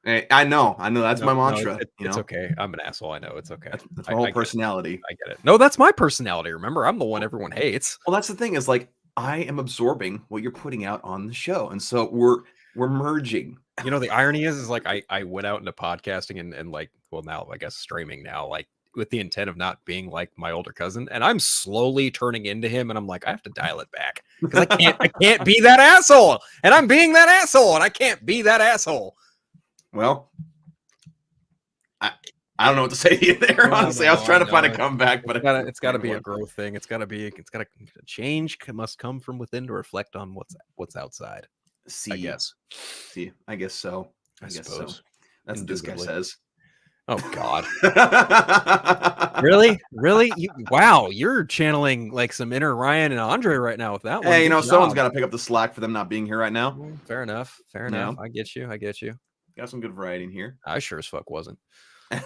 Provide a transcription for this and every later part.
Hey, I know. That's my mantra. It's okay. I'm an asshole. I know. It's okay. That's my whole personality. I get it. No, that's my personality. Remember, I'm the one everyone hates. Well, that's the thing is like I am absorbing what you're putting out on the show, and so we're merging. You know, the irony is like I went out into podcasting and like, well, now I guess streaming now, like with the intent of not being like my older cousin, and I'm slowly turning into him, and I'm like, I have to dial it back because I can't be that asshole, and I'm being that asshole, and I can't be that asshole. Well, I don't know what to say to you there. Honestly, I was trying to find a comeback, but it's got to be a growth thing. It's got to change must come from within to reflect on what's outside. I guess so. I guess so. That's what this guy says. Oh God! Really? Wow, you're channeling like some inner Ryan and Andre right now with that one. Hey, someone's got to pick up the slack for them not being here right now. Fair enough. I get you. Got some good variety in here. I sure as fuck wasn't. And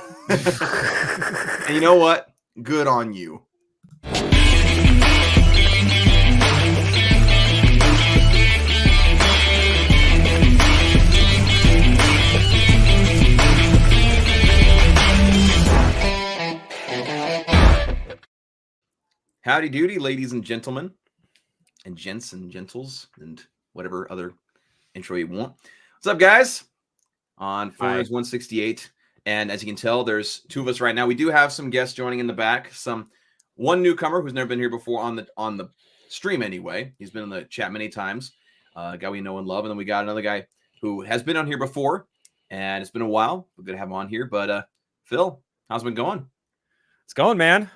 you know what? Good on you. Howdy doody, ladies and gentlemen, and gents and gentles, and whatever other intro you want. What's up, guys? On 4Nerds 168, and as you can tell, there's two of us right now. We do have some guests joining in the back. One newcomer who's never been here before on the stream anyway. He's been in the chat many times. A guy we know and love, and then we got another guy who has been on here before, and it's been a while. We're gonna have him on here, but Phil, how's it been going? It's going, man.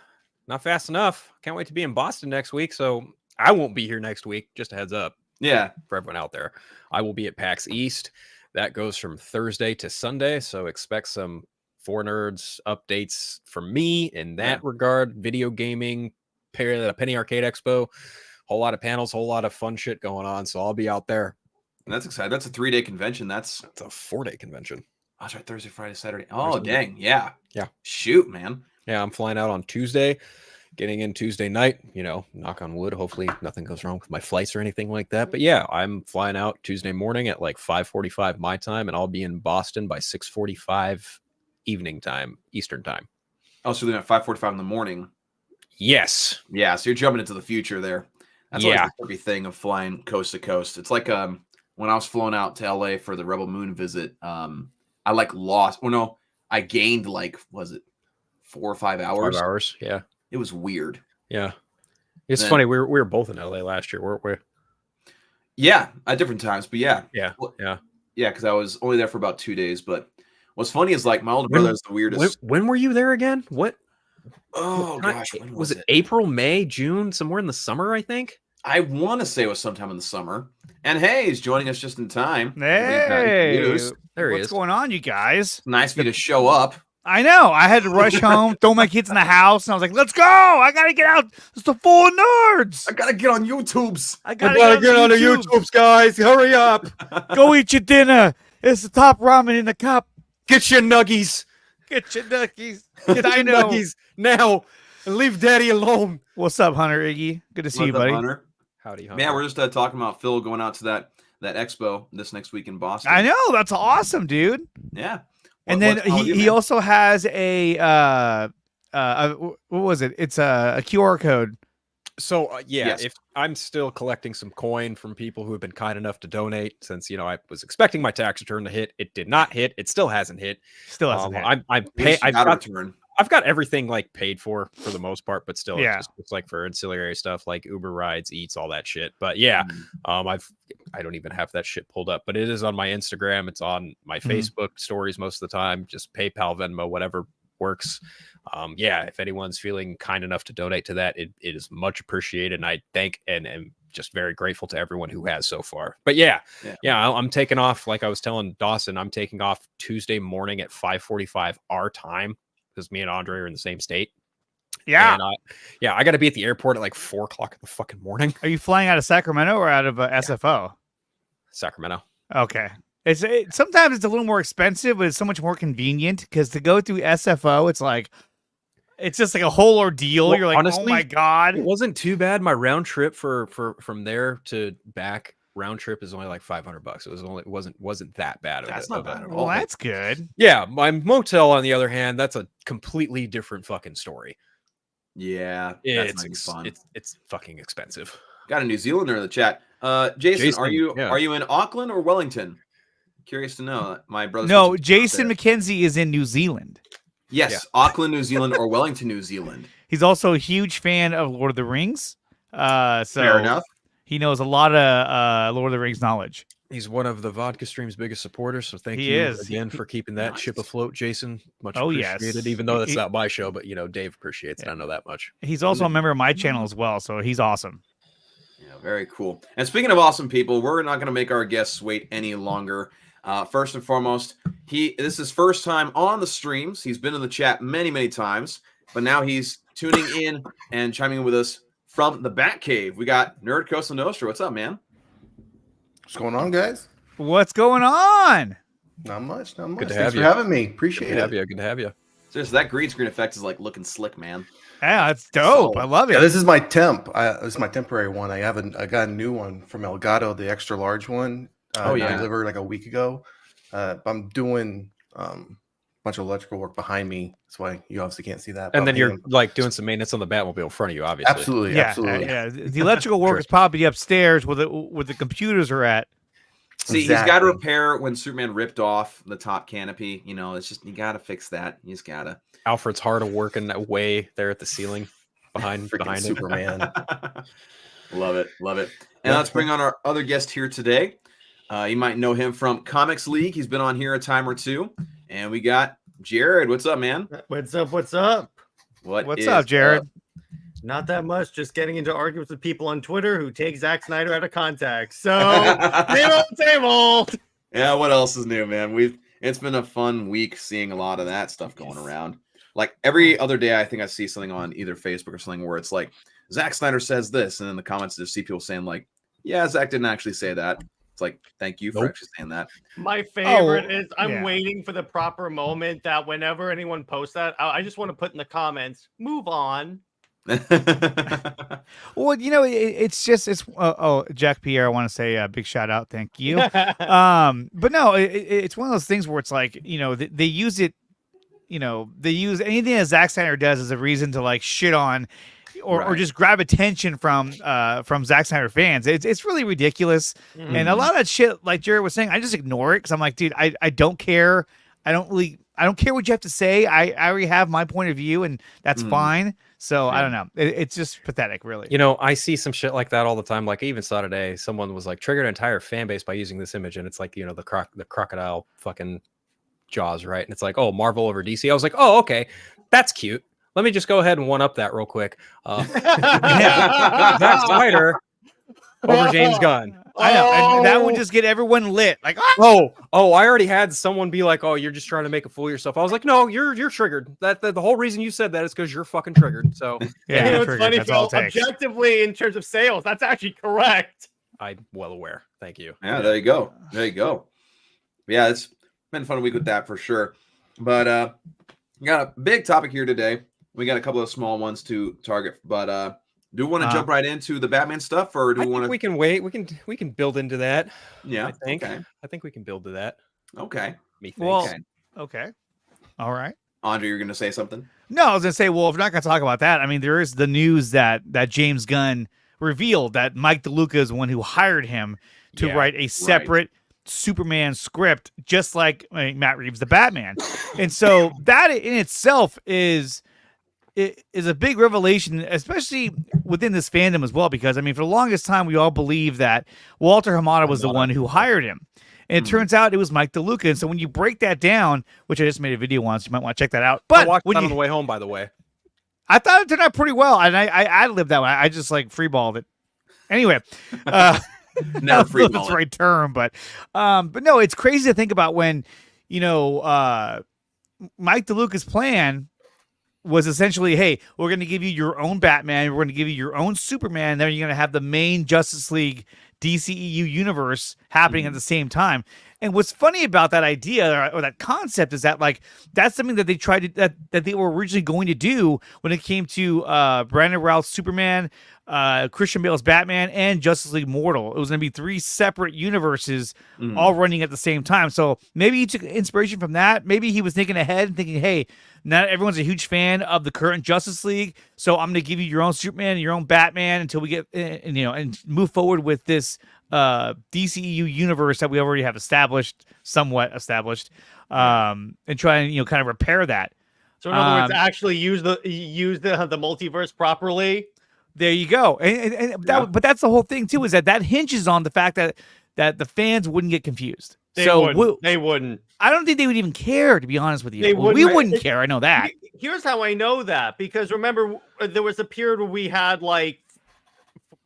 Not fast enough. Can't wait to be in Boston next week. So I won't be here next week. Just a heads up. Yeah, for everyone out there, I will be at PAX East. That goes from Thursday to Sunday, so expect some 4Nerds updates from me in that regard. Video gaming, Penny Arcade Expo, whole lot of panels, whole lot of fun shit going on. So I'll be out there. And that's exciting. That's a 3-day convention. That's a 4-day convention. Oh, that's right. Thursday, Friday, Saturday. Oh, dang. Yeah. Yeah. Shoot, man. Yeah, I'm flying out on Tuesday. Getting in Tuesday night, knock on wood. Hopefully nothing goes wrong with my flights or anything like that. But yeah, I'm flying out Tuesday morning at like 5:45 my time, and I'll be in Boston by 6:45 evening time, Eastern time. Oh, so then at 5:45 in the morning. Yes. Yeah, so you're jumping into the future there. That's always the tricky thing of flying coast to coast. It's like when I was flown out to LA for the Rebel Moon visit, I like lost. Well, no, I gained like, was it 4 or 5 hours? 5 hours, yeah. It was weird. Yeah. It's funny. We were both in LA last year, weren't we? Yeah, at different times, but yeah. Yeah. Yeah, because I was only there for about 2 days. But what's funny is like my older brother is the weirdest. When were you there again? What? Oh, gosh. When was it? April, May, June, somewhere in the summer, I think? I want to say it was sometime in the summer. And hey, he's joining us just in time. Hey, there he is. What's going on, you guys? Nice of you to show up. I know. I had to rush home, throw my kids in the house, and I was like, let's go. I got to get out. It's the 4Nerds. I got to get on YouTubes. I got to get on the YouTubes, guys. Hurry up. Go eat your dinner. It's the top ramen in the cup. Get your nuggies. Get your nuggies. Get your nuggies now and leave Daddy alone. What's up, Hunter Iggy? Good to see you, buddy. Hunter? Howdy, Hunter. Man, we're just talking about Phil going out to that expo this next week in Boston. I know. That's awesome, dude. Yeah. And then he also has a what was it? It's a QR code. So if I'm still collecting some coin from people who have been kind enough to donate, since I was expecting my tax return to hit, it did not hit. It still hasn't hit. Still hasn't hit. I've got everything like paid for the most part, but still, it's like for ancillary stuff like Uber rides, eats, all that shit. But yeah, I don't even have that shit pulled up, but it is on my Instagram. It's on my Facebook stories most of the time. Just PayPal, Venmo, whatever works. If anyone's feeling kind enough to donate to that, it is much appreciated. And I thank and am just very grateful to everyone who has so far. But I'm taking off. Like I was telling Dawson, I'm taking off Tuesday morning at 5:45 our time, because me and Andre are in the same state. Yeah. And, I got to be at the airport at like 4:00 in the fucking morning. Are you flying out of Sacramento or out of SFO? Sacramento. Okay. Sometimes it's a little more expensive, but it's so much more convenient because to go through SFO, it's just like a whole ordeal. Well, you're like, honestly, oh my God. It wasn't too bad. My round trip from there to back round trip is only like $500. It wasn't that bad. That's not bad at Well, all. that's good. Yeah, my motel, on the other hand, that's a completely different fucking story. Yeah, It's that's fun. It's fucking expensive. Got a New Zealander in the chat. Jason, are you yeah. are you in Auckland or Wellington? Curious to know. My brother. No, Jason McKenzie is in New Zealand. Yes, Yeah. Auckland, New Zealand, or Wellington, New Zealand. He's also a huge fan of Lord of the Rings. So Fair enough. he knows a lot of Lord of the Rings knowledge. He's one of the Vodka Stream's biggest supporters, so thank He you is. again for keeping that ship afloat, Jason. Much Oh, appreciated. yes. Even though that's not my show, but Dave appreciates it. Yeah. I know that much. He's also a member of my channel as well, so he's awesome. Yeah, very cool. And speaking of awesome people, we're not going to make our guests wait any longer. First and foremost, this is his first time on the streams. He's been in the chat many, many times, but now he's tuning in and chiming in with us from the Batcave. We got Nerd Costa Nostra. What's up, man? What's going on, guys? What's going on? Not much. Not much. Good to Thanks have for you. having me. Appreciate Good to have it. you. Good to have you. Seriously, that green screen effect is like looking slick, man. Yeah, it's dope. I love it. Yeah, this is my temp. This is my temporary one. I got a new one from Elgato, the extra large one. Oh, yeah. I delivered like a week ago. I'm doing a bunch of electrical work behind me. That's why you obviously can't see that. And but then I'm you're doing- like doing some maintenance on the Batmobile in front of you, obviously. absolutely, Yeah, absolutely. yeah. The electrical work Sure. is probably upstairs where the computers are at. See, he's got to Exactly. repair when Superman ripped off the top canopy. It's just, you got to fix that. You just got to. Alfred's hard at work in that way there at the ceiling behind Freaking him. Superman. Love it. Love it. And Yeah. let's bring on our other guest here today. You might know him from Comics League. He's been on here a time or two. And we got Jared. What's up, man? What's up? What's up? What's is up, Jared? Not that much. Just getting into arguments with people on Twitter who take Zack Snyder out of context. So same old. Yeah, what else is new, man? It's been a fun week seeing a lot of that stuff going around. Like every other day, I think I see something on either Facebook or something where it's like Zack Snyder says this, and in the comments, just see people saying like, "Yeah, Zack didn't actually say that." It's like, thank you for Nope. actually saying that. My favorite is I'm yeah. waiting for the proper moment that whenever anyone posts that, I just want to put in the comments, move on. Well, it's Jack Pierre. I want to say a big shout out. Thank you. But no, it's one of those things where it's like, they use it, they use anything that Zack Snyder does as a reason to like shit on or Right. just grab attention from Zack Snyder fans. It's really ridiculous. And a lot of that shit, like Jared was saying, I just ignore it because I'm like, dude, I don't care. I don't care what you have to say. I already have my point of view, and that's fine. So I don't know. It's just pathetic, really. I see some shit like that all the time. Like I even saw today, someone was like triggered an entire fan base by using this image, and it's like the crocodile fucking jaws, right? And it's like, oh, Marvel over DC. I was like, oh, okay, that's cute. Let me just go ahead and one up that real quick. Zack Snyder over James Gunn. I know, and that would just get everyone lit. Like, Oh, I already had someone be like, "Oh, you're just trying to make a fool of yourself." I was like, "No, you're triggered. That the whole reason you said that is because you're fucking triggered." So yeah, You know, triggered. it's funny, That's all Phil. it takes. Objectively, in terms of sales, that's actually correct. I'm well aware. Thank you. Yeah, there you go. There you go. Yeah, it's been a fun week with that for sure. But we got a big topic here today. We got a couple of small ones to target, but do we want to jump right into the Batman stuff, or do I we want think to? we can wait. We can build into that. Yeah. I think. Okay. I think we can build to that. Okay. Me think. Well, Okay. okay. All right. Andre, you're going to say something? No, I was gonna say, well, if we're not gonna talk about that, I mean, there is the news that James Gunn revealed that Mike DeLuca is the one who hired him to Yeah, write a separate Superman script, just like Matt Reeves, the Batman. And so that in itself is a big revelation, especially within this fandom as well, because I mean, for the longest time, we all believed that Walter Hamada was the one who hired him. And it turns out it was Mike DeLuca. And so when you break that down, which I just made a video on, so you might want to check that out. I But watched when that you, on the way home, by the way. I thought it turned out pretty well, and I lived that one. I just like freeballed it. Anyway, I Never don't know free if that's the right term, but no, it's crazy to think about when Mike DeLuca's plan was essentially, hey, we're going to give you your own Batman, we're going to give you your own Superman, then you're going to have the main Justice League DCEU universe happening at the same time. And what's funny about that idea or that concept is that like that's something that they tried to that they were originally going to do when it came to Brandon Routh's Superman, Christian Bale's Batman and Justice League Mortal. It was going to be 3 separate universes all running at the same time. So maybe he took inspiration from that. Maybe he was thinking ahead and thinking, hey, not everyone's a huge fan of the current Justice League, so I'm going to give you your own Superman and your own Batman until we get, and move forward with this DCEU universe that we already have somewhat established, and try and kind of repair that. So in other words, actually use the multiverse properly. There you go. But that's the whole thing too, is that hinges on the fact that the fans wouldn't get confused. They wouldn't. I don't think they would even care, to be honest with you. We wouldn't care. I know that. Here's how I know that, because remember, there was a period where we had, like,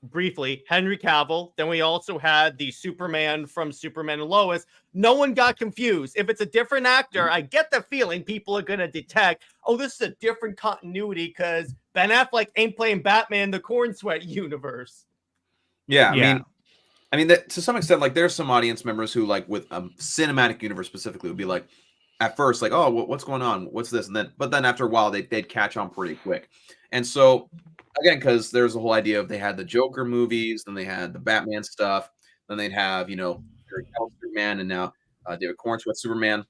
briefly, Henry Cavill. Then we also had the Superman from Superman and Lois. No one got confused. If it's a different actor, I get the feeling people are going to detect, oh, this is a different continuity because Ben Affleck ain't playing Batman the Corn Sweat universe. Yeah. I mean, that, to some extent, like, there's some audience members who, like, with a cinematic universe specifically, would be like, at first, like, oh, what's going on? What's this? But then after a while, they'd catch on pretty quick. And so, again, because there's the whole idea of they had the Joker movies, then they had the Batman stuff, then they'd have, Barry Keoghan Superman, and now David Cornswet Superman.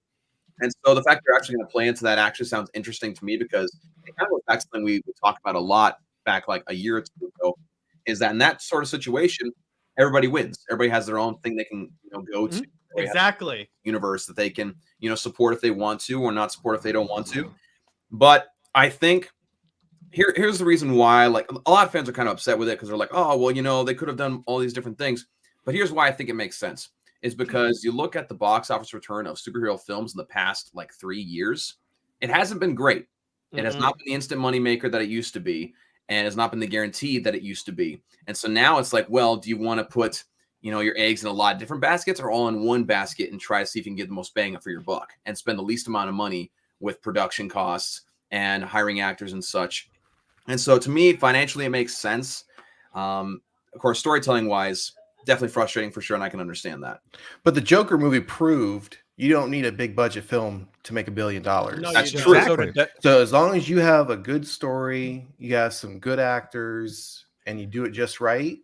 And so the fact they're actually going to play into that actually sounds interesting to me, because it kind of goes back to something we talked about a lot back like a year or two ago, is that in that sort of situation, everybody wins. Everybody has their own thing they can go to. Exactly. Universe that they can support if they want to, or not support if they don't want to. But I think here's the reason why, like, a lot of fans are kind of upset with it, because they're like, oh, well, they could have done all these different things. But here's why I think it makes sense, is because you look at the box office return of superhero films in the past like 3 years, it hasn't been great. It has not been the instant money maker that it used to be, and has not been the guarantee that it used to be. And so now it's like, well, do you want to put your eggs in a lot of different baskets, or all in one basket, and try to see if you can get the most bang for your buck and spend the least amount of money with production costs and hiring actors and such? And so to me, financially, it makes sense. Of course, storytelling wise, definitely frustrating for sure, and I can understand that. But the Joker movie proved you don't need a big budget film to make $1 billion. No, that's true. Exactly. So as long as you have a good story, you have some good actors, and you do it just right,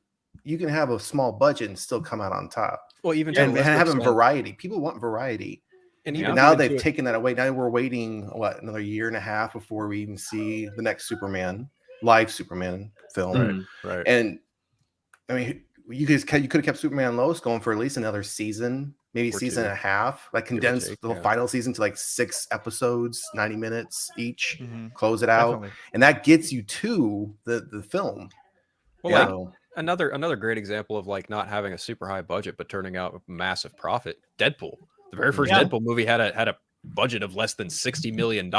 you can have a small budget and still come out on top. Well, even and having variety. People want variety. And now they've taken that away. Now we're waiting another year and a half before we even see the next live Superman film. Right. And I mean, you could have kept Superman and Lois going for at least another season, maybe a season and a half, like condensed the final season to like 6 episodes, 90 minutes each, close it out. Definitely. And that gets you to the film. Well, another great example of like not having a super high budget but turning out a massive profit. Deadpool. The very first Deadpool movie had a budget of less than $60 million.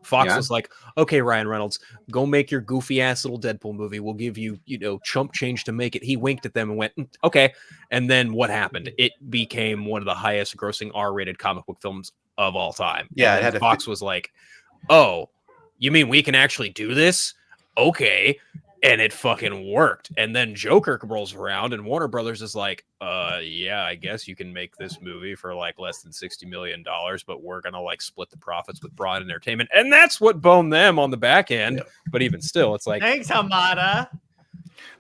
Fox was like, okay, Ryan Reynolds, go make your goofy ass little Deadpool movie. We'll give you, chump change to make it. He winked at them and went, okay. And then what happened? It became one of the highest grossing R-rated comic book films of all time. Yeah. And Fox was like, oh, you mean we can actually do this? Okay. And it fucking worked. And then Joker rolls around and Warner Brothers is like, yeah, I guess you can make this movie for like less than $60 million, but we're going to like split the profits with Broad Entertainment. And that's what boned them on the back end. Yeah. But even still, it's like, thanks, Hamada.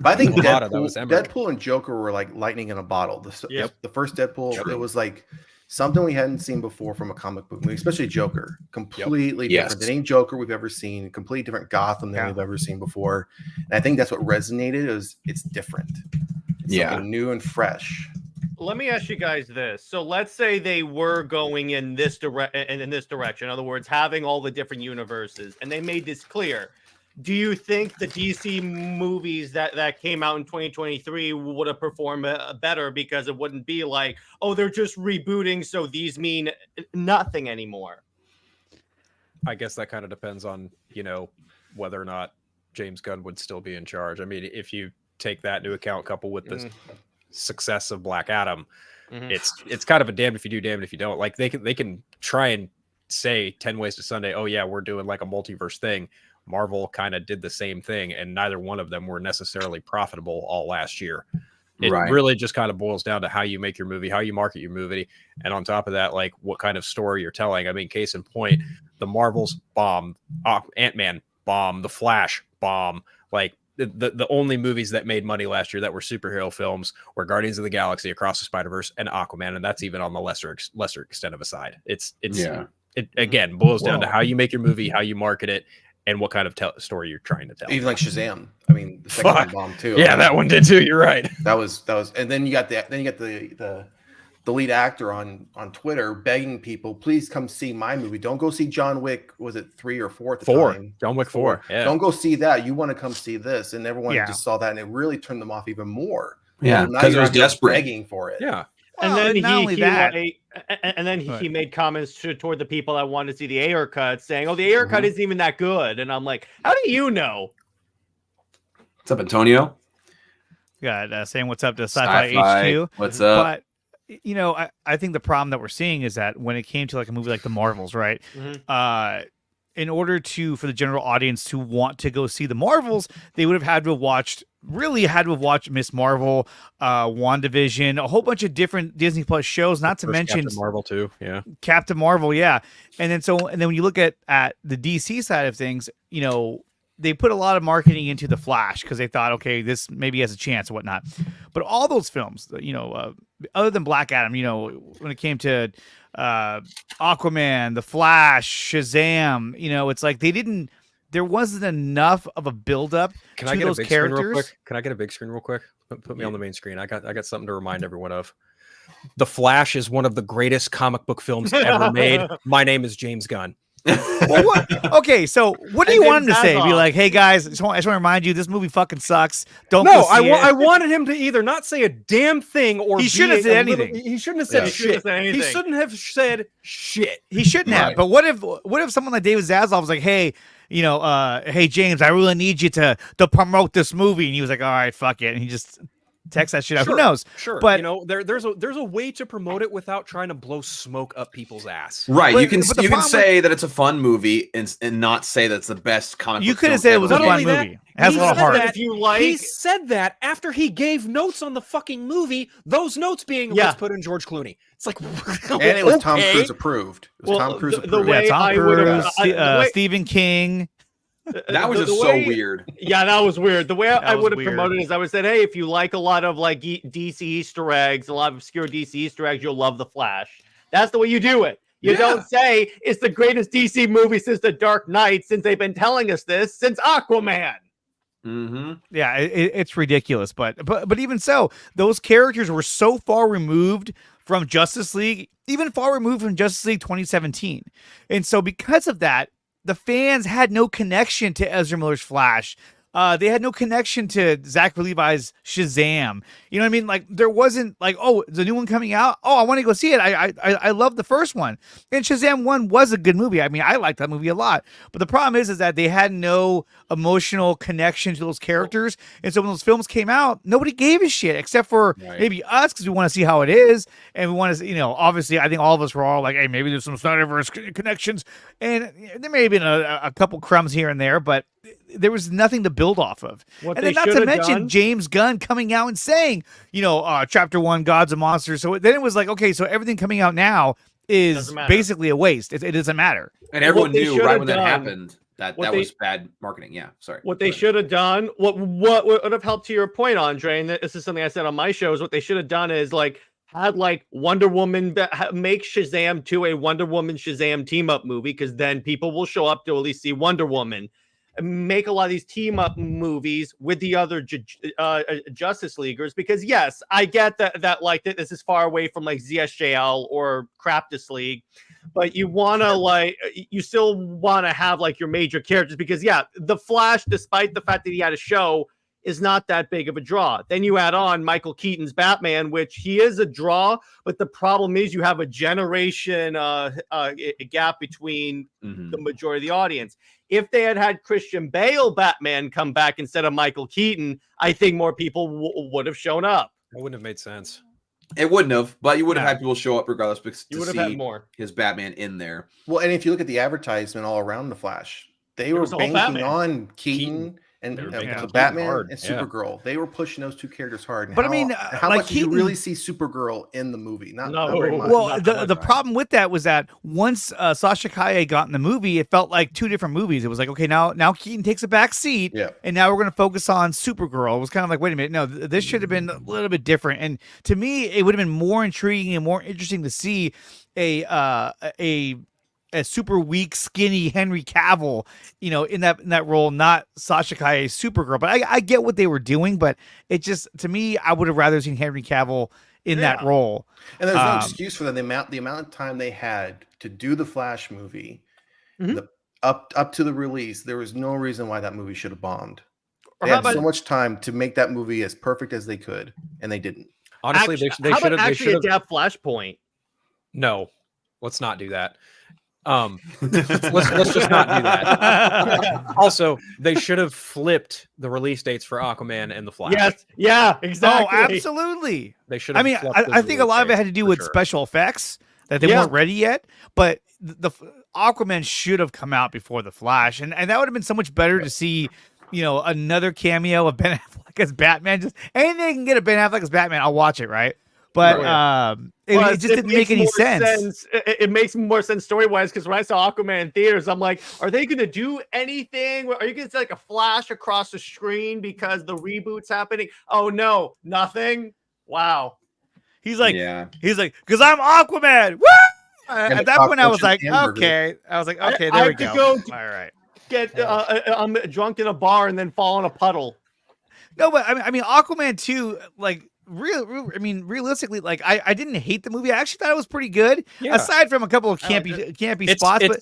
But I think Deadpool and Joker were like lightning in a bottle. The first Deadpool, it was like something we hadn't seen before from a comic book movie, especially Joker. Completely different than any Joker we've ever seen. Completely different Gotham than we've ever seen before. And I think that's what resonated. It's different. It's something new and fresh. Let me ask you guys this. So let's say they were going in this direction. In other words, having all the different universes, and they made this clear. Do you think the DC movies that came out in 2023 would have performed better, because it wouldn't be like, oh, they're just rebooting, so these mean nothing anymore? I guess that kind of depends on, whether or not James Gunn would still be in charge. I mean, if you take that into account, coupled with the success of Black Adam, it's kind of a damned if you do, damned if you don't. Like they can try and say 10 Ways to Sunday, oh yeah, we're doing like a multiverse thing. Marvel kind of did the same thing, and neither one of them were necessarily profitable all last year. It really just kind of boils down to how you make your movie, how you market your movie, and on top of that, like what kind of story you're telling. I mean, case in point, the Marvels bomb, Ant-Man bomb, The Flash bomb. Like the only movies that made money last year that were superhero films were Guardians of the Galaxy, Across the Spider-Verse, and Aquaman, and that's even on the lesser extent of a side. It again boils down to how you make your movie, how you market it, and what kind of story you're trying to tell. Even like Shazam. I mean, the second one bombed too. Yeah, that one did too. You're right. That was, and then you got the lead actor on Twitter begging people, please come see my movie. Don't go see John Wick. Was it 3 or 4 at the time? John Wick 4. Yeah. Don't go see that. You want to come see this. And everyone just saw that, and it really turned them off even more. Yeah, because it was desperate. Begging for it. Yeah. And then he made comments toward the people that wanted to see the Ayer cut, saying, "Oh, the Ayer cut isn't even that good." And I'm like, "How do you know?" What's up, Antonio? Saying what's up to Sci-Fi HQ. What's up? But I think the problem that we're seeing is that when it came to like a movie like The Marvels, right? In order for the general audience to want to go see The Marvels, they would have had to have watched Miss Marvel, WandaVision, a whole bunch of different Disney Plus shows, not to mention Captain Marvel too. Yeah. Captain Marvel, yeah. And then when you look at the DC side of things, they put a lot of marketing into The Flash because they thought, okay, this maybe has a chance or whatnot. But all those films, other than Black Adam, when it came to Aquaman, The Flash, Shazam, it's like there wasn't enough of a buildup to those characters. Can I get a big screen real quick? Put me on the main screen. I got something to remind everyone of. The Flash is one of the greatest comic book films ever made. My name is James Gunn. Well, okay, so what do you want him to say? Be like, hey guys, I just want to remind you, this movie fucking sucks. Don't go see it. I wanted him to either not say a damn thing or he shouldn't have said anything. He shouldn't have said shit. He shouldn't have said shit. He shouldn't have. But what if someone like David Zaslav was like, hey, hey James, I really need you to promote this movie, and he was like, all right, fuck it, and he just text that shit out. Who knows? Sure. But there's a way to promote it without trying to blow smoke up people's ass. Right. You can say that it's a fun movie and not say that's the best comic book. You could have said it was a fun movie. It has a lot of heart. He said that after he gave notes on the fucking movie, those notes being let's put in George Clooney. It's like, and it was Tom Cruise approved. It was Tom Cruise approved. The way Tom Cruise, Stephen King. That was just so weird. Yeah, that was weird. The way I would have promoted it is I would have said, hey, if you like a lot of like DC Easter eggs, a lot of obscure DC Easter eggs, you'll love The Flash. That's the way you do it. You don't say it's the greatest DC movie since The Dark Knight, since they've been telling us this since Aquaman. Yeah, it's ridiculous. But even so, those characters were so far removed from Justice League, even far removed from Justice League 2017. And so because of that, the fans had no connection to Ezra Miller's Flash. They had no connection to Zach Levi's Shazam. You know what I mean? Like there wasn't like, oh, the new one coming out. Oh, I want to go see it. I love the first one. And Shazam 1 was a good movie. I mean, I liked that movie a lot. But the problem is that they had no emotional connection to those characters. And so when those films came out, nobody gave a shit except for maybe us because we want to see how it is. And we want to, obviously I think all of us were all like, hey, maybe there's some Snyderverse connections. And there may have been a couple crumbs here and there, but there was nothing to build off of. And then not to mention James Gunn coming out and saying, chapter 1, Gods and Monsters. So then it was like, okay, so everything coming out now is basically a waste. It doesn't matter. And everyone knew right when that happened that was bad marketing. Yeah, sorry. What they should have done, what would have helped to your point, Andre, and this is something I said on my show, is what they should have done is had Wonder Woman, make Shazam 2 a Wonder Woman Shazam team up movie, because then people will show up to at least see Wonder Woman. Make a lot of these team up movies with the other Justice Leaguers, because yes, I get that this is far away from ZSJL or Craptus League, but you want to you still want to have your major characters, because the Flash, despite the fact that he had a show, is not that big of a draw. Then you add on Michael Keaton's Batman, which he is a draw, but the problem is you have a generation gap between the majority of the audience. If they had Christian Bale Batman come back instead of Michael Keaton, I think more people would have shown up. It wouldn't have made sense. It wouldn't have, but you would have had people show up regardless, because you would have had more his Batman in there. Well, and if you look at the advertisement all around the Flash, they were banking on Keaton And Batman and Supergirl, they were pushing those two characters hard. And but I mean, how much did you really see Supergirl in the movie? Not very much. Well, the problem with that was that once Sasha Calle got in the movie, it felt like two different movies. It was like, okay, now Keaton takes a back seat, and now we're going to focus on Supergirl. It was kind of like, wait a minute, no, this should have been a little bit different. And to me, it would have been more intriguing and more interesting to see a super weak, skinny Henry Cavill, in that role, not Sasha Calle's Supergirl. But I get what they were doing, but it just, to me, I would have rather seen Henry Cavill in that role. And there's no excuse for them. The amount of time they had to do the Flash movie, up to the release, there was no reason why that movie should have bombed. They had so much time to make that movie as perfect as they could, and they didn't. Honestly, they should have actually adapt Flashpoint. No, let's not do that. Let's just not do that. Also, they should have flipped the release dates for Aquaman and the Flash. Yes, yeah, exactly. Oh, absolutely. They should have. I mean, I think a lot of it had to do with special effects that they weren't ready yet. But the Aquaman should have come out before the Flash, and that would have been so much better to see. Another cameo of Ben Affleck as Batman. Just anything they can get a Ben Affleck as Batman, I'll watch it. Right. But it just didn't make any sense. It makes more sense story-wise, because when I saw Aquaman in theaters, I'm like, are they going to do anything? Are you going to see like a flash across the screen because the reboot's happening? Oh, no, nothing? Wow. He's like, because I'm Aquaman. Woo! At that point, I was like, okay. There we go. All right. I'm drunk in a bar and then fall in a puddle. No, but I mean, Aquaman 2, like, realistically, like I didn't hate the movie. I actually thought it was pretty good, aside from a couple of campy spots. But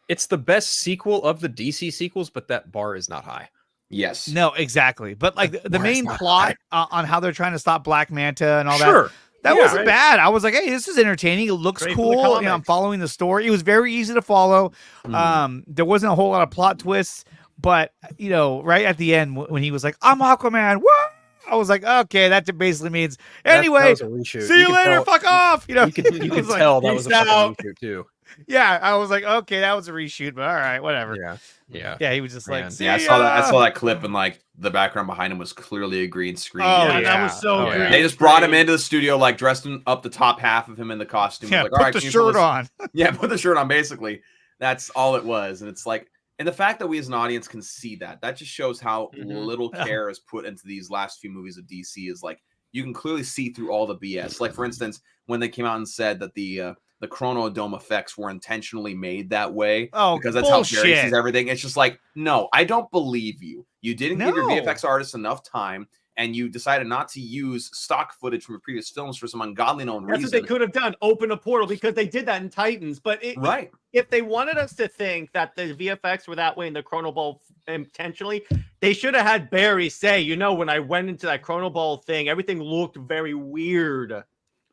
it's the best sequel of the DC sequels, but that bar is not high. Yes. No, exactly. But like the main plot on how they're trying to stop Black Manta and all that wasn't bad. I was like, hey, this is entertaining. It looks cool. I'm following the story. It was very easy to follow. There wasn't a whole lot of plot twists, but right at the end when he was like, I'm Aquaman. What? I was like, okay, that basically means anyway. See you later. Fuck off. You could tell that was a fucking reshoot too. Yeah, I was like, okay, that was a reshoot, but all right, whatever. Yeah. He was just like, I saw that clip, and like the background behind him was clearly a green screen. Oh, yeah, that was so great. They just brought him into the studio, like dressed him up the top half of him in the costume. Yeah, like, all right, put the shirt on. Yeah, put the shirt on. Basically, that's all it was, and it's like. And the fact that we as an audience can see that just shows how little care is put into these last few movies of DC. Is like you can clearly see through all the BS. Like, for instance, when they came out and said that the Chronodome effects were intentionally made that way because that's how Barry sees everything. It's just like, no, I don't believe you. You didn't give your VFX artists enough time, and you decided not to use stock footage from your previous films for some ungodly known reason. That's what they could have done, open a portal, because they did that in Titans. But if they wanted us to think that the VFX were that way in the Chrono Ball intentionally, they should have had Barry say, when I went into that Chrono Ball thing, everything looked very weird.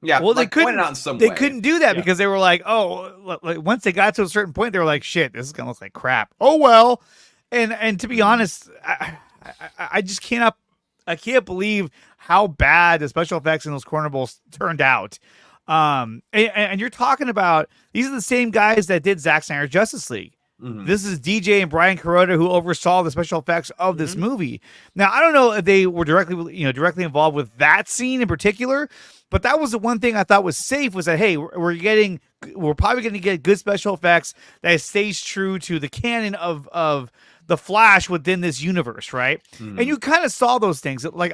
Yeah, well, they couldn't do that because they were like, once they got to a certain point, they were like, shit, this is gonna look like crap. Oh well, and to be honest, I just can't believe how bad the special effects in those Chrono Balls turned out. And you're talking about these are the same guys that did Zack Snyder's Justice League. This is DJ and Brian Carota who oversaw the special effects of this movie. Now, I don't know if they were directly involved with that scene in particular, but that was the one thing I thought was safe was that, hey, we're probably going to get good special effects that stays true to the canon of the Flash within this universe, right? And you kind of saw those things. Like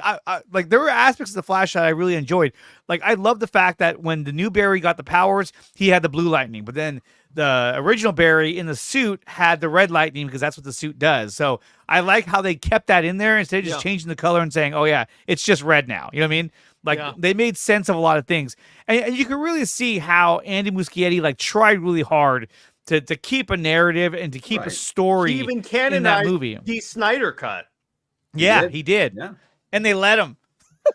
like there were aspects of the Flash that I really enjoyed. Like I love the fact that when the new Barry got the powers, he had the blue lightning, but then the original Barry in the suit had the red lightning because that's what the suit does. So I like how they kept that in there instead of just changing the color and saying, oh yeah, it's just red now. You know what I mean? Like they made sense of a lot of things. And you can really see how Andy Muschietti like tried really hard to keep a narrative and to keep a story. He even canonized that movie. The Snyder cut. Yeah, he did. Yeah. And they let him.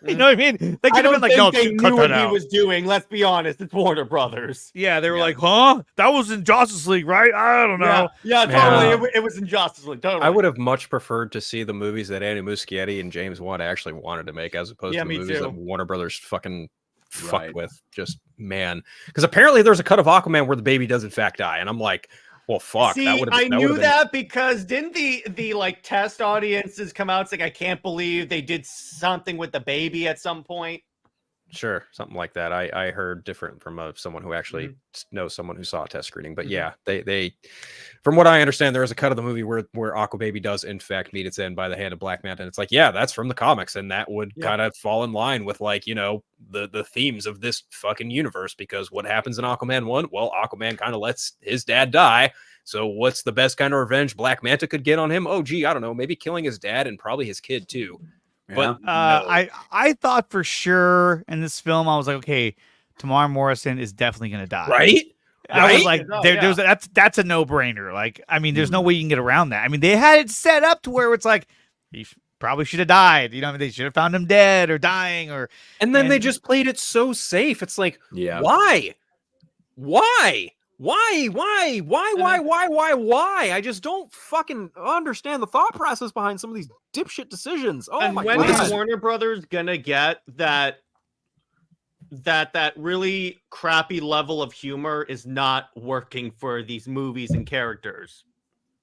You know what I mean? They could have been like, no, they knew what he was doing. Let's be honest. It's Warner Brothers. Yeah, they were like, huh? That was in Justice League, right? I don't know. Yeah, totally. It was in Justice League. Totally. I would have much preferred to see the movies that Andy Muschietti and James Wan actually wanted to make as opposed to the movies that Warner Brothers fucking fucked with. Just, man. Because apparently there's a cut of Aquaman where the baby does in fact die. And I'm like, Well, fuck. See, I knew that because didn't the like test audiences come out? It's like, I can't believe they did something with the baby at some point. Sure, something like that. I heard different from someone who actually knows someone who saw a test screening. But yeah, they from what I understand, there is a cut of the movie where Aquababy does in fact meet its end by the hand of Black Manta, and it's like, yeah, that's from the comics, and that would kind of fall in line with, like, you know, the themes of this fucking universe, because what happens in Aquaman 1? Well, Aquaman kind of lets his dad die. So what's the best kind of revenge Black Manta could get on him? Oh, gee, I don't know, maybe killing his dad and probably his kid too. But I thought for sure in this film, I was like, okay, Tamar Morrison is definitely going to die. Right? I was like, that's a no-brainer. Like, I mean, there's no way you can get around that. I mean, they had it set up to where it's like, he probably should have died. You know, they should have found him dead or dying, and then they just played it so safe. It's like, why? I just don't fucking understand the thought process behind some of these dipshit decisions. Oh, and my when God. is Warner Brothers gonna get that really crappy level of humor is not working for these movies and characters?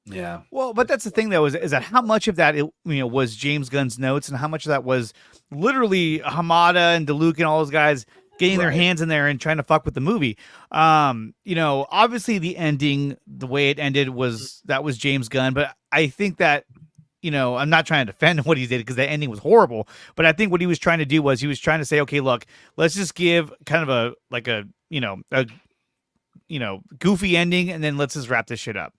Yeah. Well, but that's the thing, though, is that how much of that was James Gunn's notes, and how much of that was literally Hamada and DeLuca and all those guys getting their hands in there and trying to fuck with the movie. You know, obviously the ending, the way it ended was James Gunn, but I think that, you know, I'm not trying to defend what he did because the ending was horrible, but I think what he was trying to do was he was trying to say, okay, look, let's just give kind of a goofy ending, and then let's just wrap this shit up.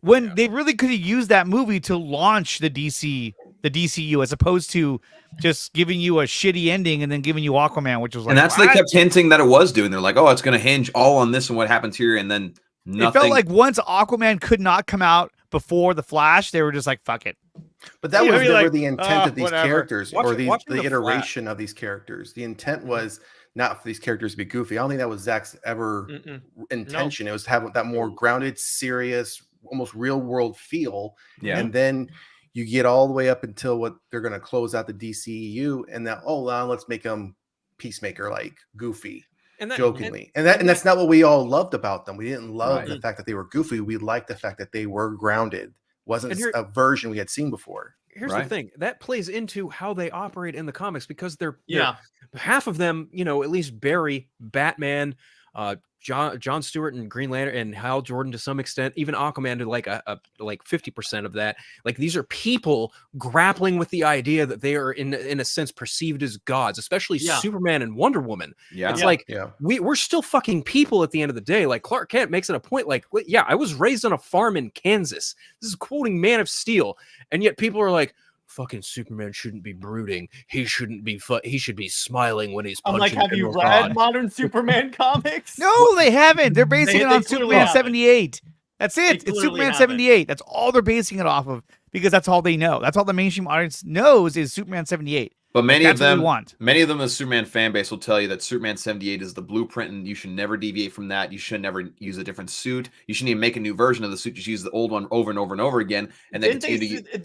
When they really could have used that movie to launch the DCU, as opposed to just giving you a shitty ending and then giving you Aquaman, which was like, and that's what they kept hinting that it was doing. They're like, oh, it's going to hinge all on this and what happens here, and then nothing. It felt like once Aquaman could not come out before the Flash, they were just like, fuck it. But that was never the intent of these characters or the iteration of these characters. The intent was not for these characters to be goofy. I don't think that was Zach's ever intention. It was to have that more grounded, serious, almost real world feel. Yeah. And then you get all the way up until what they're going to close out the DCEU, and that, let's make them Peacemaker, like goofy, and jokingly. And that's not what we all loved about them. We didn't love the fact that they were goofy. We liked the fact that they were grounded. Wasn't a version we had seen before. Here's the thing that plays into how they operate in the comics, because they're half of them, you know, at least Barry, Batman, John Stewart and Green Lantern, and Hal Jordan to some extent, even Aquaman to like 50% of that. Like, these are people grappling with the idea that they are in a sense perceived as gods, especially Superman and Wonder Woman. Yeah. It's like, we're still fucking people at the end of the day. Like, Clark Kent makes it a point, like, I was raised on a farm in Kansas. This is quoting Man of Steel. And yet people are like, fucking Superman shouldn't be brooding. He shouldn't be. He should be smiling when he's punching. I'm like, have you read modern Superman comics? No, they haven't. They're basing it on Superman 78. That's it. It's Superman 78. That's all they're basing it off of, because that's all they know. That's all the mainstream audience knows is Superman 78. But many of them, the Superman fan base will tell you that Superman 78 is the blueprint, and you should never deviate from that. You should never use a different suit. You shouldn't even make a new version of the suit. Just use the old one over and over and over again, and then continue to.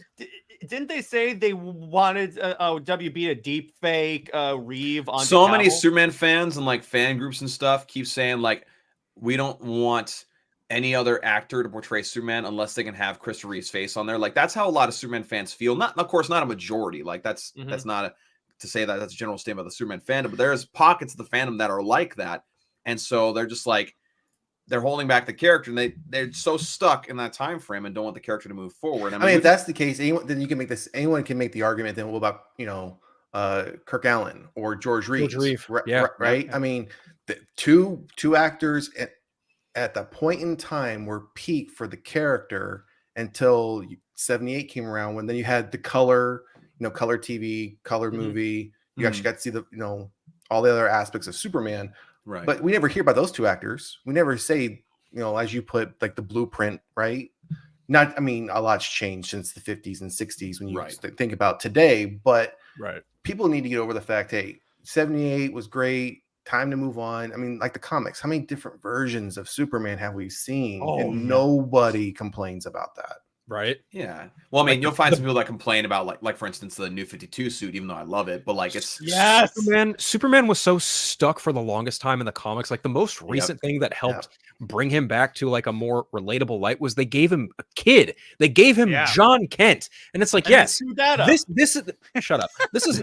Didn't they say they wanted WB to deep fake Reeve on? So many Superman fans and like fan groups and stuff keep saying, like, we don't want any other actor to portray Superman unless they can have Christopher Reeve's face on there. Like, that's how a lot of Superman fans feel. Not, of course, not a majority. Like, that's not to say that that's a general statement of the Superman fandom, but there's pockets of the fandom that are like that, and so they're just like, they're holding back the character, and they're so stuck in that time frame and don't want the character to move forward. I mean, if that's the case, then you can make this. Anyone can make the argument. Then what about Kirk Allen or George Reeves? Right? Yeah. I mean, the two actors at the point in time were peak for the character until 78 came around, when then you had the color TV, color movie. You actually got to see all the other aspects of Superman. Right. But we never hear about those two actors. We never say, as you put, like, the blueprint, right? A lot's changed since the 50s and 60s when you think about today, but people need to get over the fact, hey, 78 was great. Time to move on. I mean, like the comics, how many different versions of Superman have we seen? Nobody complains about that. Right. Yeah. Well, I mean, you'll find some people that complain about like for instance, the New 52 suit, even though I love it, but like it's Superman was so stuck for the longest time in the comics. Like the most recent thing that helped bring him back to like a more relatable light was they gave him a kid. They gave him John Kent. And it's like, this is shut up. This is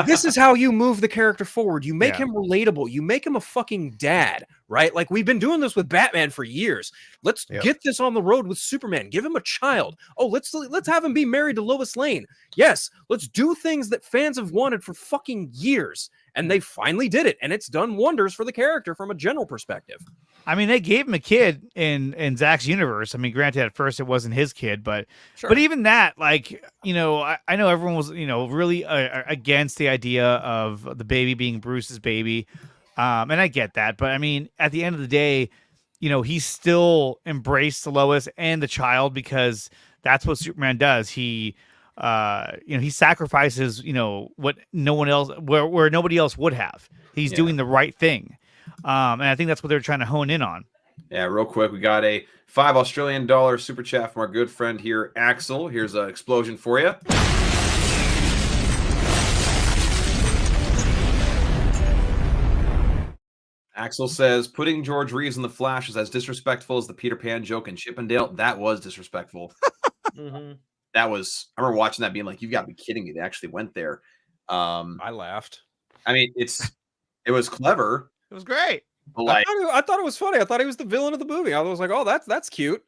this is how you move the character forward. You make him relatable. You make him a fucking dad, right? Like we've been doing this with Batman for years. Let's get this on the road with Superman. Give him a child. Oh, let's have him be married to Lois Lane. Yes, let's do things that fans have wanted for fucking years. And they finally did it. And it's done wonders for the character from a general perspective. I mean, they gave him a kid in Zach's universe. I mean, granted, at first it wasn't his kid, but even that, like, you know, I know everyone was, you know, really against the idea of the baby being Bruce's baby. And I get that. But I mean, at the end of the day, you know, he still embraced Lois and the child because that's what Superman does. He, you know, he sacrifices, you know, what no one else, where nobody else would have. He's doing the right thing. And I think that's what they're trying to hone in on. Yeah, real quick, we got a $5 Australian super chat from our good friend here, Axel. Here's an explosion for you. Axel says, putting George Reeves in the Flash is as disrespectful as the Peter Pan joke in Chippendale. That was disrespectful. That was, I remember watching that being like, you've got to be kidding me. They actually went there. I laughed. I mean, it was clever. It was great. But like, I thought it was funny. I thought he was the villain of the movie. I was like, oh, that's cute.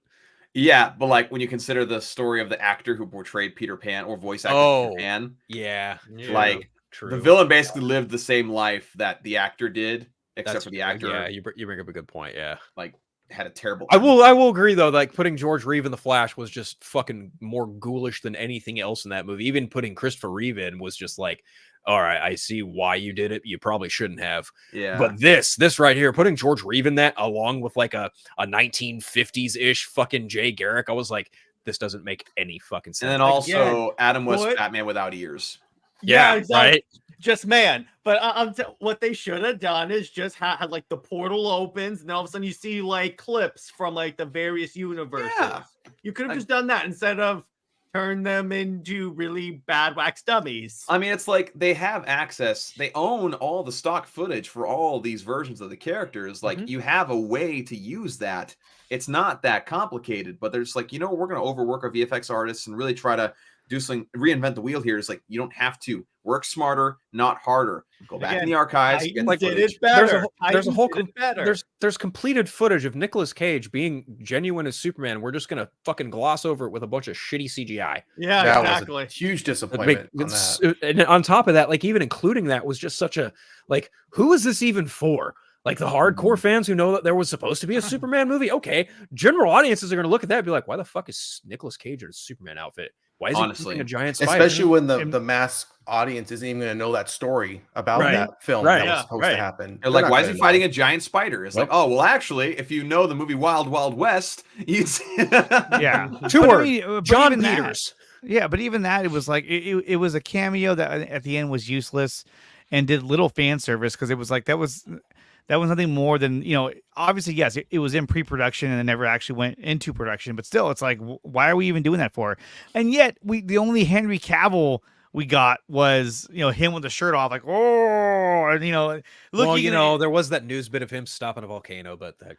Yeah, but like when you consider the story of the actor who portrayed Peter Pan or voice actor Peter Pan, like the villain basically lived the same life that the actor did, except for the actor. Yeah, you bring up a good point. Yeah, like had a terrible. I will agree though. Like putting George Reeves in the Flash was just fucking more ghoulish than anything else in that movie. Even putting Christopher Reeve in was just like, all right, I see why you did it. You probably shouldn't have. Yeah. But this right here, putting George Reeve in that along with like a 1950s-ish fucking Jay Garrick, I was like, this doesn't make any fucking sense. And then also Adam West Batman without ears. Yeah, exactly. Right. Just man. But what they should have done is just had like the portal opens and then all of a sudden you see like clips from like the various universes. Yeah. You could have just done that instead of turn them into really bad wax dummies. I mean, it's like they have access. They own all the stock footage for all these versions of the characters. Like you have a way to use that. It's not that complicated, but they're just like, you know, we're going to overwork our VFX artists and really try to do something, reinvent the wheel here. It's like, you don't have to work smarter, not harder. Go back in the archives. There's completed footage of Nicolas Cage being genuine as Superman. We're just gonna fucking gloss over it with a bunch of shitty CGI. Yeah, that exactly. Was a huge disappointment. And on top of that, like even including that was just such a like, who is this even for? Like the hardcore fans who know that there was supposed to be a Superman movie. Okay, general audiences are gonna look at that and be like, why the fuck is Nicolas Cage in a Superman outfit? Why is he playing a giant spider? Especially when the mass audience isn't even going to know that story about that film that was supposed to happen. They're like, why is he fighting a giant spider? It's like, oh, well, actually, if you know the movie Wild Wild West, you'd see. Yeah. John Peters. Yeah, but even that, it was like, it was a cameo that at the end was useless and did little fan service because it was like, that was nothing more than, you know, obviously, yes, it was in pre-production and it never actually went into production, but still, it's like, why are we even doing that for? And yet, the only Henry Cavill we got was, you know, him with the shirt off, like, oh, and, you know, looking. Well, you know, there was that news bit of him stopping a volcano, but like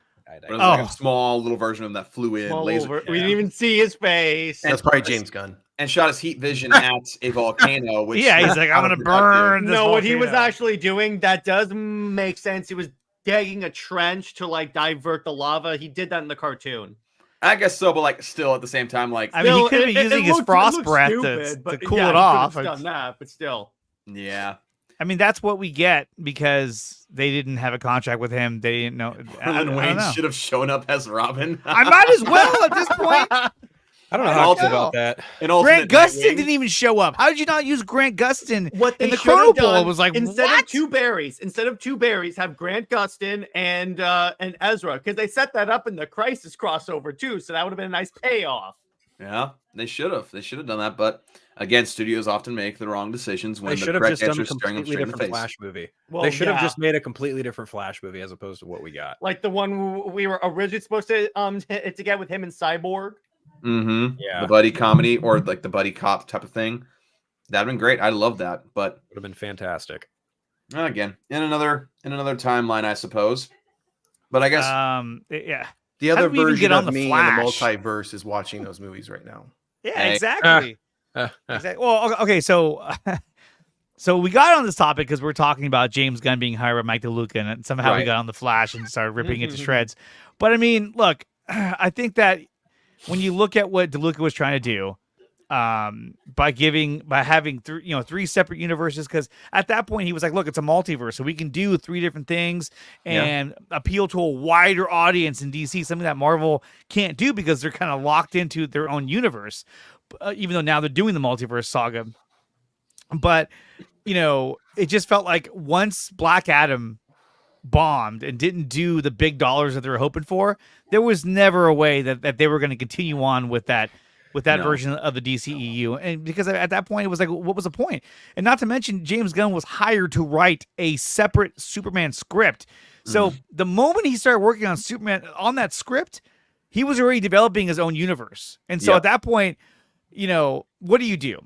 a small little version of him that flew in. Laser. We didn't even see his face. That's probably James Gunn. And shot his heat vision at a volcano. Which he's like, I'm gonna burn. No, what he was actually doing, that does make sense. He was digging a trench to like divert the lava. He did that in the cartoon. I guess so, but like still at the same time, like I mean, he could be using his frost breath to cool it off. Done that, but still, yeah. I mean, that's what we get because they didn't have a contract with him. They didn't know. Wayne should have shown up as Robin. I might as well at this point. I don't know how I feel about that. Grant Gustin didn't even show up. How did you not use Grant Gustin in the Chrono Ball? It was like, instead of two berries, have Grant Gustin and Ezra, because they set that up in the Crisis crossover too. So that would have been a nice payoff. Yeah, they should have. They should have done that. But again, studios often make the wrong decisions when they should have just done a completely different Flash movie. Well, they should have just made a completely different Flash movie as opposed to what we got. Like the one we were originally supposed to get with him and Cyborg. Yeah, the buddy comedy or like the buddy cop type of thing. That'd been great. I love that, but would have been fantastic. Again, in another timeline, I suppose. But I guess yeah. The other version of me in the multiverse is watching those movies right now. Yeah, exactly. Exactly. Well, okay, so we got on this topic because we're talking about James Gunn being hired by Mike DeLuca, and somehow we got on the Flash and started ripping it to shreds. But I mean, look, I think that when you look at what DeLuca was trying to do, by having three separate universes, because at that point he was like, look, it's a multiverse, so we can do three different things and appeal to a wider audience in DC, something that Marvel can't do because they're kind of locked into their own universe, even though now they're doing the multiverse saga. But it just felt like once Black Adam bombed and didn't do the big dollars that they were hoping for, there was never a way that they were going to continue on with that version of the DCEU. And because at that point, it was like, what was the point? And not to mention, James Gunn was hired to write a separate Superman script. So the moment he started working on Superman, on that script, he was already developing his own universe. And so at that point, what do you do?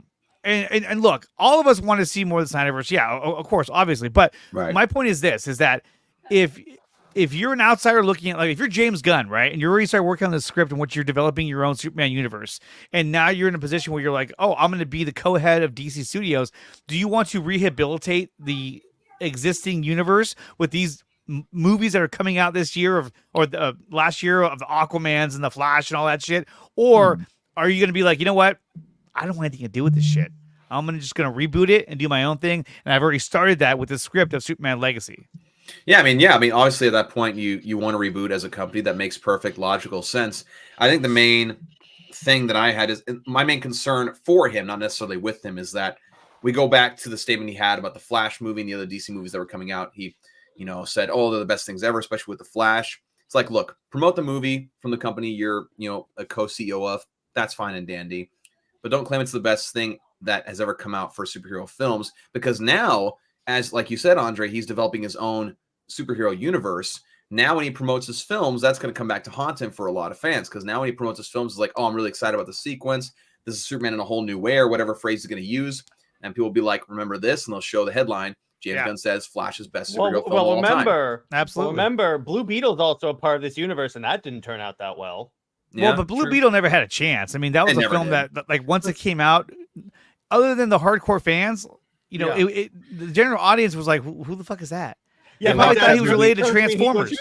And look, all of us want to see more of the Snyderverse. Yeah, of course, obviously. But my point is this, is that if you're an outsider looking at, like, if you're James Gunn, right, and you already started working on the script and what you're developing your own Superman universe, and now you're in a position where you're like, oh, I'm going to be the co-head of DC Studios. Do you want to rehabilitate the existing universe with these movies that are coming out this year or last year of the Aquamans and the Flash and all that shit? Or are you going to be like, you know what? I don't want anything to do with this shit. I'm just going to reboot it and do my own thing. And I've already started that with the script of Superman Legacy. Yeah, I mean, obviously at that point you want to reboot as a company. That makes perfect logical sense. I think the main thing that I had is my main concern for him, not necessarily with him, is that we go back to the statement he had about the Flash movie and the other DC movies that were coming out. He, said, oh, they're the best things ever, especially with the Flash. It's like, look, promote the movie from the company you're, a co-CEO of. That's fine and dandy. But don't claim it's the best thing that has ever come out for superhero films, because now, as like you said, Andre, he's developing his own superhero universe. Now when he promotes his films, that's going to come back to haunt him for a lot of fans, because now when he promotes his films, it's like, oh, I'm really excited about the sequence. This is Superman in a whole new way, or whatever phrase he's going to use. And people will be like, remember this? And they'll show the headline. James Gunn says Flash's best superhero film of all time. Absolutely. Remember, Blue Beetle's also a part of this universe, and that didn't turn out that well. Yeah, but Blue Beetle never had a chance. I mean, that was a film that, like, once it came out, other than the hardcore fans, the general audience was like, who the fuck is that? Yeah, they probably thought he was related to Transformers.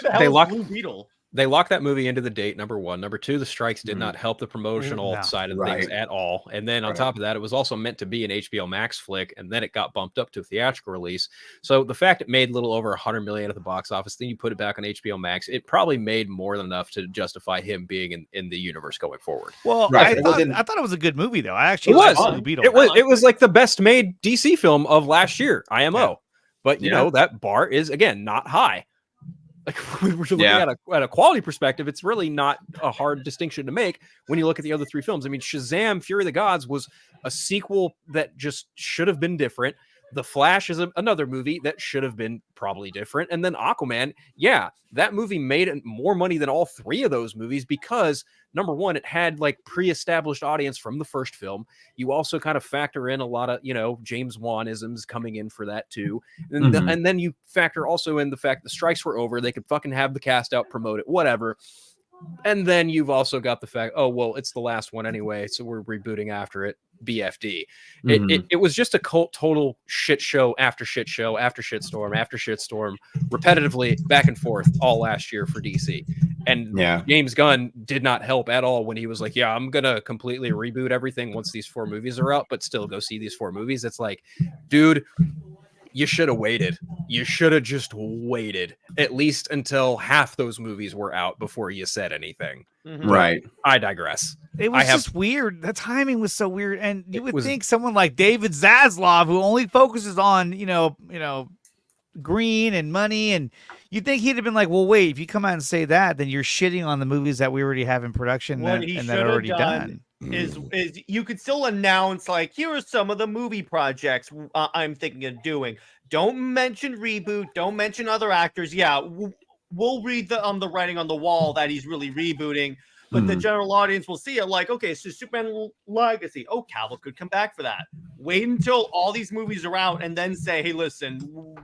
They locked that movie into the date, number one. Number two, the strikes did not help the promotional side of things at all. And then on top of that, it was also meant to be an HBO Max flick, and then it got bumped up to a theatrical release. So the fact it made a little over $100 million at the box office, then you put it back on HBO Max, it probably made more than enough to justify him being in the universe going forward. Well, I thought it was a good movie, though. I actually liked Blue Beetle. It was like the best made DC film of last year, IMO. Yeah. But, that bar is, again, not high. Like, we're looking at a quality perspective, it's really not a hard distinction to make when you look at the other three films. I mean, Shazam! Fury of the Gods was a sequel that just should have been different. The Flash is another movie that should have been probably different. And then Aquaman, that movie made more money than all three of those movies because, number one, it had like pre-established audience from the first film. You also kind of factor in a lot of, James Wan-isms coming in for that too. And, and then you factor also in the fact the strikes were over. They could fucking have the cast out, promote it, whatever. And then you've also got the fact, oh, well, it's the last one anyway, so we're rebooting after it. BFD. It was just a total shit show after shit show after shitstorm after shitstorm, repetitively back and forth all last year for DC. And James Gunn did not help at all when he was like, I'm gonna completely reboot everything once these 4 movies are out, but still go see these 4 movies. It's like, dude, you should have waited. You should have just waited at least until half those movies were out before you said anything. Right. I digress. It was just weird. The timing was so weird. And you would think someone like David Zaslav, who only focuses on, green and money, and you'd think he'd have been like, well, wait, if you come out and say that, then you're shitting on the movies that we already have in production and that are already done. Is you could still announce, like, here are some of the movie projects I'm thinking of doing. Don't mention reboot. Don't mention other actors. Yeah, we'll read the writing on the wall that he's really rebooting. but the general audience will see it like, okay, so Superman Legacy. Oh, Cavill could come back for that. Wait until all these movies are out and then say, hey, listen,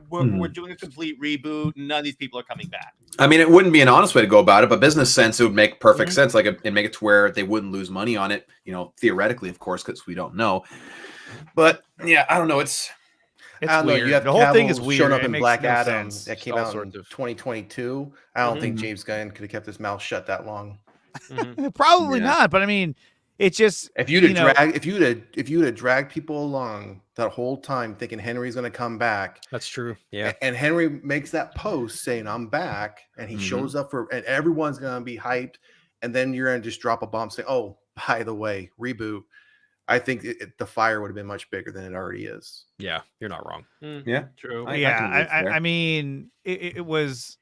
we're doing a complete reboot. And none of these people are coming back. I mean, it wouldn't be an honest way to go about it, but business sense, it would make perfect sense. Like, it make it to where they wouldn't lose money on it, theoretically, of course, because we don't know. But yeah, I don't know. It's weird. You have the whole thing is weird. Showing up in Black no Adam sense. that came out in 2022. I don't think James Gunn could have kept his mouth shut that long. Probably not. But I mean, it just if you'd have dragged people along that whole time thinking Henry's going to come back. That's true. Yeah. And Henry makes that post saying I'm back, and he shows up and everyone's going to be hyped, and then you're going to just drop a bomb saying, "Oh, by the way, reboot." I think the fire would have been much bigger than it already is. Yeah, you're not wrong. Yeah, true. I mean, it was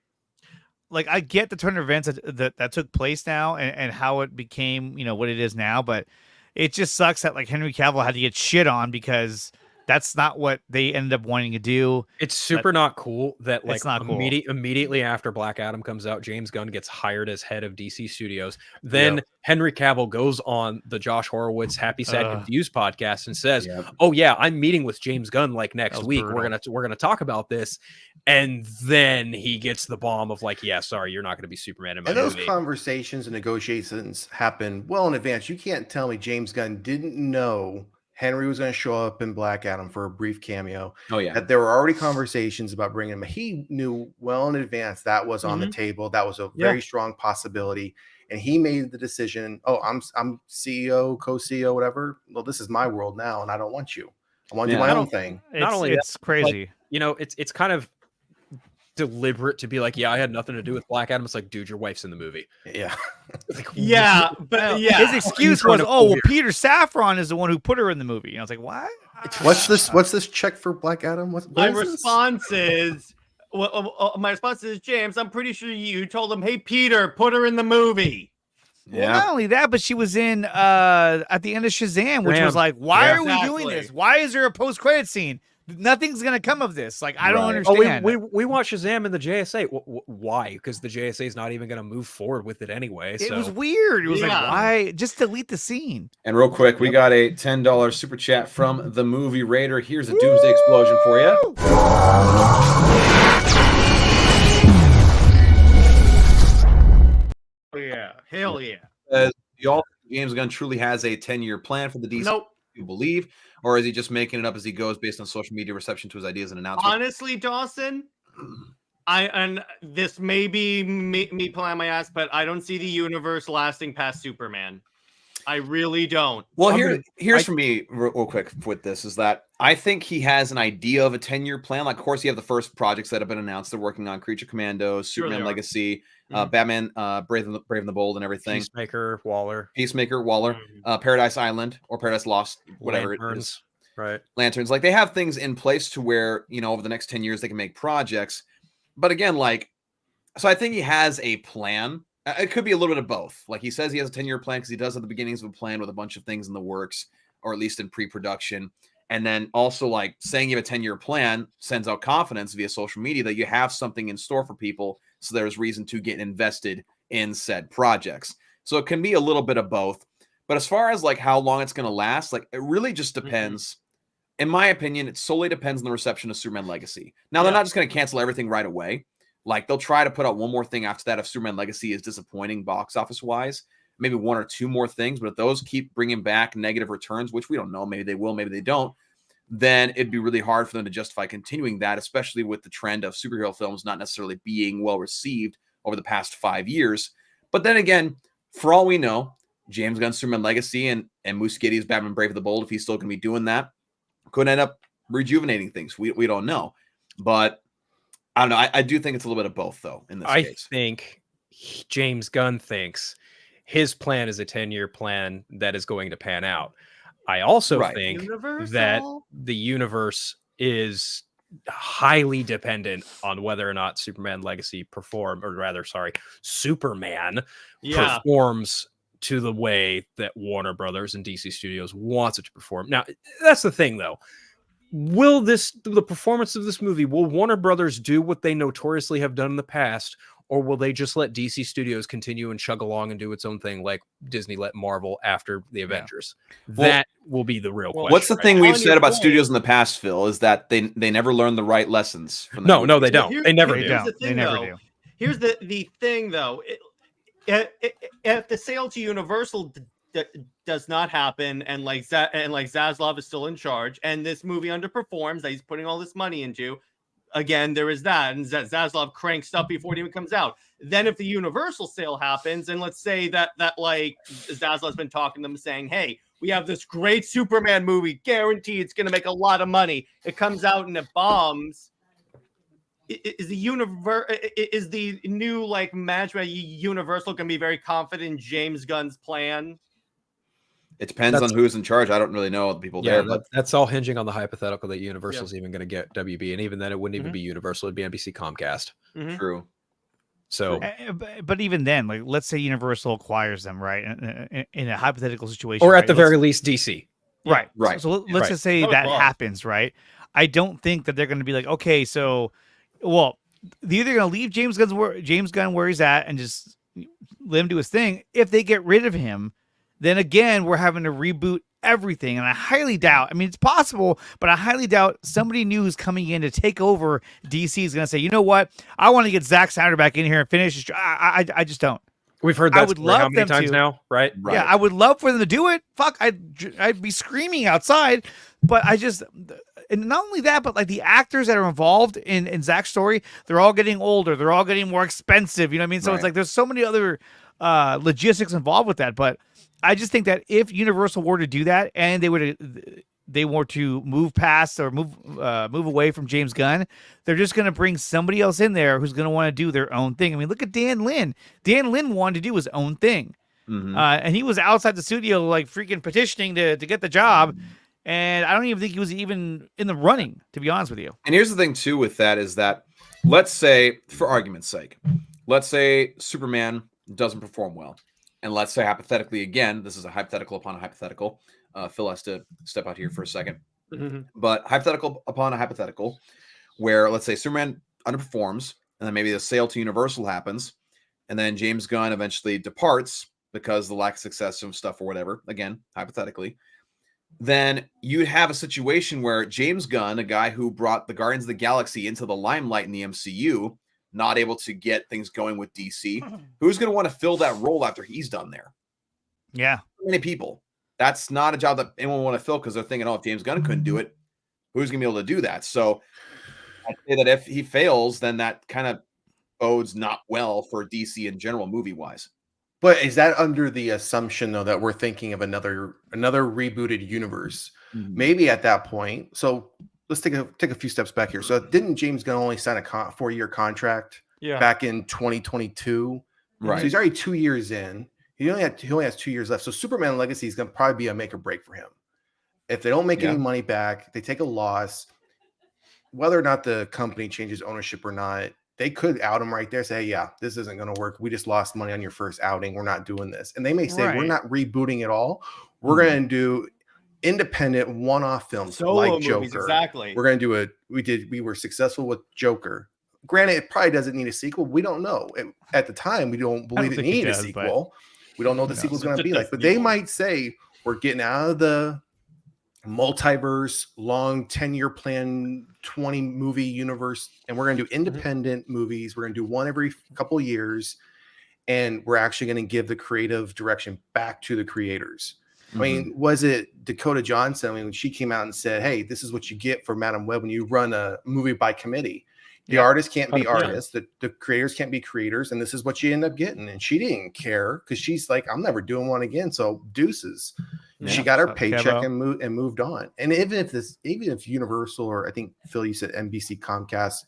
like, I get the turn of events that took place now and how it became, what it is now, but it just sucks that like Henry Cavill had to get shit on because that's not what they ended up wanting to do. It's super not cool that like cool. Immediately after Black Adam comes out, James Gunn gets hired as head of DC Studios. Then Henry Cavill goes on the Josh Horowitz Happy Sad Confused podcast and says, "Oh yeah, I'm meeting with James Gunn like next week. Brutal. We're gonna talk about this." And then he gets the bomb of like, "Yeah, sorry, you're not going to be Superman in my movie." And those conversations and negotiations happen well in advance. You can't tell me James Gunn didn't know Henry was going to show up in Black Adam for a brief cameo. Oh, yeah. That there were already conversations about bringing him. He knew well in advance that was on the table. That was a very strong possibility. And he made the decision, I'm CEO, co-CEO, whatever. Well, this is my world now, and I don't want you. I want to do my own thing. Not only it's crazy. Like, it's kind of deliberate to be like, I had nothing to do with Black Adam. It's like, dude, your wife's in the movie. Yeah. His excuse was, Peter Saffron is the one who put her in the movie. And I was like, what? What's this check for Black Adam? My response is, James, I'm pretty sure you told him, hey, Peter, put her in the movie. Well, not only that, but she was in at the end of Shazam, which was like, why are we doing this? Why is there a post-credit scene? Nothing's gonna come of this. Like, I don't understand. We watched Shazam in the JSA. Why? Because the JSA is not even gonna move forward with it anyway. It was weird. It was like, why? Just delete the scene. And real quick, we got a $10 super chat from the Movie Raider. Here's a Doomsday Explosion for you. Yeah, hell yeah. James Gunn truly has a 10-year plan for the DC. Nope. You believe, or is he just making it up as he goes based on social media reception to his ideas and announcements? Honestly, Dawson, and this may be me pulling my ass, but I don't see the universe lasting past Superman. I really don't. Well, here's for me real quick with this is that I think he has an idea of a 10-year plan. Like, of course, you have the first projects that have been announced. They're working on Creature Commandos, Superman Legacy, Batman, Brave and the Bold, and everything. Peacemaker, Waller, Paradise Island or Paradise Lost, whatever it is. Right. Lanterns. Like, they have things in place to where, over the next 10 years they can make projects. But again, so I think he has a plan. It could be a little bit of both. Like, he says he has a 10-year plan because he does have the beginnings of a plan with a bunch of things in the works, or at least in pre-production. And then also, like, saying you have a 10-year plan sends out confidence via social media that you have something in store for people. So there's reason to get invested in said projects. So it can be a little bit of both. But as far as like how long it's going to last, like, it really just depends. In my opinion, it solely depends on the reception of Superman Legacy. Now, they're not just going to cancel everything right away. Like, they'll try to put out one more thing after that if Superman Legacy is disappointing box office wise, maybe one or two more things. But if those keep bringing back negative returns, which we don't know, maybe they will, maybe they don't, then it'd be really hard for them to justify continuing that, especially with the trend of superhero films not necessarily being well received over the past 5 years. But then again, for all we know, James Gunn's Superman Legacy and Muschietti's Batman Brave and the Bold, if he's still going to be doing that, could end up rejuvenating things. We don't know. But I don't know. I do think it's a little bit of both, though, in this case. I think James Gunn thinks his plan is a 10-year plan that is going to pan out. I also think that the universe is highly dependent on whether or not Superman Legacy Superman performs to the way that Warner Brothers and DC Studios wants it to perform. Now, that's the thing, though. The performance of this movie, will Warner Brothers do what they notoriously have done in the past, or will they just let DC Studios continue and chug along and do its own thing like Disney let Marvel after the Avengers? That will be the real question. What's the thing we've said about studios in the past, Phil, is that they never learn the right lessons from the No, they don't. They never do. They never do. Here's the thing, though. If the sale to Universal does not happen, and like Zaslav is still in charge, and this movie underperforms that he's putting all this money into, again, there is that, and Zaslav cranks up before it even comes out. Then if the Universal sale happens, and let's say that like Zaslav's been talking to them saying, hey, we have this great Superman movie, guaranteed it's going to make a lot of money. It comes out and it bombs. Is the new like management Universal going to be very confident in James Gunn's plan? It depends on who's in charge. I don't really know the people there, but that's all hinging on the hypothetical that Universal's even going to get WB, and even then, it wouldn't even be Universal; it'd be NBC Comcast. True. So, but even then, like, let's say Universal acquires them, right? In a hypothetical situation, or at the very least, DC. Right. So let's Right. just say that happens, right? I don't think that they're going to be like, okay, so, well, they're either going to leave James Gunn where he's at and just let him do his thing. If they get rid of him, then again, we're having to reboot everything. And I highly doubt, I mean, it's possible, but I highly doubt somebody new who's coming in to take over DC is going to say, you know what? I want to get Zack Snyder back in here and finish. I just don't. We've heard that how many times now, right? Yeah, I would love for them to do it. Fuck, I'd be screaming outside. But and not only that, but like the actors that are involved in Zack's story, they're all getting older. They're all getting more expensive. You know what I mean? So it's like there's so many other logistics involved with that. But I just think that if Universal were to do that and they were to move past or move away from James Gunn, they're just going to bring somebody else in there who's going to want to do their own thing. I mean, look at Dan Lin. Dan Lin wanted to do his own thing. And he was outside the studio like freaking petitioning to get the job. And I don't even think he was even in the running, to be honest with you. And here's the thing, too, with that is that, let's say, for argument's sake, let's say Superman doesn't perform well. And let's say, hypothetically, again, this is a hypothetical upon a hypothetical. Phil has to step out here for a second. But hypothetical upon a hypothetical, where, let's say, Superman underperforms, and then maybe the sale to Universal happens, and then James Gunn eventually departs because of the lack of success of stuff or whatever, again, hypothetically, then you'd have a situation where James Gunn, a guy who brought the Guardians of the Galaxy into the limelight in the MCU, not able to get things going with DC, who's going to want to fill that role after he's done there? Yeah. Many people. That's not a job that anyone will want to fill because they're thinking, oh, if James Gunn couldn't do it, who's going to be able to do that? So I'd say that if he fails, then that kind of bodes not well for DC in general, movie-wise. But is that under the assumption, though, that we're thinking of another rebooted universe? Maybe at that point. So let's take a few steps back here. So didn't James Gunn only sign a 4-year contract back in 2022? Right. So he's already 2 years in. He only has 2 years left. So Superman Legacy is going to probably be a make or break for him. If they don't make any money back, they take a loss. Whether or not the company changes ownership or not, they could out him right there, say, hey, yeah, this isn't going to work. We just lost money on your first outing. We're not doing this. And they may say, we're not rebooting at all. We're going to do independent one-off films like Joker. Exactly. We're going to do we were successful with Joker. Granted, it probably doesn't need a sequel. We don't know. At the time, we don't believe it needed a sequel. We don't know what the sequel's going to be like. But they might say, we're getting out of the multiverse, long 10-year plan, 20 movie universe, and we're going to do independent movies. We're going to do one every couple of years, and we're actually going to give the creative direction back to the creators. I mean, was it Dakota Johnson? I mean, when she came out and said, hey, this is what you get for Madam Web when you run a movie by committee. The artists can't be artists. The creators can't be creators. And this is what you end up getting. And she didn't care because she's like, I'm never doing one again. So deuces. She got her paycheck and moved on. And even if Universal, or I think Phil, you said NBC Comcast,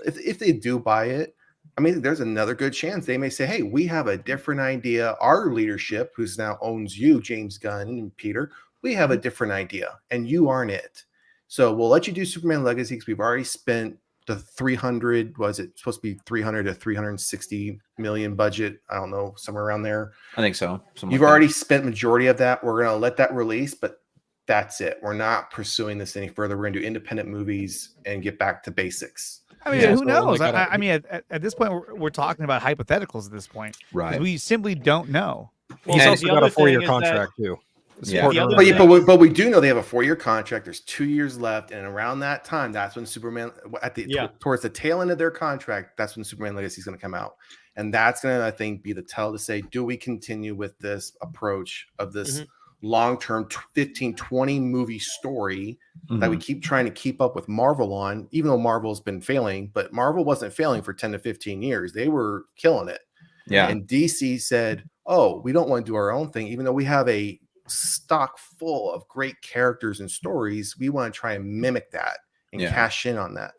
if they do buy it, I mean, there's another good chance they may say, hey, we have a different idea. Our leadership, who's now owns you, James Gunn and Peter, we have a different idea and you aren't it. So we'll let you do Superman Legacy because we've already spent the 300, was it supposed to be 300 to 360 million budget? I don't know, somewhere around there. I think so. You've already spent majority of that. We're going to let that release, but that's it. We're not pursuing this any further. We're going to do independent movies and get back to basics. I mean, who knows? I mean, at this point, we're talking about hypotheticals at this point. Right. We simply don't know. Well, he's also got a 4-year contract, too. Yeah. But we do know they have a 4-year contract. There's 2 years left, and around that time, that's when Superman towards the tail end of their contract. That's when Superman Legacy is going to come out, and that's going to, I think, be the tell to say, do we continue with this approach of this long-term 15-20 movie story that we keep trying to keep up with Marvel on, even though Marvel's been failing, but Marvel wasn't failing for 10 to 15 years. They were killing it. Yeah. And DC said, oh, we don't want to do our own thing, even though we have a stock full of great characters and stories. We want to try and mimic that and cash in on that.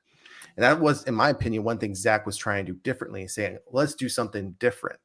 And that was, in my opinion, one thing Zach was trying to do differently, saying, let's do something different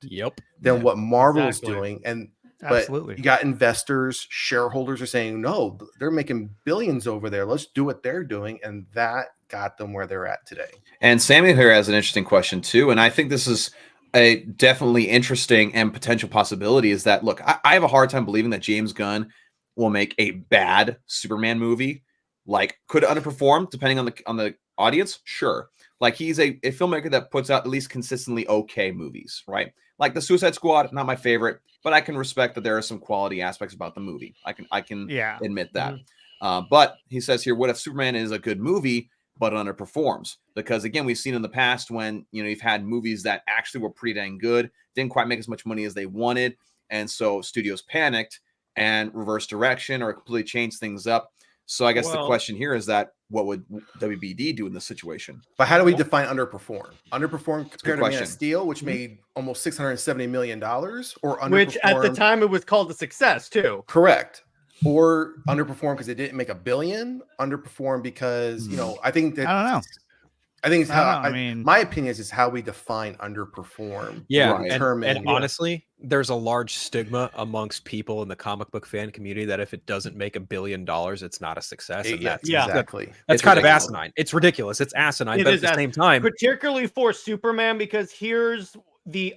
than what Marvel is doing. And but you got investors, shareholders are saying, no, they're making billions over there. Let's do what they're doing. And that got them where they're at today. And Samuel here has an interesting question too. And I think this is a definitely interesting and potential possibility is that, look, I have a hard time believing that James Gunn will make a bad Superman movie. Like, could it underperform depending on the audience? Sure. Like, he's a filmmaker that puts out at least consistently okay movies, right? Like the Suicide Squad, not my favorite, but I can respect that there are some quality aspects about the movie. I can admit that. But he says here, what if Superman is a good movie but underperforms? Because again, we've seen in the past when, you know, you've had movies that actually were pretty dang good, didn't quite make as much money as they wanted, and so studios panicked and reversed direction or completely changed things up. So I guess the question here is that what would WBD do in this situation? But how do we define underperform? Underperform compared to Man of Steel, which made almost $670 million, or underperform, which at the time it was called a success too. Correct. Or underperform because it didn't make $1 billion. Underperform because, you know, I think that I don't know. I think it's how my opinion is how we define underperform. Yeah, and honestly, there's a large stigma amongst people in the comic book fan community that if it doesn't make $1 billion, it's not a success. And that's exactly. That's kind of asinine. It's ridiculous. It's asinine, but at the same time, particularly for Superman, because here's the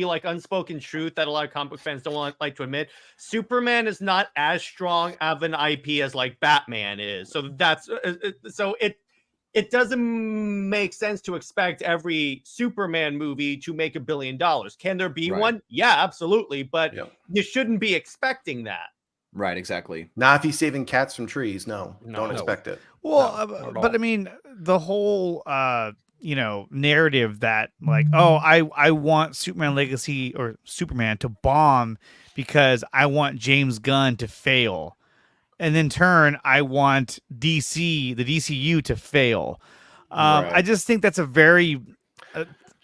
like unspoken truth that a lot of comic book fans don't like to admit. Superman is not as strong of an IP as like Batman is. So that's it doesn't make sense to expect every Superman movie to make $1 billion. Can there be one? Yeah, absolutely. But you shouldn't be expecting that. Right, exactly. Not if he's saving cats from trees. No, don't expect it. Well, but I mean, the whole, narrative that like, oh, I want Superman Legacy or Superman to bomb because I want James Gunn to fail. And in turn, I want the DCU to fail. I just think that's a very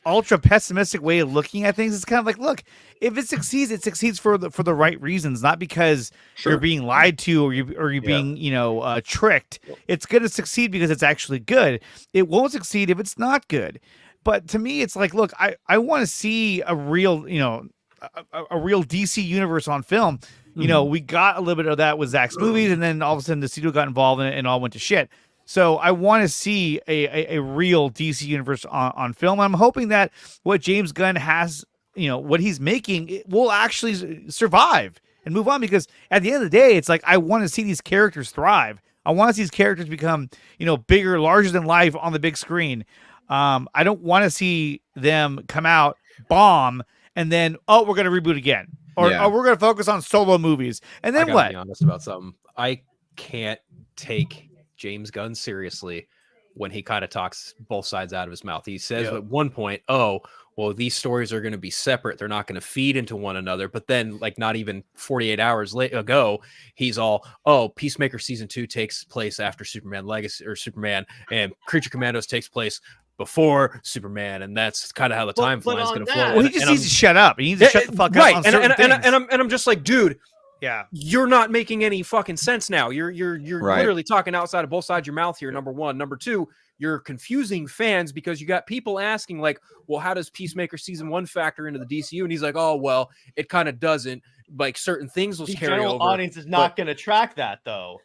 ultra pessimistic way of looking at things. It's kind of like, look, if it succeeds for the right reasons, not because you're being lied to or you're being tricked. It's going to succeed because it's actually good. It won't succeed if it's not good. But to me, it's like, look, I want to see a real a real DC universe on film. You know, we got a little bit of that with Zach's movies, and then all of a sudden the studio got involved in it and all went to shit. So I want to see a real DC universe on film. I'm hoping that what James Gunn has, what he's making, it will actually survive and move on, because at the end of the day, it's like, I want to see these characters thrive. I want to see these characters become, bigger, larger than life on the big screen. I don't want to see them come out, bomb, and then, we're going to reboot again. Or we're going to focus on solo movies. And then what? Be honest about something. I can't take James Gunn seriously when he kind of talks both sides out of his mouth. He says at one point, these stories are going to be separate. They're not going to feed into one another. But then, like, not even 48 hours ago, he's all, Peacemaker season 2 takes place after Superman Legacy or Superman, and Creature Commandos takes place before Superman, and that's kind of how the timeline is going to flow. Well, he just needs to shut up. He needs to shut the fuck up. On and I'm just like, dude, you're not making any fucking sense now. You're literally talking outside of both sides of your mouth here. Number one, number two, you're confusing fans because you got people asking like, well, how does Peacemaker season 1 factor into the DCU? And he's like, it kind of doesn't. Like, certain things will carry over. The general audience is not going to track that, though.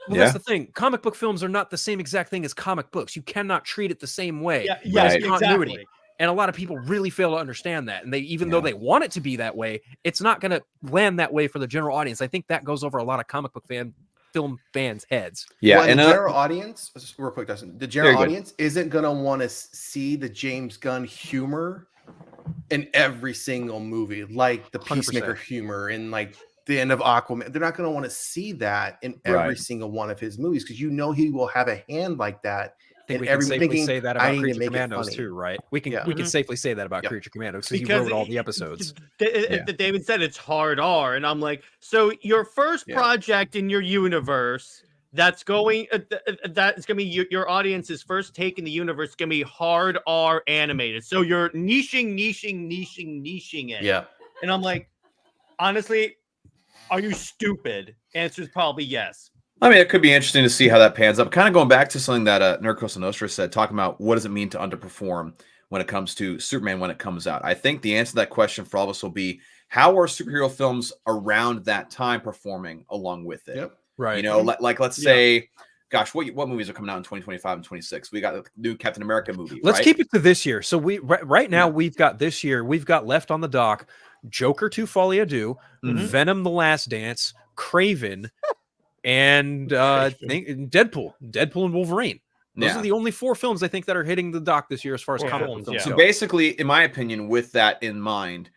Well, that's the thing. Comic book films are not the same exact thing as comic books. You cannot treat it the same way. Yes, continuity. Exactly. And a lot of people really fail to understand that. And even though they want it to be that way, it's not going to land that way for the general audience. I think that goes over a lot of comic book fan film fans' heads. Yeah, well, and the general audience, just real quick, Dustin, the general audience isn't gonna want to see the James Gunn humor in every single movie, like the 100%. Peacemaker humor and like the end of Aquaman. They're not gonna want to see that in every single one of his movies because he will have a hand like that. I think we can safely say that about Creature Commandos too, right? We can safely say that about Creature Commandos because he wrote all the episodes. David said it's hard R, and I'm like, so your first project in your universe that's going to be your audience's first take in the universe is going to be hard R animated. So you're niching it. Yeah. And I'm like, honestly, are you stupid? Answer is probably yes. I mean, it could be interesting to see how that pans up. Kind of going back to something that Nerd Costa Nostra said, talking about what does it mean to underperform when it comes to Superman when it comes out. I think the answer to that question for all of us will be, how are superhero films around that time performing along with it? Yep. Right. You know, like let's say, gosh, what movies are coming out in 2025 and 26? We got the new Captain America movie. Let's keep it to this year. So right now we've got this year. We've got left on the dock Joker 2 Folie à Deux, Venom: The Last Dance, Kraven, and Deadpool and Wolverine. Those are the only 4 films I think that are hitting the dock this year as far as comic book films. So basically, in my opinion, with that in mind,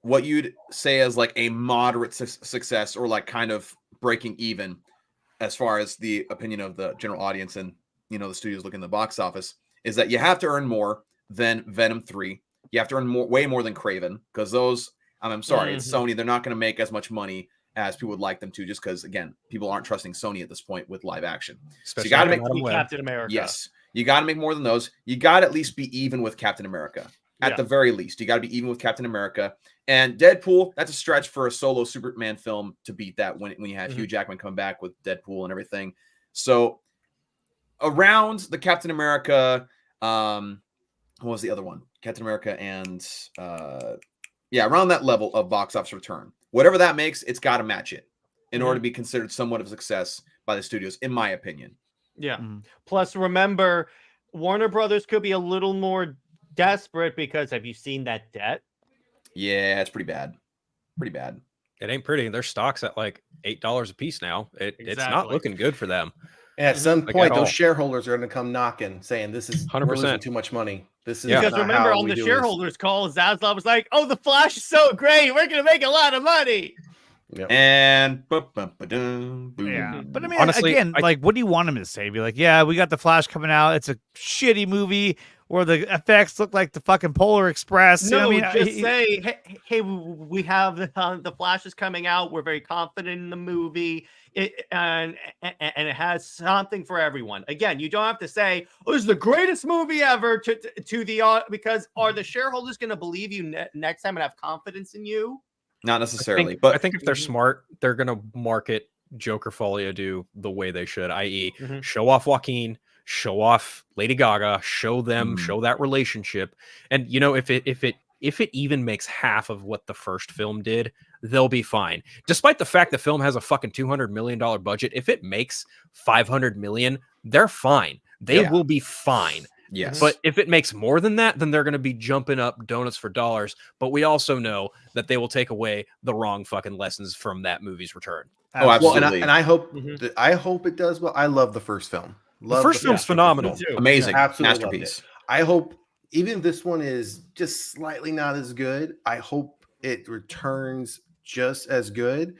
what you'd say as like a moderate success or like kind of breaking even as far as the opinion of the general audience and, you know, the studios looking at the box office is that you have to earn more than Venom 3. You have to earn way more than Kraven because those, I'm sorry, it's Sony. They're not going to make as much money as people would like them to, just because, again, people aren't trusting Sony at this point with live action. Especially so you got to make Captain America. Yes, you got to make more than those. You got to at least be even with Captain America. At the very least, you got to be even with Captain America. And Deadpool, that's a stretch for a solo Superman film to beat that when you have Hugh Jackman come back with Deadpool and everything. So around the Captain America, what was the other one? Captain America and around that level of box office return. Whatever that makes, it's got to match it in order to be considered somewhat of a success by the studios, in my opinion. Yeah. Plus, remember, Warner Brothers could be a little more desperate because have you seen that debt? Yeah, it's pretty bad. Pretty bad. It ain't pretty. Their stock's at like $8 a piece now. It's not looking good for them. And at some point, those shareholders are going to come knocking, saying, "This is 100% losing too much money." This is because remember on the shareholders call, Zaslav was like, "Oh, the Flash is so great. We're going to make a lot of money." Yep. And but I mean, honestly, again, like, what do you want him to say? Be like, "Yeah, we got the Flash coming out. It's a shitty movie." Or the effects look like the fucking Polar Express. No, you know what I mean? Just say, hey, we have the Flash is coming out. We're very confident in the movie, and it has something for everyone. Again, you don't have to say, "Oh, this is the greatest movie ever" to the because are the shareholders going to believe you next time and have confidence in you? Not necessarily, but I think if they're smart, they're going to market Joker Folie à Deux the way they should, i.e., show off Joaquin. Show off Lady Gaga, show them, show that relationship. And, you know, if it even makes half of what the first film did, they'll be fine. Despite the fact the film has a fucking $200 million budget, if it makes $500 million, they're fine. They will be fine. Yes. But if it makes more than that, then they're going to be jumping up donuts for dollars. But we also know that they will take away the wrong fucking lessons from that movie's return. Oh, absolutely. And I hope it does well. I love the first film. The first film's phenomenal. Amazing. Absolutely masterpiece. I hope even this one is just slightly not as good. I hope it returns just as good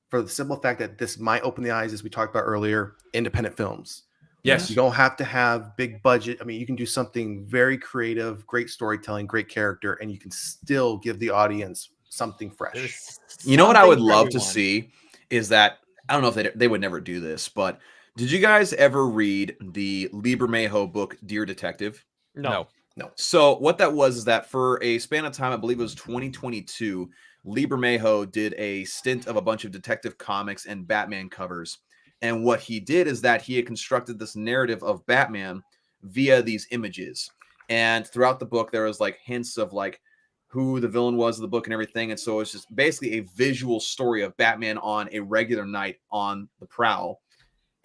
for the simple fact that this might open the eyes, as we talked about earlier, independent films. Yes. You don't have to have big budget. I mean, you can do something very creative, great storytelling, great character, and you can still give the audience something fresh. You know what I would love to see is that, I don't know if they would never do this, but did you guys ever read the Lieber Mayhew book, Dear Detective? No. So what that was is that for a span of time, I believe it was 2022, Lieber Mayhew did a stint of a bunch of detective comics and Batman covers. And what he did is that he had constructed this narrative of Batman via these images. And throughout the book, there was like hints of like who the villain was of the book and everything. And so it's just basically a visual story of Batman on a regular night on the prowl.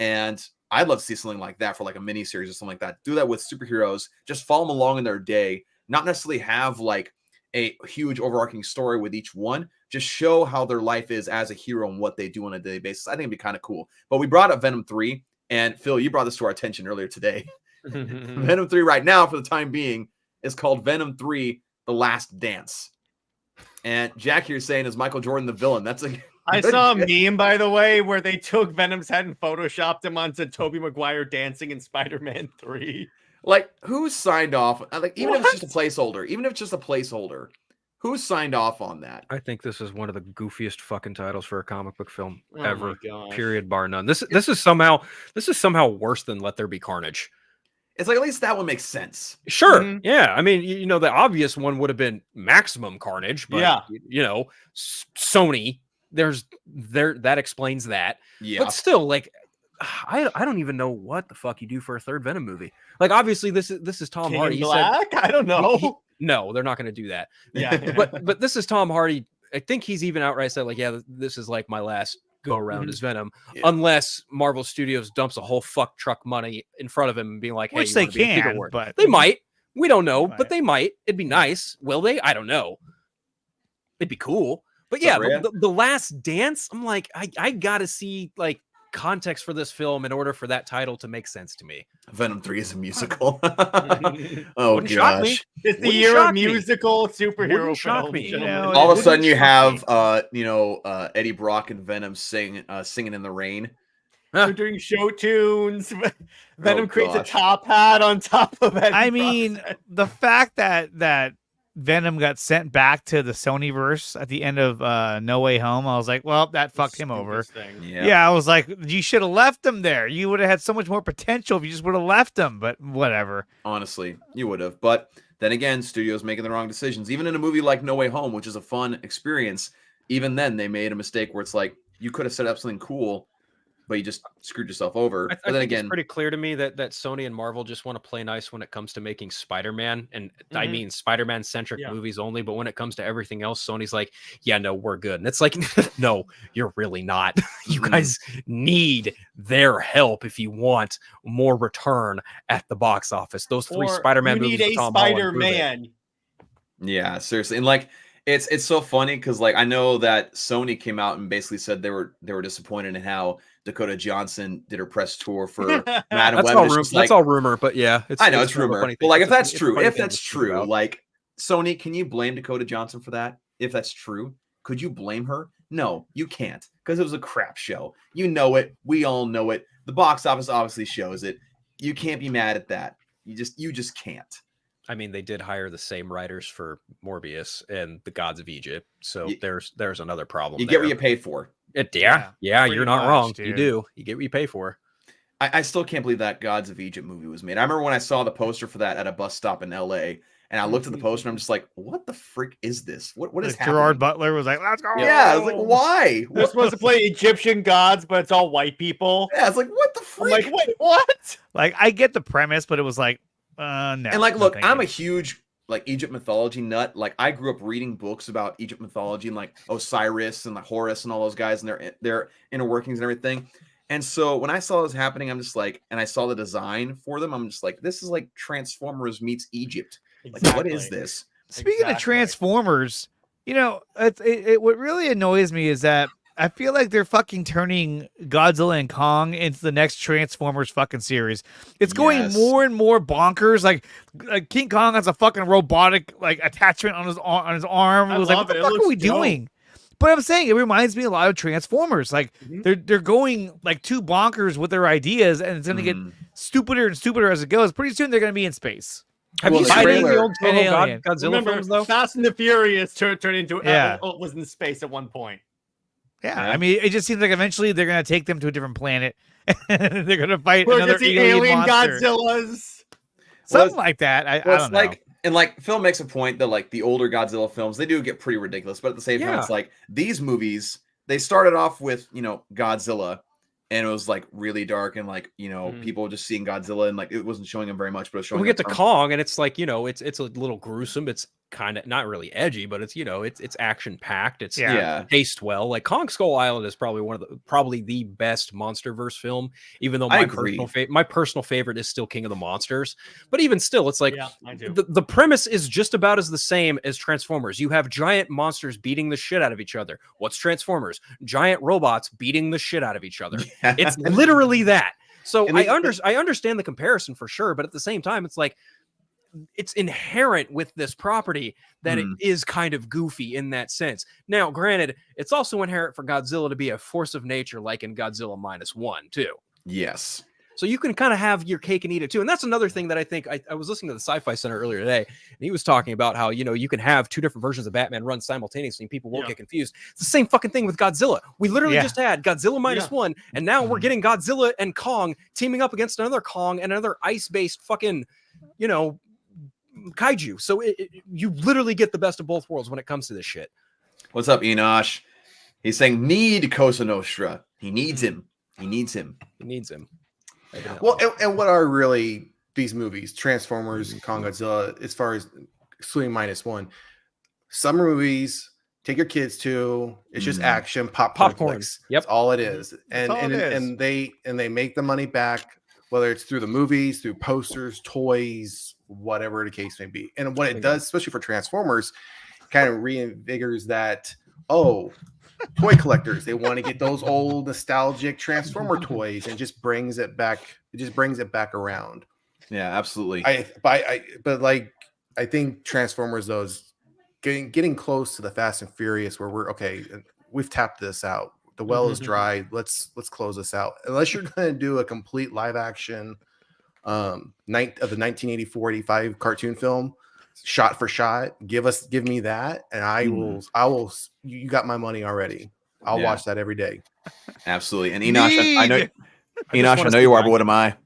And I'd love to see something like that for like a mini series or something like that. Do that with superheroes. Just follow them along in their day. Not necessarily have like a huge overarching story with each one, just show how their life is as a hero and what they do on a daily basis. I think it'd be kind of cool. But we brought up Venom 3, and Phil, you brought this to our attention earlier today. Venom 3 right now, for the time being, is called Venom 3: The Last Dance. And Jack here is saying, is Michael Jordan the villain? That's a I saw a meme, by the way, where they took Venom's head and photoshopped him onto Tobey Maguire dancing in Spider-Man 3. Like, who signed off? Like, even if it's just a placeholder, who signed off on that? I think this is one of the goofiest fucking titles for a comic book film ever. Period, bar none. This is somehow worse than Let There Be Carnage. It's like, at least that one makes sense. Sure. Mm-hmm. Yeah. I mean, the obvious one would have been Maximum Carnage, but Sony, that explains that. Yeah. But still, like, I don't even know what the fuck you do for a third Venom movie. Like, obviously, this is Tom Hardy. Black? I don't know. No, they're not going to do that. Yeah. but this is Tom Hardy. I think he's even outright said, like, yeah, this is like my last go around as Venom, unless Marvel Studios dumps a whole fuck truck money in front of him and being like, hey, which they can, but they might. We don't know, but they might. It'd be nice. Will they? I don't know. It'd be cool. But yeah, the Last Dance, I'm like, I gotta see like context for this film in order for that title to make sense to me. Venom 3 is a musical. Oh gosh, it's the year of musical superhero film. You know, all of a sudden you have Eddie Brock and Venom singing in the rain. They're doing show tunes. Venom creates a top hat on top of it. I mean, the fact that Venom got sent back to the Sonyverse at the end of No Way Home, I was like, well, that fucked him over. Yeah, I was like, you should have left him there. You would have had so much more potential if you just would have left him, but whatever. Honestly, you would have. But then again, studios making the wrong decisions. Even in a movie like No Way Home, which is a fun experience, even then they made a mistake where it's like, you could have set up something cool, but you just screwed yourself over. I think it's pretty clear to me that Sony and Marvel just want to play nice when it comes to making Spider-Man. And I mean Spider-Man centric movies only, but when it comes to everything else, Sony's like, yeah, no, we're good. And it's like, no, you're really not. You guys need their help if you want more return at the box office. Those three Spider-Man movies. You need a Spider-Man. Yeah, seriously. And like, it's so funny because like I know that Sony came out and basically said they were disappointed in how Dakota Johnson did her press tour for Madam Web. That's all rumor, but yeah, I know it's rumor. Well, like if that's true, like Sony, can you blame Dakota Johnson for that? If that's true, could you blame her? No, you can't, because it was a crap show. You know it. We all know it. The box office obviously shows it. You can't be mad at that. You just can't. I mean, they did hire the same writers for Morbius and the Gods of Egypt, so there's another problem. You get what you pay for. Yeah, you're not wrong. Dude. You do. You get what you pay for. I still can't believe that Gods of Egypt movie was made. I remember when I saw the poster for that at a bus stop in LA, and I looked at the poster and I'm just like, what the frick is this? What is happening? Gerard Butler was like, let's go. Yeah, I was like, why? We're supposed to play Egyptian gods, but it's all white people. Yeah, it's like, what the frick? I'm like, wait, what? Like, I get the premise, but it was like, no. And like, look, I'm a huge like Egypt mythology nut. Like, I grew up reading books about Egypt mythology and like Osiris and like Horus and all those guys and their inner workings and everything. And so when I saw this happening, I'm just like, and I saw the design for them, I'm just like, this is like Transformers meets Egypt. Like, what is this? Speaking of Transformers, you know, what really annoys me is that I feel like they're fucking turning Godzilla and Kong into the next Transformers fucking series. It's going more and more bonkers. Like King Kong has a fucking robotic like attachment on his arm. It was like, what the fuck are we doing? But I'm saying it reminds me a lot of Transformers. Like they're going like too bonkers with their ideas, and it's going to get stupider and stupider as it goes. Pretty soon they're going to be in space. Have you seen the old Godzilla films though? Fast and the Furious turned into was in space at one point. Yeah, I mean, it just seems like eventually they're going to take them to a different planet. And they're going to fight another alien monster. Godzillas. Something like that. I don't know. And like Phil makes a point that like the older Godzilla films, they do get pretty ridiculous. But at the same time, it's like these movies, they started off with, Godzilla. And it was like really dark and like, people just seeing Godzilla and like it wasn't showing him very much, but it was showing. We get to Kong and it's like, it's a little gruesome. It's kind of not really edgy, but it's, you know, it's action packed. It's Yeah. paced well. Like Kong Skull Island is probably the best MonsterVerse film, even though I my personal favorite is still King of the Monsters. But even still, it's like I do. the premise is just about as the same as Transformers. You have giant monsters beating the shit out of each other. What's Transformers? Giant robots beating the shit out of each other. It's literally that. So I understand the comparison for sure, but at the same time, it's like it's inherent with this property that it is kind of goofy in that sense. Now, granted, it's also inherent for Godzilla to be a force of nature, like in Godzilla -1 too. Yes. So you can kind of have your cake and eat it too. And that's another thing that I think I was listening to the Sci-Fi Center earlier today, and he was talking about how, you know, you can have two different versions of Batman run simultaneously and people won't get confused. It's the same fucking thing with Godzilla. We literally just had Godzilla -1, and now we're getting Godzilla and Kong teaming up against another Kong and another ice-based fucking, you know, kaiju. So you literally get the best of both worlds when it comes to this shit. What's up, Enosh? He's saying need Cosa Nostra. He needs him. He needs him. He needs him. Well, and what are really these movies, Transformers and Kong Godzilla, as far as excluding -1, summer movies, take your kids to, it's just action, popcorn. Flicks. Yep. That's all it is. And they make the money back, whether it's through the movies, through posters, toys, whatever the case may be. And what it does, especially for Transformers, kind of reinvigorates that, toy collectors, they want to get those old nostalgic Transformer toys, and just brings it back. It just brings it back around. Yeah, absolutely. But like, I think Transformers, though, is getting close to the Fast and Furious, where we've tapped this out. The well is dry. Let's close this out. Unless you're going to do a complete live action of the 1984-85 cartoon film, shot for shot, give me that, and I will. You got my money already. I'll watch that every day. Absolutely. And Enosh, I know you are, but what am I?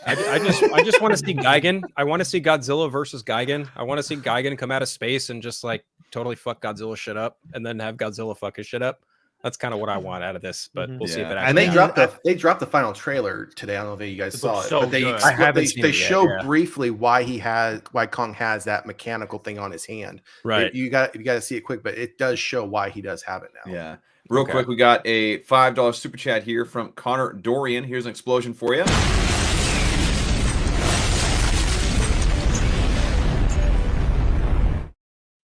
I just want to see Gigan. I want to see Godzilla versus Gigan. I want to see Gigan come out of space and just like totally fuck Godzilla shit up, and then have Godzilla fuck his shit up. That's kind of what I want out of this, but we'll see if it actually. And they dropped the final trailer today. I don't know if you guys saw it, but they show briefly why Kong has that mechanical thing on his hand. Right. You got to see it quick, but it does show why he does have it now. Yeah. Real quick, we got a $5 super chat here from Connor Dorian. Here's an explosion for you.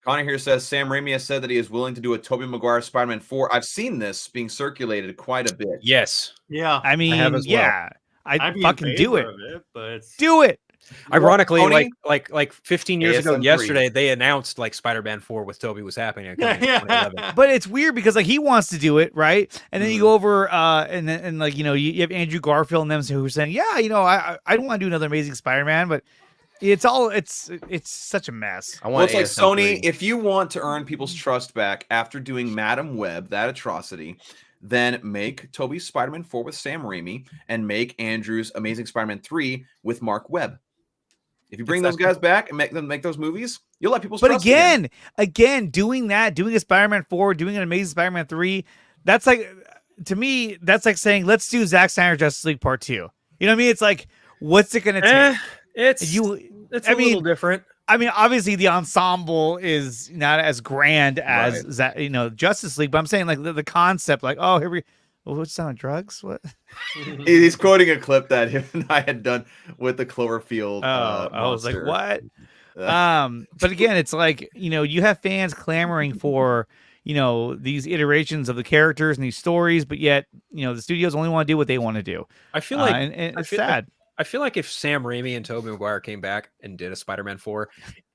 Connor here says Sam Raimi has said that he is willing to do a Tobey Maguire Spider-Man 4. I've seen this being circulated quite a bit. Yes. Yeah. I mean, I'd fucking do it. But do it. Ironically, like 15 years ago yesterday, they announced like Spider-Man 4 with Tobey was happening. But it's weird because like he wants to do it, right? And then you go over and like, you know, you have Andrew Garfield and them who are saying, yeah, you know, I don't want to do another Amazing Spider-Man, but it's such a mess. Well, it's like Sony, if you want to earn people's trust back after doing Madam Web, that atrocity, then make Tobey's Spider-Man 4 with Sam Raimi and make Andrew's Amazing Spider-Man 3 with Mark Webb. If you bring those guys back and make those movies, you'll let people's trust again, doing a Spider-Man 4, doing an Amazing Spider-Man 3, that's like, to me, that's like saying, let's do Zack Snyder Justice League Part 2. You know what I mean? It's like, what's it going to take? It's a little different. I mean, obviously the ensemble is not as grand as that, you know, Justice League, but I'm saying like the concept, like, what's on drugs? What? He's quoting a clip that him and I had done with the Cloverfield. I was like, what? But again, it's like, you know, you have fans clamoring for, you know, these iterations of the characters and these stories, but yet, you know, the studios only want to do what they want to do. I feel like and it's sad. I feel like if Sam Raimi and Tobey Maguire came back and did a Spider-Man 4,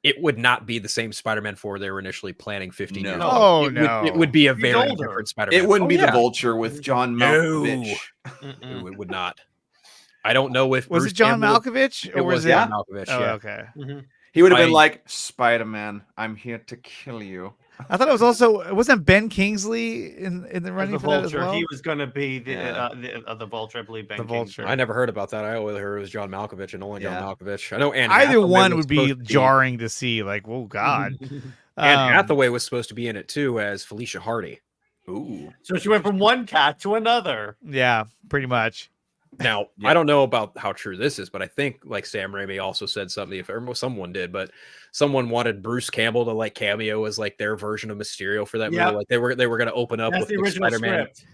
it would not be the same Spider-Man 4 they were initially planning 15 years ago. It would be a very different Spider-Man. It wouldn't be the Vulture with John Malkovich. It would not. I don't know if was Bruce it John Campbell, Malkovich? It was John Malkovich. Oh, okay. He would have been like, Spider-Man, I'm here to kill you. I thought it was also, wasn't Ben Kingsley in the running for that as well? He was going to be the Vulture, I believe. The Vulture. I never heard about that. I always heard it was John Malkovich and only John Malkovich. I know Anne either Hathaway one would be jarring to see. Like, oh God. Anne Hathaway was supposed to be in it too as Felicia Hardy. Ooh. So she went from one cat to another. Yeah, pretty much. Now, I don't know about how true this is, but I think like Sam Raimi also said something, or someone did, but someone wanted Bruce Campbell to like cameo as like their version of Mysterio for that movie. Like they were going to open up with the original Spider-Man. Script.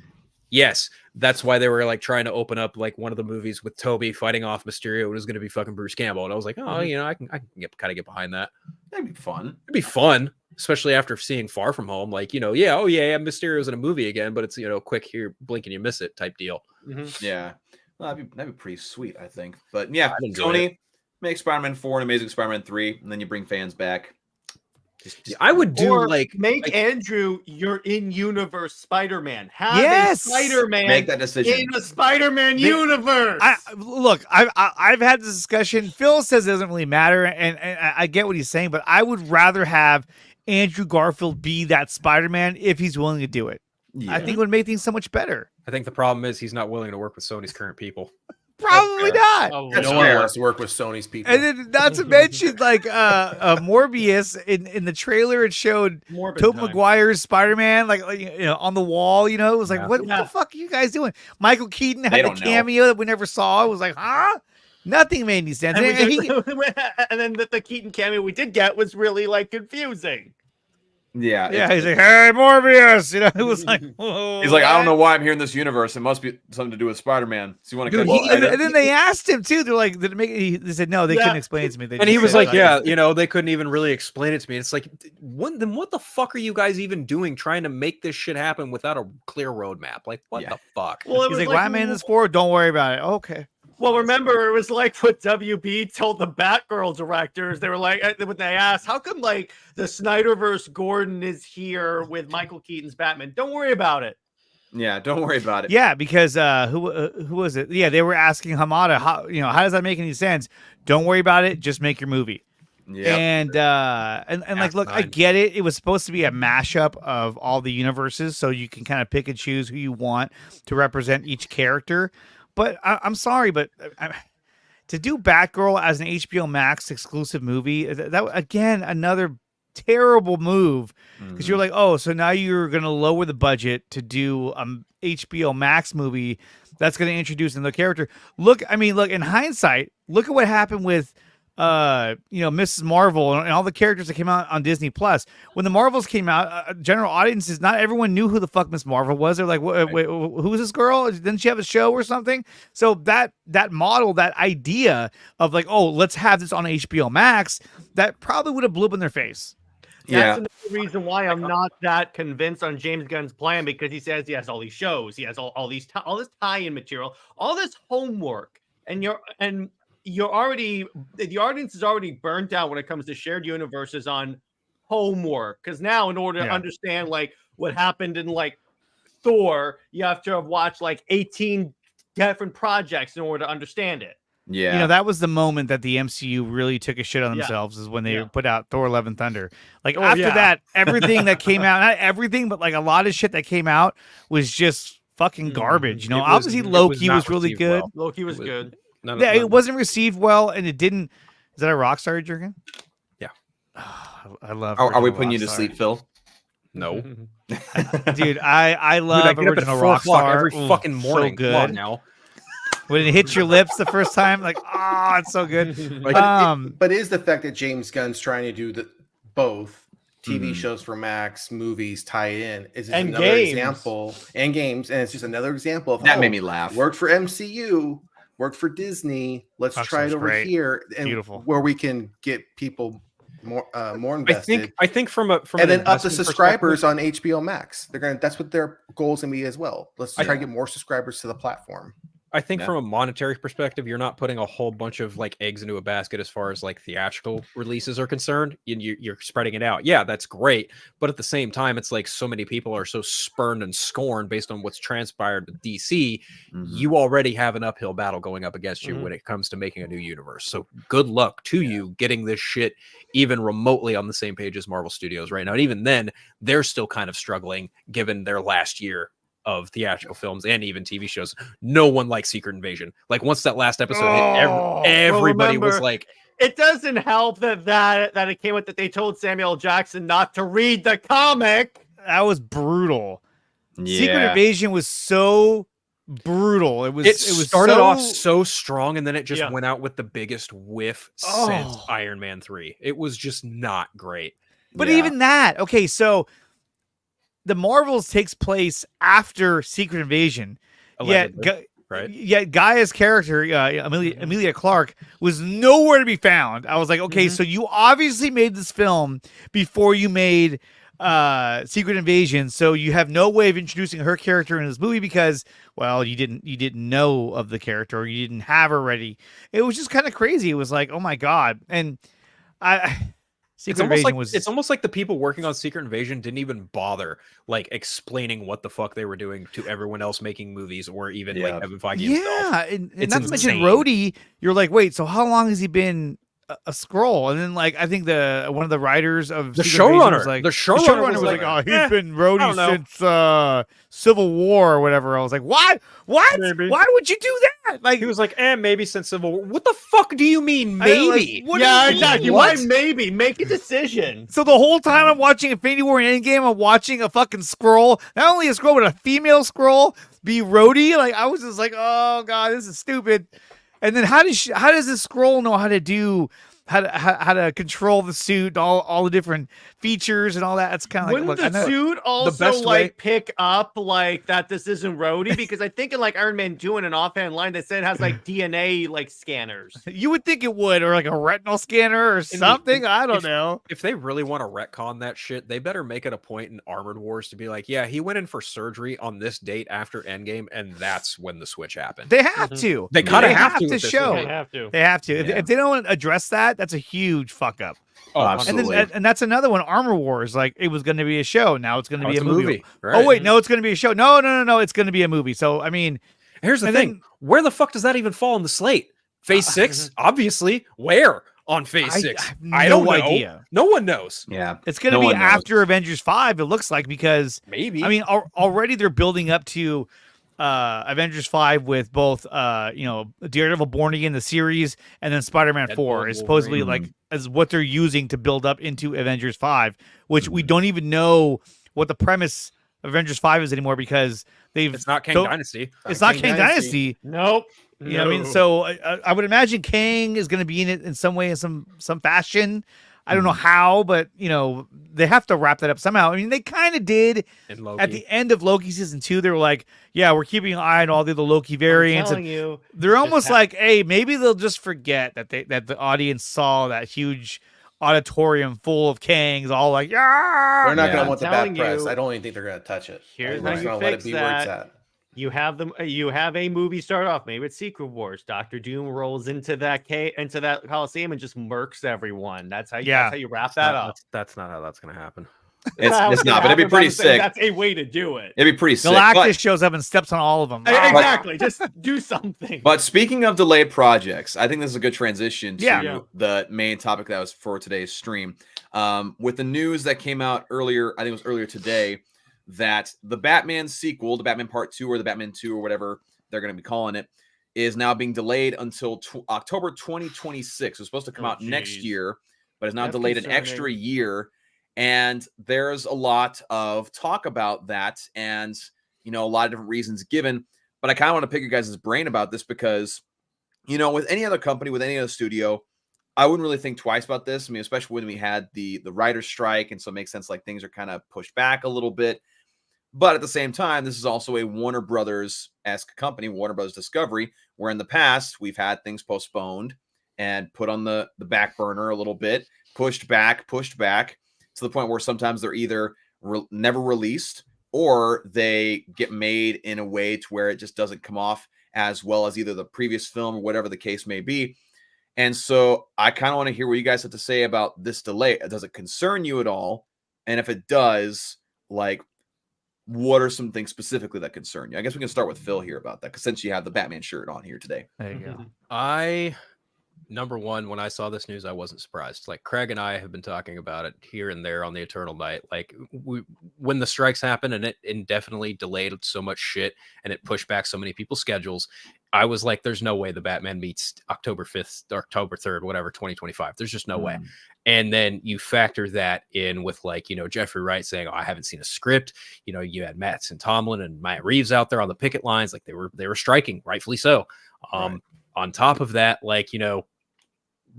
Yes, that's why they were like trying to open up like one of the movies with Toby fighting off Mysterio. It was going to be fucking Bruce Campbell, and I was like, oh, you know, I can kind of get behind that. That'd be fun. It'd be fun, especially after seeing Far From Home. Like, you know, Mysterio's in a movie again, but it's, you know, quick here, blink and you miss it type deal. Yeah. Well, that'd be pretty sweet, I think. But yeah, Tony, make Spider-Man 4 and Amazing Spider-Man 3, and then you bring fans back. I would do make Andrew your in-universe Spider-Man. Have a Spider-Man make that decision in a Spider-Man universe. I've had this discussion. Phil says it doesn't really matter, and I get what he's saying, but I would rather have Andrew Garfield be that Spider-Man if he's willing to do it. Yeah. I think it would make things so much better. I think the problem is he's not willing to work with Sony's current people. Probably not. No one wants to work with Sony's people. And then, not to mention, like Morbius in the trailer, it showed Tobey Maguire's Spider-Man, like you know, on the wall. You know, it was like, what the fuck are you guys doing? Michael Keaton had a cameo that we never saw. It was like, huh? Nothing made any sense. And then the Keaton cameo we did get was really like confusing. Yeah, he's like, hey, Morbius. You know, it was like, whoa, he's like, I don't know why I'm here in this universe. It must be something to do with Spider-Man. So you want to and then they asked him too. They're like, did it make? They said no, they couldn't explain it to me. And he was like, you know, they couldn't even really explain it to me. It's like, what the fuck are you guys even doing trying to make this shit happen without a clear roadmap? Like, what the fuck? Well, he's like, why am I in this for? Don't worry about it. Okay. Well, remember, it was like what WB told the Batgirl directors. They were like, when they asked, how come like the Snyderverse Gordon is here with Michael Keaton's Batman? Don't worry about it. Yeah, don't worry about it. Yeah, because who was it? Yeah, they were asking Hamada, how does that make any sense? Don't worry about it. Just make your movie. Yeah. And like, look, I get it. It was supposed to be a mashup of all the universes, so you can kind of pick and choose who you want to represent each character. But I'm sorry, but to do Batgirl as an HBO Max exclusive movie, that again, another terrible move, because you're like, oh, so now you're going to lower the budget to do HBO Max movie that's going to introduce another character. Look, in hindsight, look at what happened with Mrs. Marvel and all the characters that came out on Disney Plus. When the Marvels came out, general audiences, not everyone knew who the fuck Miss Marvel was. They're like, wait, who's this girl? Didn't she have a show or something? So that model, that idea of like, oh, let's have this on HBO Max, that probably would have blew up in their face. That's another reason why I'm not that convinced on James Gunn's plan, because he says he has all these shows, he has all this tie-in material, all this homework, the audience is already burnt out when it comes to shared universes on homework. Because now, in order to understand like what happened in like Thor, you have to have watched like 18 different projects in order to understand it. Yeah, that was the moment that the MCU really took a shit on themselves, is when they put out Thor: Love and Thunder. Like after that, everything that came out, not everything, but like a lot of shit that came out was just fucking garbage. Obviously Loki was really good. Well. Loki was good. It wasn't received well, and it didn't. Is that a Rockstar jerking? Yeah. I love. Are we putting you to sleep, Phil? No. Dude, I love original Rockstar every fucking morning. So good. Come on now. When it hits your lips the first time, like, it's so good. But it is the fact that James Gunn's trying to do both TV shows for Max, movies, tie in, is just another example, and games, and it's just another example of that made me laugh. Worked for MCU, worked for Disney. Let's try it over here, and where we can get people more invested. I think from and then up the subscribers on HBO Max. That's what their goals gonna be as well. Let's try to get more subscribers to the platform. I think from a monetary perspective, you're not putting a whole bunch of like eggs into a basket as far as like theatrical releases are concerned. You're spreading it out. Yeah, that's great. But at the same time, it's like so many people are so spurned and scorned based on what's transpired with DC. You already have an uphill battle going up against you when it comes to making a new universe. So good luck to you getting this shit even remotely on the same page as Marvel Studios right now. And even then, they're still kind of struggling given their last year of theatrical films and even TV shows. No one likes Secret Invasion. Like once that last episode hit, everybody was like, it doesn't help that it came with that they told Samuel Jackson not to read the comic. That was brutal. Secret Invasion was so brutal. It was started off so strong, and then it just went out with the biggest whiff since Iron Man 3. It was just not great. But even that, okay, so the Marvels takes place after Secret Invasion. Allegedly, right? Yet Gaia's character, Emilia Clarke, was nowhere to be found. I was like, okay, so you obviously made this film before you made Secret Invasion, so you have no way of introducing her character in this movie because, well, you didn't know of the character, or you didn't have her ready. It was just kind of crazy. It was like, oh my god, and It's almost like the people working on Secret Invasion didn't even bother like explaining what the fuck they were doing to everyone else making movies, or even like Kevin Feige himself. And not to mention Rhodey. You're like, wait, so how long has he been a Skrull? And then like I think one of the writers of the showrunner was like, oh, he's been Rhodey since Civil War or whatever. I was like, what? Maybe. Why would you do that? Like, he was like, maybe since Civil War. What the fuck do you mean maybe? Exactly. Why maybe? Make a decision. So the whole time I'm watching Infinity War and Endgame, I'm watching a fucking Skrull, not only a Skrull but a female Skrull be Rhodey. Like, I was just like, oh god, this is stupid. And then how does this Skrull know how to do how to control the suit, all the different features and all that? It's kind of like, wouldn't the suit also pick up like that this isn't Rhodey? Because I think in like Iron Man 2 in an offhand line that said it has like DNA like scanners. You would think it would, or like a retinal scanner or something. I don't know. If they really want to retcon that shit, they better make it a point in Armored Wars to be like, yeah, he went in for surgery on this date after Endgame, and that's when the switch happened. They have to. They kind of have to show. They have to. They have to. If they don't address that, that's a huge fuck up. Oh, absolutely. And that's another one. Armor Wars, like it was going to be a show. Now it's going to be a movie. Right. Oh wait, no, it's going to be a show. No, it's going to be a movie. So I mean, here's the thing: where the fuck does that even fall in the slate? Phase 6, obviously. Where on Phase 6? I don't know. Idea. No one knows. Yeah, it's going to be after Avengers 5. It looks like, because maybe. I mean, already they're building up to Avengers 5 with both Daredevil Born Again the series, and then Spider-Man 4 is supposedly like as what they're using to build up into Avengers 5, which we don't even know what the premise of Avengers 5 is anymore, because it's not Kang Dynasty. It's not Kang Dynasty. Nope. You know what I mean? So I would imagine Kang is going to be in it in some way, in some fashion. I don't know how, but they have to wrap that up somehow. I mean, they kind of did at the end of Loki season 2. They were like, "Yeah, we're keeping an eye on all the other Loki variants." They're almost like, "Hey, maybe they'll just forget that the audience saw that huge auditorium full of Kangs, all like, yeah." They're not going to want the bad press. I don't even think they're going to touch it. Here's how you fix that. You have a movie start off. Maybe it's Secret Wars. Dr. Doom rolls into that Coliseum and just murks everyone. That's how you wrap that up. That's not how that's going to happen. It's not, but it'd be pretty sick. That's a way to do it. It'd be pretty sick. Galactus shows up and steps on all of them. Exactly. Just do something. But speaking of delayed projects, I think this is a good transition to the main topic that was for today's stream. With the news that came out earlier, I think it was earlier today, that the Batman sequel, the Batman Part 2 or the Batman 2 or whatever they're going to be calling it, is now being delayed until October 2026. It's supposed to come out next year, but it's now delayed an extra year. And there's a lot of talk about that, and a lot of different reasons given. But I kind of want to pick your guys' brain about this because, with any other company, with any other studio, I wouldn't really think twice about this. I mean, especially when we had the writer's strike, and so it makes sense like things are kind of pushed back a little bit. But at the same time, this is also a Warner Brothers-esque company, Warner Brothers Discovery, where in the past we've had things postponed and put on the back burner a little bit, pushed back to the point where sometimes they're either never released or they get made in a way to where it just doesn't come off as well as either the previous film or whatever the case may be. And so I kind of want to hear what you guys have to say about this delay. Does it concern you at all? And if it does, like, what are some things specifically that concern you? I guess we can start with Phil here about that, because since you have the Batman shirt on here today. There you go. Number one, when I saw this news, I wasn't surprised. Like, Craig and I have been talking about it here and there on the Eternal Night. Like, when the strikes happened and it indefinitely delayed so much shit and it pushed back so many people's schedules, I was like, there's no way the Batman meets October 5th, October 3rd, whatever, 2025. There's just no way. And then you factor that in with like, Jeffrey Wright saying, "Oh, I haven't seen a script." You had Mattson Tomlin and Matt Reeves out there on the picket lines, like they were striking, rightfully so. Right. On top of that, like,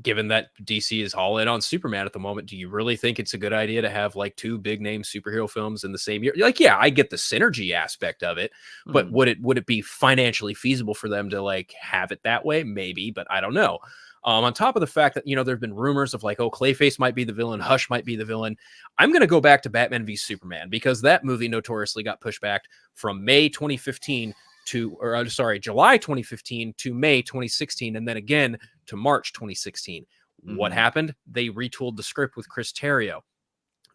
given that DC is all in on Superman at the moment, do you really think it's a good idea to have like 2 big name superhero films in the same year? Like, yeah, I get the synergy aspect of it, but would it be financially feasible for them to like have it that way? Maybe, but I don't know. On top of the fact that, there have been rumors of like, oh, Clayface might be the villain, Hush might be the villain. I'm going to go back to Batman v Superman because that movie notoriously got pushed back from July 2015 to May 2016, and then again to March 2016. What happened? They retooled the script with Chris Terrio.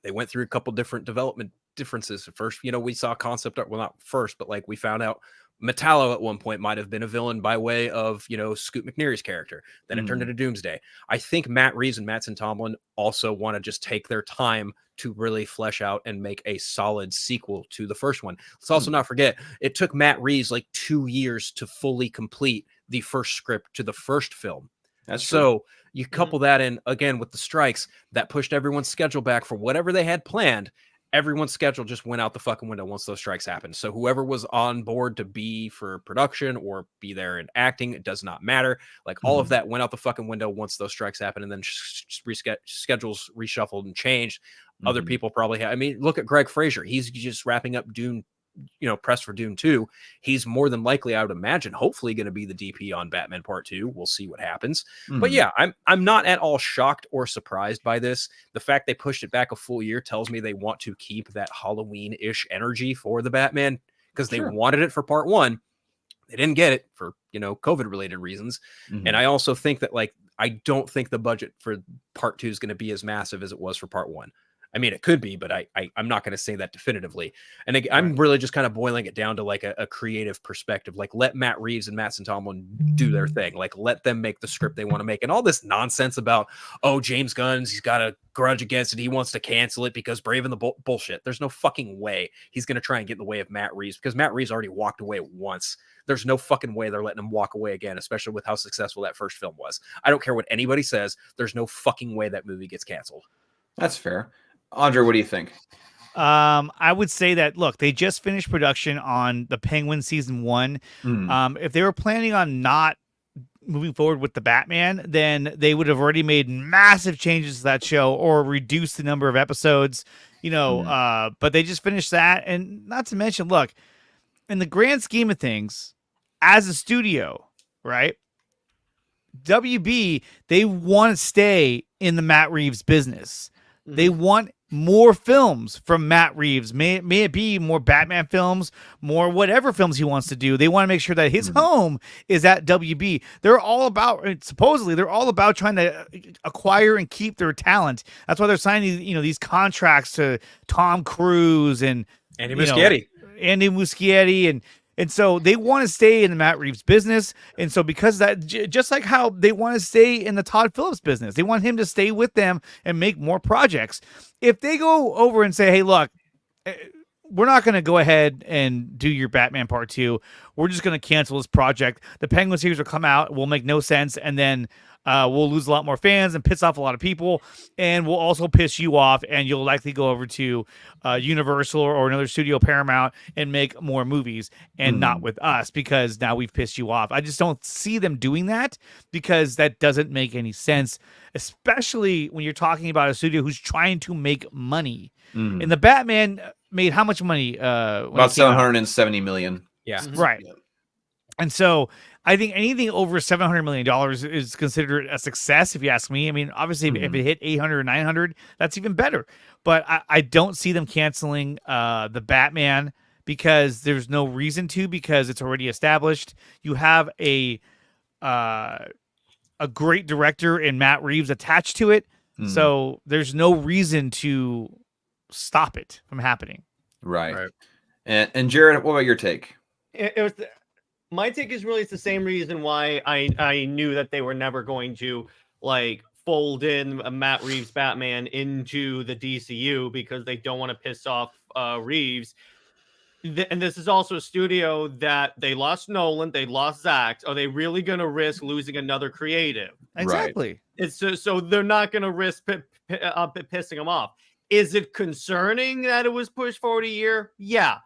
They went through a couple different development differences. First, we saw concept art. Well, not first, but like we found out Metallo at one point might have been a villain by way of, Scoot McNairy's character. Then it turned into Doomsday. I think Matt Reeves and Mattson Tomlin also want to just take their time to really flesh out and make a solid sequel to the first one. Let's also not forget, it took Matt Reeves like 2 years to fully complete the first script to the first film. That's so true. You couple that in again with the strikes that pushed everyone's schedule back for whatever they had planned. Everyone's schedule just went out the fucking window once those strikes happened. So whoever was on board to be for production or be there in acting, it does not matter. Like all of that went out the fucking window once those strikes happened, and then schedules reshuffled and changed. Other people probably I mean, look at Greg Fraser. He's just wrapping up Dune, press for Dune 2. He's more than likely, I would imagine, hopefully going to be the DP on Batman Part 2. We'll see what happens. But yeah, I'm not at all shocked or surprised by this. The fact they pushed it back a full year tells me they want to keep that Halloween-ish energy for the Batman because they wanted it for Part 1. They didn't get it for, COVID-related reasons. And I also think that, like, I don't think the budget for Part 2 is going to be as massive as it was for Part 1. I mean, it could be, but I'm not going to say that definitively. And I'm really just kind of boiling it down to like a creative perspective. Like, let Matt Reeves and Mattson Tomlin do their thing. Like, let them make the script they want to make. And all this nonsense about, oh, James Gunn's, he's got a grudge against it. He wants to cancel it because Brave and the bullshit. There's no fucking way he's going to try and get in the way of Matt Reeves because Matt Reeves already walked away once. There's no fucking way they're letting him walk away again, especially with how successful that first film was. I don't care what anybody says. There's no fucking way that movie gets canceled. That's fair. Andre, what do you think? I would say that, look, they just finished production on the Penguin season 1. If they were planning on not moving forward with the Batman, then they would have already made massive changes to that show or reduced the number of episodes, but they just finished that. And not to mention, look, in the grand scheme of things, as a studio, right? WB, they want to stay in the Matt Reeves business. They want more films from Matt Reeves. May it be more Batman films, more whatever films he wants to do. They want to make sure that his home is at WB. They're all about, supposedly, they're all about trying to acquire and keep their talent. That's why they're signing, these contracts to Tom Cruise and Andy Muschietti, and so they want to stay in the Matt Reeves business. And so because of that, just like how they want to stay in the Todd Phillips business, they want him to stay with them and make more projects. If they go over and say, hey, look, we're not going to go ahead and do your Batman Part 2. We're just going to cancel this project. The Penguin series will come out, will make no sense, and then we'll lose a lot more fans and piss off a lot of people, and we'll also piss you off, and you'll likely go over to Universal or another studio, Paramount, and make more movies, and not with us because now we've pissed you off. I just don't see them doing that because that doesn't make any sense, especially when you're talking about a studio who's trying to make money. And the Batman made how much money? About $770 million. Yeah. Right. Yeah. And so I think anything over $700 million is considered a success, if you ask me. I mean, obviously, if it hit 800 or 900, that's even better. But I don't see them canceling the Batman because there's no reason to, because it's already established. You have a great director in Matt Reeves attached to it. So there's no reason to stop it from happening. Right. And Jared, what about your take? My take is really, it's the same reason why I knew that they were never going to like fold in a Matt Reeves Batman into the DCU, because they don't want to piss off Reeves. And this is also a studio that they lost Nolan, they lost Zach. Are they really going to risk losing another creative? Exactly. It's so they're not going to risk pissing them off. Is it concerning that it was pushed forward a year? Yeah.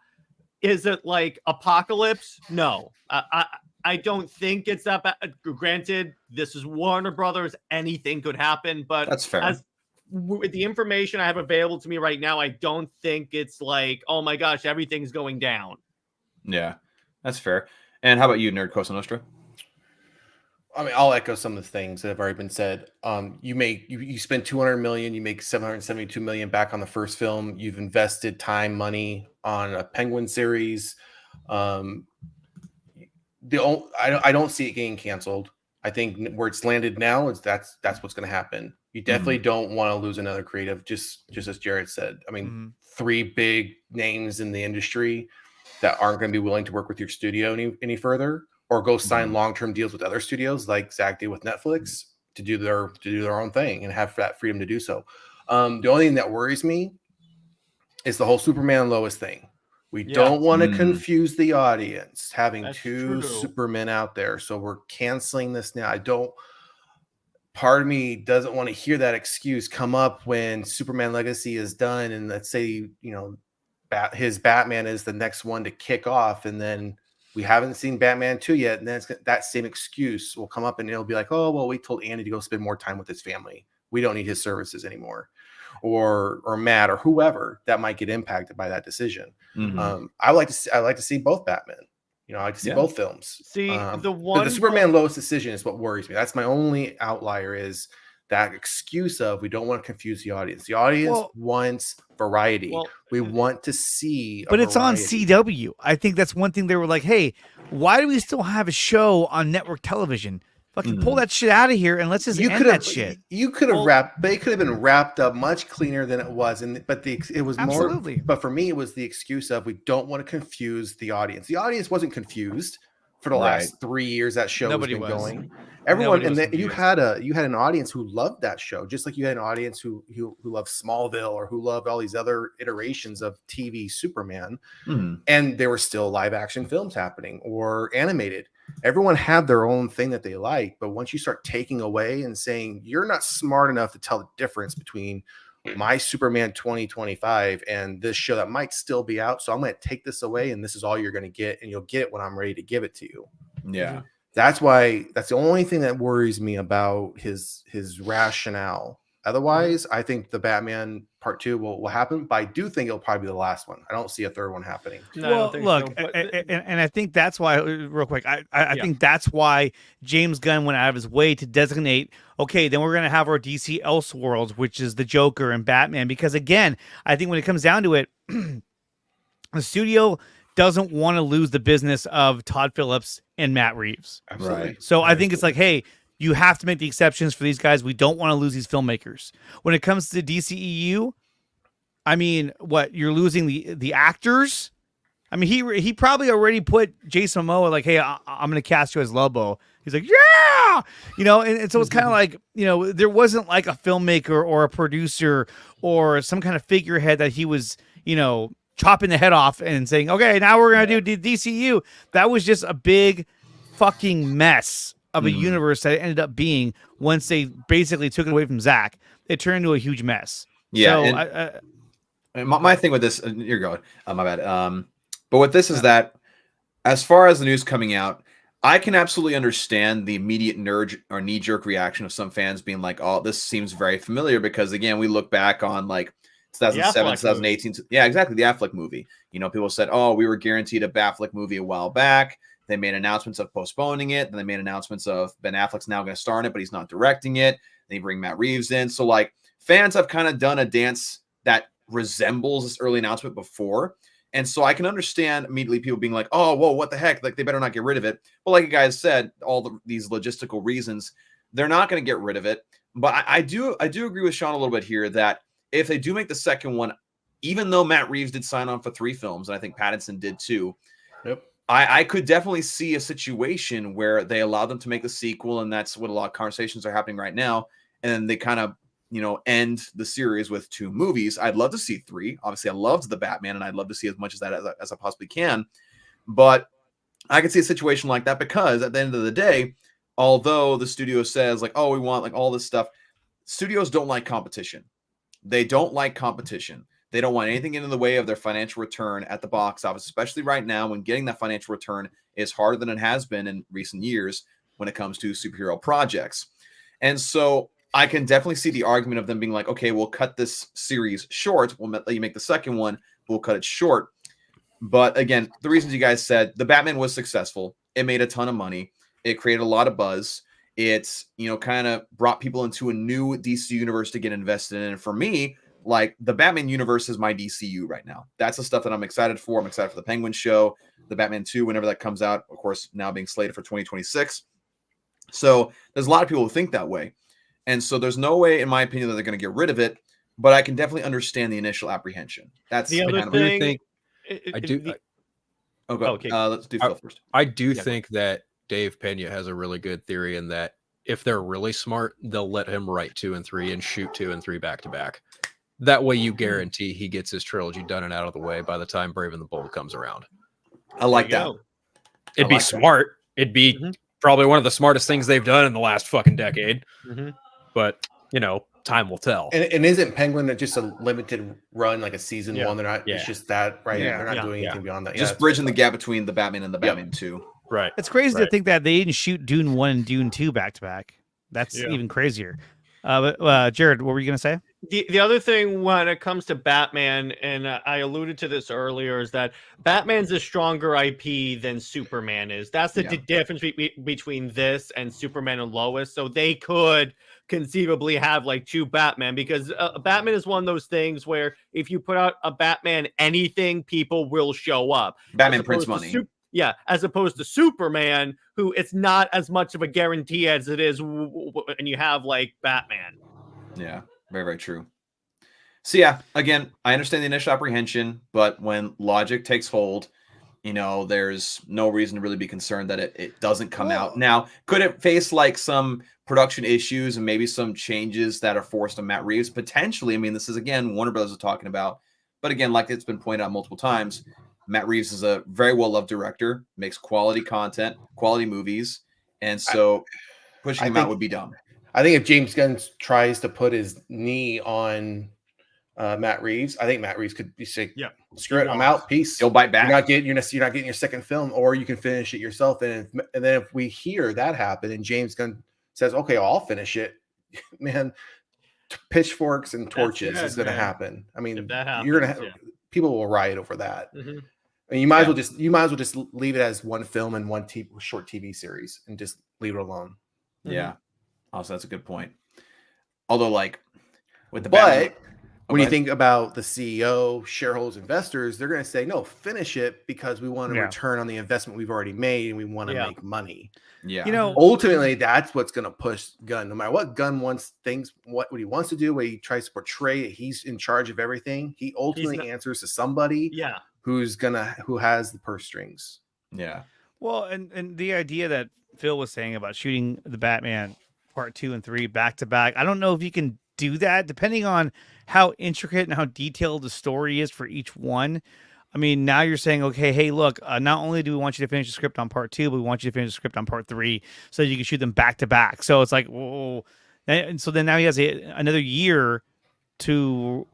Is it like Apocalypse? No. I don't think it's that bad. Granted, this is Warner Brothers. Anything could happen, but that's fair. With the information I have available to me right now, I don't think it's like, oh my gosh, everything's going down. Yeah, that's fair. And how about you, Nerd Cosa Nostra? I mean, I'll echo some of the things that have already been said. You spend 200 million, you make 772 million back on the first film. You've invested time, money on a Penguin series. I don't see it getting canceled. I think where it's landed now is that's what's going to happen. You definitely don't want to lose another creative, just as Jared said. I mean, 3 big names in the industry that aren't going to be willing to work with your studio any further, or go sign long-term deals with other studios like Zach did with Netflix to do their own thing and have that freedom to do so. The only thing that worries me is the whole Superman and Lois thing. We don't want to confuse the audience having That's 2 Supermen out there. So we're canceling this now. Part of me doesn't want to hear that excuse come up when Superman Legacy is done. And let's say, his Batman is the next one to kick off. And then we haven't seen Batman 2 yet. And then that same excuse will come up and it'll be like, oh, well, we told Andy to go spend more time with his family. We don't need his services anymore. Or Matt or whoever that might get impacted by that decision. I like to see both Batman. I like to see both films. See, the Superman Lois decision is what worries me. That's my only outlier, is that excuse of we don't want to confuse the audience. The audience wants variety. We want to see but it's on CW. I think that's one thing they were like, hey, why do we still have a show on network television? Fucking pull that shit out of here and let's just end that shit. You could have they could have been wrapped up much cleaner than it was, it was absolutely more. But for me, it was the excuse of we don't want to confuse the audience. The audience wasn't confused for the last 3 years that show has been going. Everyone, you had an audience who loved that show, just like you had an audience who loved Smallville or who loved all these other iterations of TV Superman, and there were still live action films happening or animated. Everyone had their own thing that they like, but once you start taking away and saying you're not smart enough to tell the difference between my Superman 2025 and this show that might still be out, so I'm going to take this away and this is all you're going to get, and you'll get it when I'm ready to give it to you. Yeah. That's the only thing that worries me about his rationale. Otherwise, I think the Batman Part 2 will happen, but I do think it'll probably be the last one. I don't see a third one happening. No, look, so, and I think that's why, real quick, I think that's why James Gunn went out of his way to designate, okay, then we're going to have our DC Elseworlds, which is the Joker and Batman, because again, I think when it comes down to it, the studio doesn't want to lose the business of Todd Phillips and Matt Reeves. Absolutely. Right. So I think it's like, hey, you have to make the exceptions for these guys. We don't want to lose these filmmakers. When it comes to DCEU, I mean, you're losing the actors? I mean, he probably already put Jason Momoa like, hey, I'm going to cast you as Lobo. He's like, yeah, and so it's kind of like, there wasn't like a filmmaker or a producer or some kind of figurehead that he was, chopping the head off and saying, okay, now we're going to do DCU. That was just a big fucking mess of a universe that it ended up being once they basically took it away from Zach. It turned into a huge mess. Yeah. So my thing with this, you're going, my bad. But with this is that as far as the news coming out, I can absolutely understand the immediate knee-jerk reaction of some fans being like, oh, this seems very familiar, because again, we look back on like 2007, 2018. Yeah, exactly. The Affleck movie. People said, oh, we were guaranteed a Affleck movie a while back. They made announcements of postponing it. Then they made announcements of Ben Affleck's now going to star in it, but he's not directing it. They bring Matt Reeves in. So like fans have kind of done a dance that resembles this early announcement before. And so I can understand immediately people being like, oh, whoa, what the heck? Like they better not get rid of it. But like you guys said, these logistical reasons, they're not going to get rid of it. But I do agree with Sean a little bit here that if they do make the second one, even though Matt Reeves did sign on for 3 films, and I think Pattinson did too. Yep. I could definitely see a situation where they allow them to make the sequel, and that's what a lot of conversations are happening right now. And they kind of end the series with 2 movies. I'd love to see 3. Obviously, I loved the Batman, and I'd love to see as much of that as I possibly can. But I could see a situation like that because at the end of the day, although the studio says like, oh, we want like all this stuff, studios don't like competition. They don't like competition. They don't want anything in the way of their financial return at the box office, especially right now when getting that financial return is harder than it has been in recent years when it comes to superhero projects. And so I can definitely see the argument of them being like, okay, we'll cut this series short. We'll let you make the second one. We'll cut it short. But again, the reasons you guys said, the Batman was successful. It made a ton of money. It created a lot of buzz. It's, kind of brought people into a new DC universe to get invested in. And for me, like the Batman universe is my DCU right now. That's the stuff that I'm excited for. I'm excited for the Penguin show, the Batman 2, whenever that comes out, of course, now being slated for 2026. So there's a lot of people who think that way. And so there's no way, in my opinion, that they're going to get rid of it. But I can definitely understand the initial apprehension. That's the other thing. Okay. Let's do Phil first. I do think that Dave Pena has a really good theory in that if they're really smart, they'll let him write 2 and 3 and shoot 2 and 3 back to back. That way you guarantee he gets his trilogy done and out of the way by the time Brave and the Bold comes around. I like that. It'd be smart. It'd be probably one of the smartest things they've done in the last fucking decade. But, time will tell. And isn't Penguin just a limited run, like a season 1? They're not, it's just that, right? Yeah. They're not doing anything beyond that. Just bridging the gap between the Batman and the Batman 2. Right. It's crazy to think that they didn't shoot Dune 1 and Dune 2 back to back. That's even crazier. But Jared, what were you going to say? The other thing when it comes to Batman, and I alluded to this earlier, is that Batman's a stronger IP than Superman is. That's the difference between this and Superman and Lois. So they could conceivably have like 2 Batman, because Batman is one of those things where if you put out a Batman anything, people will show up. Batman prints money. As opposed to Superman, who it's not as much of a guarantee as it is when you have like Batman. Yeah, very, very true. So again, I understand the initial apprehension, but when logic takes hold, there's no reason to really be concerned that it doesn't come out. Now, could it face like some production issues and maybe some changes that are forced on Matt Reeves? Potentially. I mean, this is, again, Warner Brothers is talking about. But again, like it's been pointed out multiple times, Matt Reeves is a very well-loved director, makes quality content, quality movies. And so pushing him out would be dumb. I think if James Gunn tries to put his knee on Matt Reeves, I think Matt Reeves could be say, screw it, I'm out, peace. He'll bite back. You're not getting your second film, or you can finish it yourself. And then if we hear that happen and James Gunn says, okay, I'll finish it, man, pitchforks and torches is going to happen. I mean, if that happens, you're going to people will riot over that. I mean, you might as well just leave it as one film and one short TV series and just leave it alone. Yeah. Also, that's a good point. Although, like with the when you think about the CEO, shareholders, investors, they're going to say, no, finish it because we want to return on the investment we've already made and we want to make money. Yeah. Ultimately, that's what's going to push Gunn. No matter what Gunn thinks, what he wants to do, what he tries to portray, he's in charge of everything. He ultimately answers to somebody who has the purse strings. Yeah. Well, and the idea that Phil was saying about shooting the Batman Part 2 and 3 back to back, I don't know if you can do that depending on how intricate and how detailed the story is for each one. I mean, now you're saying, okay, hey, look, not only do we want you to finish the script on Part 2, but we want you to finish the script on Part 3 so you can shoot them back to back. So it's like, whoa. And so then now he has another year to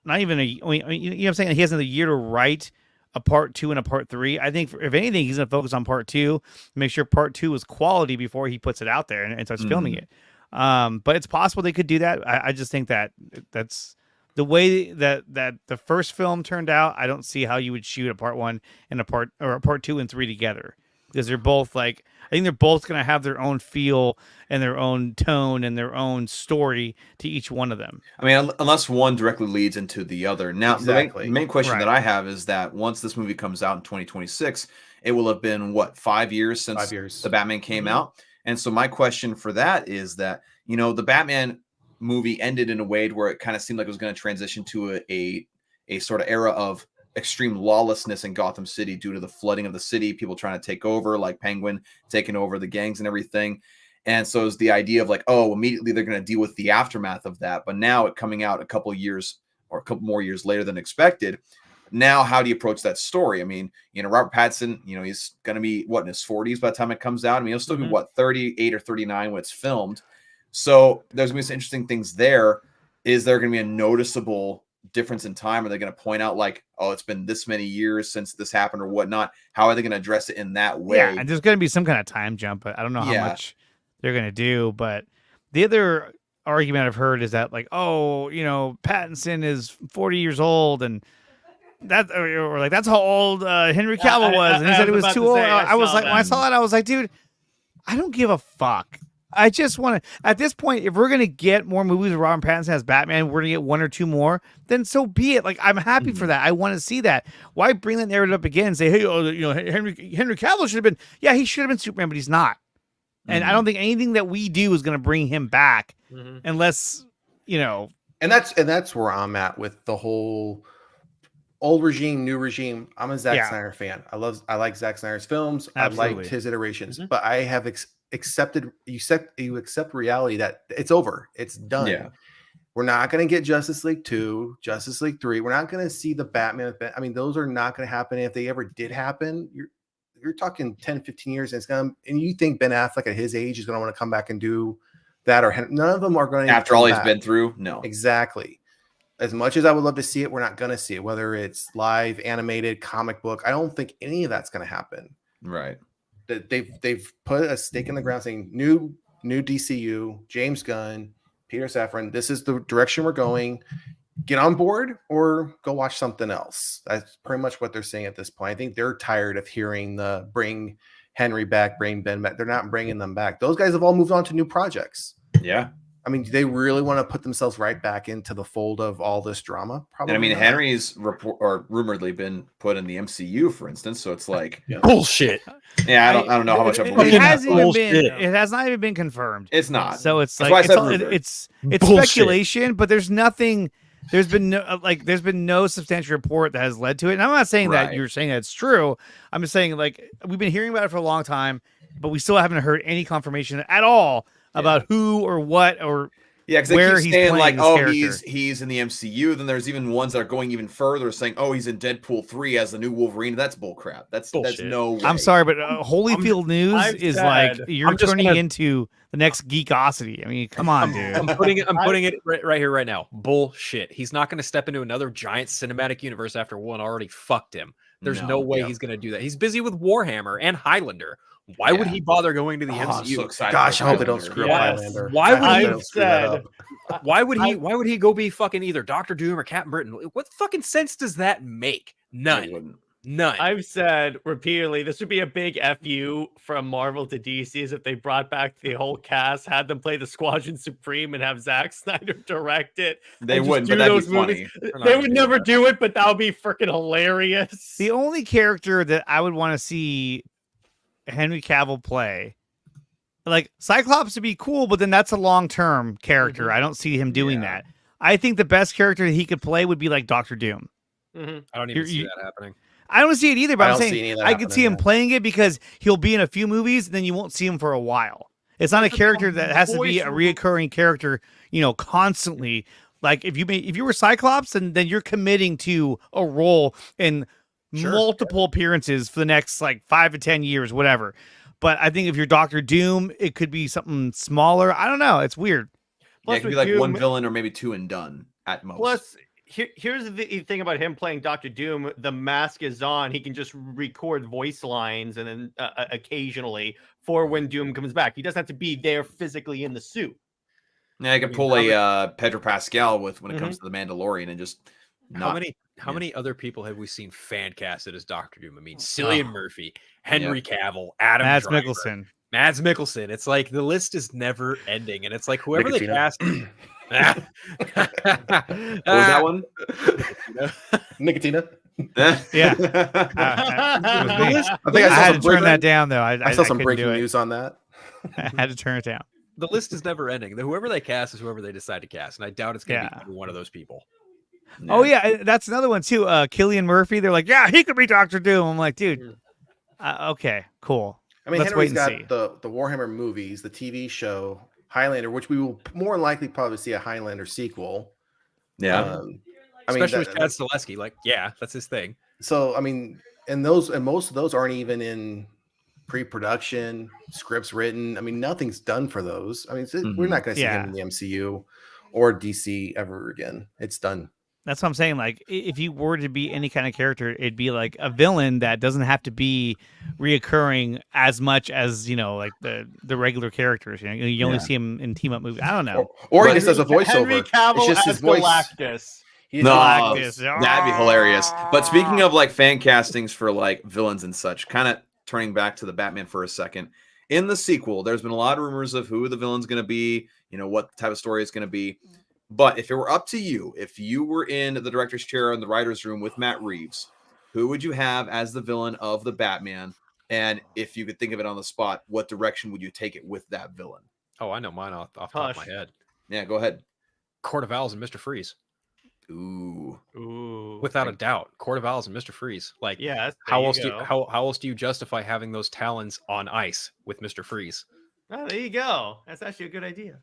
not even you know what I'm saying? He has another year to write a Part 2 and a Part 3. I think if anything, he's going to focus on Part 2, make sure Part 2 is quality before he puts it out there and starts filming it. But it's possible they could do that. I just think that's the way that the first film turned out. I don't see how you would shoot a Part 1 and a Part 2 and 3 together, because they're both like, I think they're both going to have their own feel and their own tone and their own story to each one of them. I mean, unless one directly leads into the other. Now, the main question that I have is that once this movie comes out in 2026, it will have been, 5 years since the Batman came out? And so my question for that is that, the Batman movie ended in a way where it kind of seemed like it was going to transition to a sort of era of extreme lawlessness in Gotham City due to the flooding of the city, people trying to take over, like Penguin taking over the gangs and everything. And so it's the idea of like, oh, immediately they're going to deal with the aftermath of that. But now it coming out a couple years or a couple more years later than expected. Now, how do you approach that story? I mean, Robert Pattinson, he's going to be in his 40s by the time it comes out. I mean, he'll still be 38 or 39 when it's filmed. So there's going to be some interesting things there. Is there going to be a noticeable difference in time? Are they going to point out like, oh, it's been this many years since this happened or whatnot? How are they going to address it in that way? Yeah, and there's going to be some kind of time jump, but I don't know how much they're going to do. But the other argument I've heard is that like, oh, Pattinson is 40 years old and that, or like that's how old Henry Cavill was, and he said it was too old. I was like, when I saw it, I was like, dude, I don't give a fuck. I just want to, at this point, if we're going to get more movies where Robert Pattinson as Batman, we're going to get 1 or 2 more, then so be it. Like, I'm happy for that. I want to see that. Why bring that narrative up again and say, hey, Henry Cavill should have been, he should have been Superman, but he's not. And I don't think anything that we do is going to bring him back unless, And that's where I'm at with the whole old regime, new regime. I'm a Zack Snyder fan. I like Zack Snyder's films. Absolutely. I liked his iterations, but I have accepted you accept reality that it's over. It's done. Yeah. We're not going to get Justice League 2, Justice League 3. We're not going to see the Batman. I mean, those are not going to happen. If they ever did happen, you're talking 10, 15 years, and you think Ben Affleck at his age is going to want to come back and do that, or none of them are going to after all he's been through. No, exactly. As much as I would love to see it, we're not going to see it, whether it's live, animated, comic book. I don't think any of that's going to happen. Right. They've put a stake in the ground saying new DCU, James Gunn, Peter Safran. This is the direction we're going. Get on board or go watch something else. That's pretty much what they're saying at this point. I think they're tired of hearing the bring Henry back, bring Ben back. They're not bringing them back. Those guys have all moved on to new projects. Yeah. I mean, do they really want to put themselves right back into the fold of all this drama? Probably. And I mean, not. Henry's rumoredly been put in the MCU, for instance. So it's like bullshit. Yeah, I don't know how much I believe. It has not even been confirmed. It's not. So it's like it's speculation, but there's nothing. There's been no substantial report that has led to it. And I'm not saying that you're saying that it's true. I'm just saying like we've been hearing about it for a long time, but we still haven't heard any confirmation at all about who or what or because where they keep he's saying like, character. he's in the MCU. Then there's even ones that are going even further, saying, he's in Deadpool 3 as the new Wolverine. That's bullcrap. That's no way. I'm sorry, but Holyfield News is like you're turning into the next Geekosity. I mean, come on, dude. I'm putting it right here, right now. Bullshit. He's not going to step into another giant cinematic universe after one already fucked him. There's no way he's going to do that. He's busy with Warhammer and Highlander. Why would he bother going to the MCU? So gosh, I hope they don't screw up Highlander. Why would he go be fucking either Doctor Doom or Captain Britain? What fucking sense does that make? None. I've said repeatedly this would be a big FU from Marvel to DC is if they brought back the whole cast, had them play the Squadron Supreme, and have Zack Snyder direct it. They wouldn't, but that'd be funny. They would never do it, but that would be freaking hilarious. The only character that I would want to see Henry Cavill play, like Cyclops, would be cool, but then that's a long-term character. I don't see him doing that. I think the best character that he could play would be like Doctor Doom. I don't even see that happening. I don't see it either, but I'm saying I could see him playing it because he'll be in a few movies and then you won't see him for a while. It's not a character that has to be a reoccurring character, constantly. Like if you were Cyclops, and then you're committing to a role in multiple appearances for the next like 5 to 10 years, whatever. But I think if you're Doctor Doom, it could be something smaller. I don't know. It's weird. Plus, it could be like one villain or maybe 2 and done at most. Plus, here's the thing about him playing Doctor Doom. The mask is on. He can just record voice lines and then occasionally for when Doom comes back. He doesn't have to be there physically in the suit. Yeah, I could pull a Pedro Pascal when it comes to the Mandalorian and just How many other people have we seen fan casted as Doctor Doom? I mean, Cillian Murphy, Henry Cavill, Mads Mikkelsen. It's like the list is never ending, and it's like whoever they cast. What was that one? Nickatina. Yeah. I had to turn that down though. I saw some breaking news on that. I had to turn it down. The list is never ending. Whoever they cast is whoever they decide to cast, and I doubt it's going to be one of those people. No. Oh yeah, that's another one too. Cillian Murphy. They're like, he could be Doctor Doom. I'm like, dude. Okay, cool. I mean, let's Henry's wait got and see. the Warhammer movies, the TV show, Highlander, which we will more than likely probably see a Highlander sequel. Yeah. Especially with Chad Stileski. Like, yeah, that's his thing. So, I mean, and most of those aren't even in pre-production, scripts written. I mean, nothing's done for those. I mean, we're not going to see him in the MCU or DC ever again. It's done. That's what I'm saying. Like, if you were to be any kind of character, it'd be like a villain that doesn't have to be reoccurring as much as, you know, like the regular characters. You know, you only see him in team up movies. I don't know. Or he just does a voiceover. Henry Cavill it's just his voice. Galactus. That'd be hilarious. But speaking of like fan castings for like villains and such, kind of turning back to the Batman for a second. In the sequel, there's been a lot of rumors of who the villain's going to be, you know, what type of story it's going to be. But if it were up to you, if you were in the director's chair in the writer's room with Matt Reeves, who would you have as the villain of the Batman? And if you could think of it on the spot, what direction would you take it with that villain? Oh, I know mine off the top of my head. Yeah, go ahead. Court of Owls and Mr. Freeze. Ooh. Without a doubt. Court of Owls and Mr. Freeze. Like, how else do you justify having those talons on ice with Mr. Freeze? Oh, there you go. That's actually a good idea.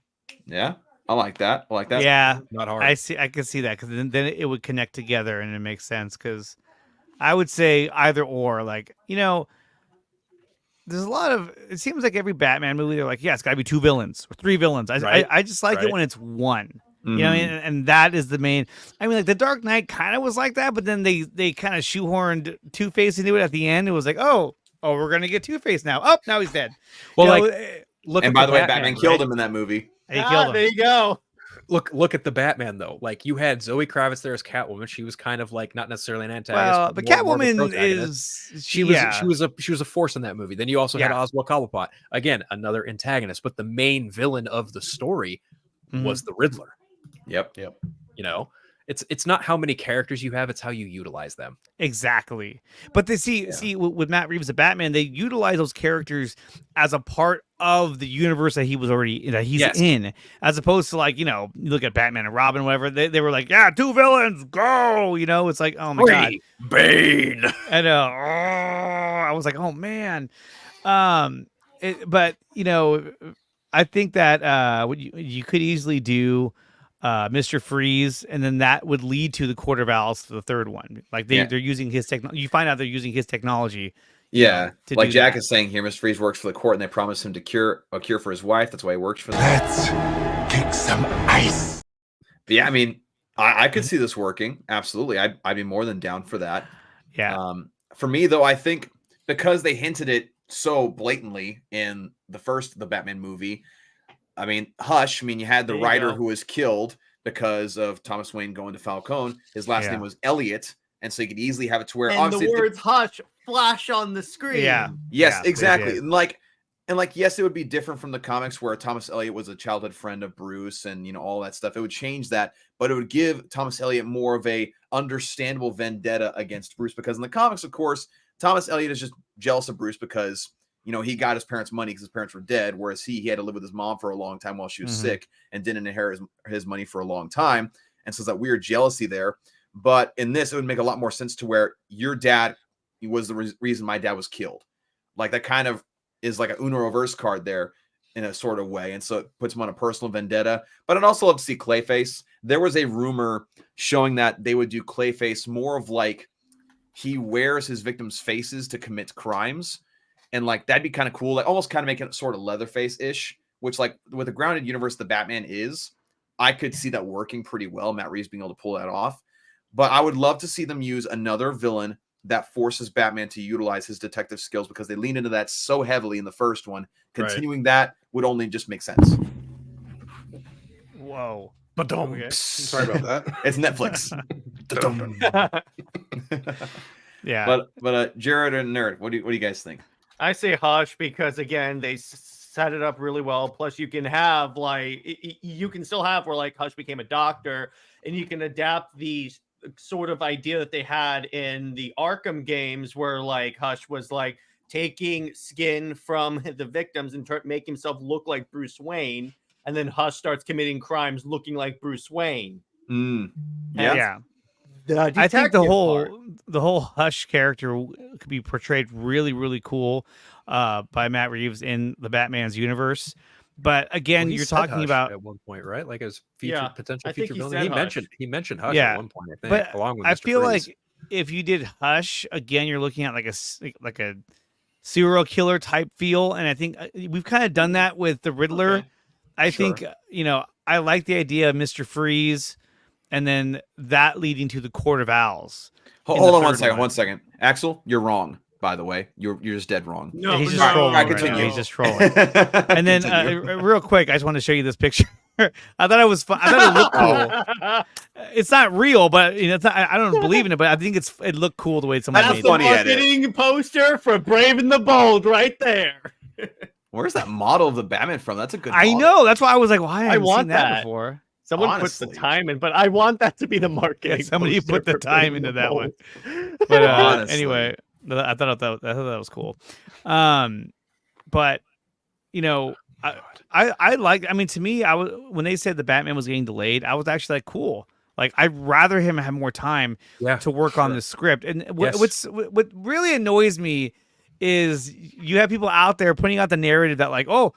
Yeah. I like that. Yeah, not hard. I can see that because then it would connect together and it makes sense. Because I would say either or. Like, you know, there's a lot of. It seems like every Batman movie they're like, yeah, it's got to be 2 villains or 3 villains. I just like it when it's one. You know, and that is the main. I mean, like the Dark Knight kind of was like that, but then they kind of shoehorned Two-Face into it at the end. It was like, oh, we're gonna get Two-Face now. Oh, now he's dead. Well, you like, know, look. And by the way, Batman killed him in that movie. He killed him. There you go. Look at the Batman though. Like you had Zoe Kravitz there as Catwoman. She was kind of like not necessarily an antagonist. Well, but Catwoman is she was a force in that movie. Then you also had Oswald Cobblepot, again another antagonist, but the main villain of the story was the Riddler. Yep. You know, it's not how many characters you have; it's how you utilize them. Exactly. But they see with Matt Reeves, the Batman, they utilize those characters as a part of the universe that he's in, as opposed to like, you know, you look at Batman and Robin, whatever. They were like, 2 villains, go. You know, it's like, oh my god, Bane. And I was like, oh man. But you know, I think that you could easily do Mr. Freeze, and then that would lead to the Court of Owls for the third one. Like they're using his technology. You find out they're using his technology. Yeah, like Jack is saying here, Mr. Freeze works for the court, and they promised him a cure for his wife. That's why he works for them. Let's kick some ice. But yeah, I mean, I could see this working. Absolutely, I'd be more than down for that. Yeah. For me though, I think because they hinted it so blatantly in the Batman movie. I mean, Hush. I mean, you had the writer who was killed because of Thomas Wayne going to Falcone. His last name was Elliot, and so you could easily have it to where and the words "Hush" flash on the screen. Yeah. Yes, exactly. And like, yes, it would be different from the comics where Thomas Elliot was a childhood friend of Bruce, and you know all that stuff. It would change that, but it would give Thomas Elliot more of a understandable vendetta against Bruce, because in the comics, of course, Thomas Elliot is just jealous of Bruce because, you know, he got his parents' money because his parents were dead, whereas he had to live with his mom for a long time while she was sick and didn't inherit his money for a long time. And so there's that weird jealousy there. But in this, it would make a lot more sense to where your dad was the reason my dad was killed. Like that kind of is like a Uno reverse card there in a sort of way. And so it puts him on a personal vendetta. But I'd also love to see Clayface. There was a rumor showing that they would do Clayface more of like he wears his victims' faces to commit crimes. And like that'd be kind of cool, like almost kind of making it sort of Leatherface-ish, which like with the grounded universe the Batman is, I could see that working pretty well. Matt Reeves being able to pull that off. But I would love to see them use another villain that forces Batman to utilize his detective skills, because they lean into that so heavily in the first one. Continuing that would only just make sense. Whoa. But sorry about that. It's Netflix. Yeah. But Jared and Nerd, what do you guys think? I say Hush because again they set it up really well. Plus, you can have like you can still have where like Hush became a doctor, and you can adapt the sort of idea that they had in the Arkham games, where like Hush was like taking skin from the victims and make himself look like Bruce Wayne, and then Hush starts committing crimes looking like Bruce Wayne. Yeah. I think the whole Hush character could be portrayed really, really cool by Matt Reeves in the Batman's universe. But again, you're talking about at one point, right? Like as potential I feature think villain. He mentioned Hush at one point, I think, but along with I Mr. feel Freeze. like if you did Hush again, you're looking at like a serial killer type feel, and I think we've kind of done that with the Riddler. Okay. I think I like the idea of Mr. Freeze, and then that leading to the Court of Owls. Hold on one second. Axel, you're wrong. By the way, you're just dead wrong. No, he's just trolling. Right, continue. He's just trolling. And then, real quick, I just want to show you this picture. I thought it was fun. I thought it looked cool. It's not real, but it's not, I don't believe in it. But I think it looked cool the way someone made it. That's the marketing poster for Brave and the Bold, right there. Where's that model of the Batman from? That's a good model. I know. That's why I was like, why? I want seen that before. Someone puts the time in, but I want that to be the marketing. Somebody put the time into that one. But anyway. I thought that was cool. But I like. I mean, to me, when they said the Batman was getting delayed, I was actually like, cool. Like, I'd rather him have more time to work on the script. And what really annoys me is you have people out there putting out the narrative that like, oh,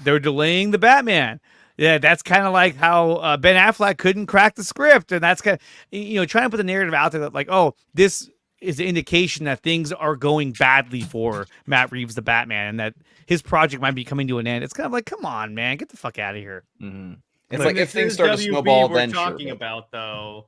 they're delaying the Batman. Yeah, that's kind of like how Ben Affleck couldn't crack the script, and that's kind of trying to put the narrative out there that like, oh, this is an indication that things are going badly for Matt Reeves, the Batman, and that his project might be coming to an end. It's kind of like, come on, man, get the fuck out of here. Mm-hmm. It's like if things start to snowball, then talking about though.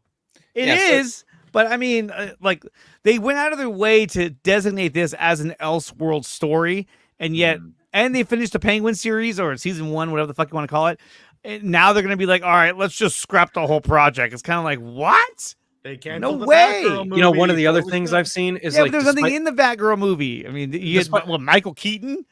It is, but I mean, like they went out of their way to designate this as an Elseworld story, and yet, and they finished the Penguin series or season 1, whatever the fuck you want to call it. And now they're going to be like, all right, let's just scrap the whole project. It's kind of like, what? They can't. No way. One of the other things I've seen is like there's nothing in the Batgirl movie. I mean, you had Michael Keaton.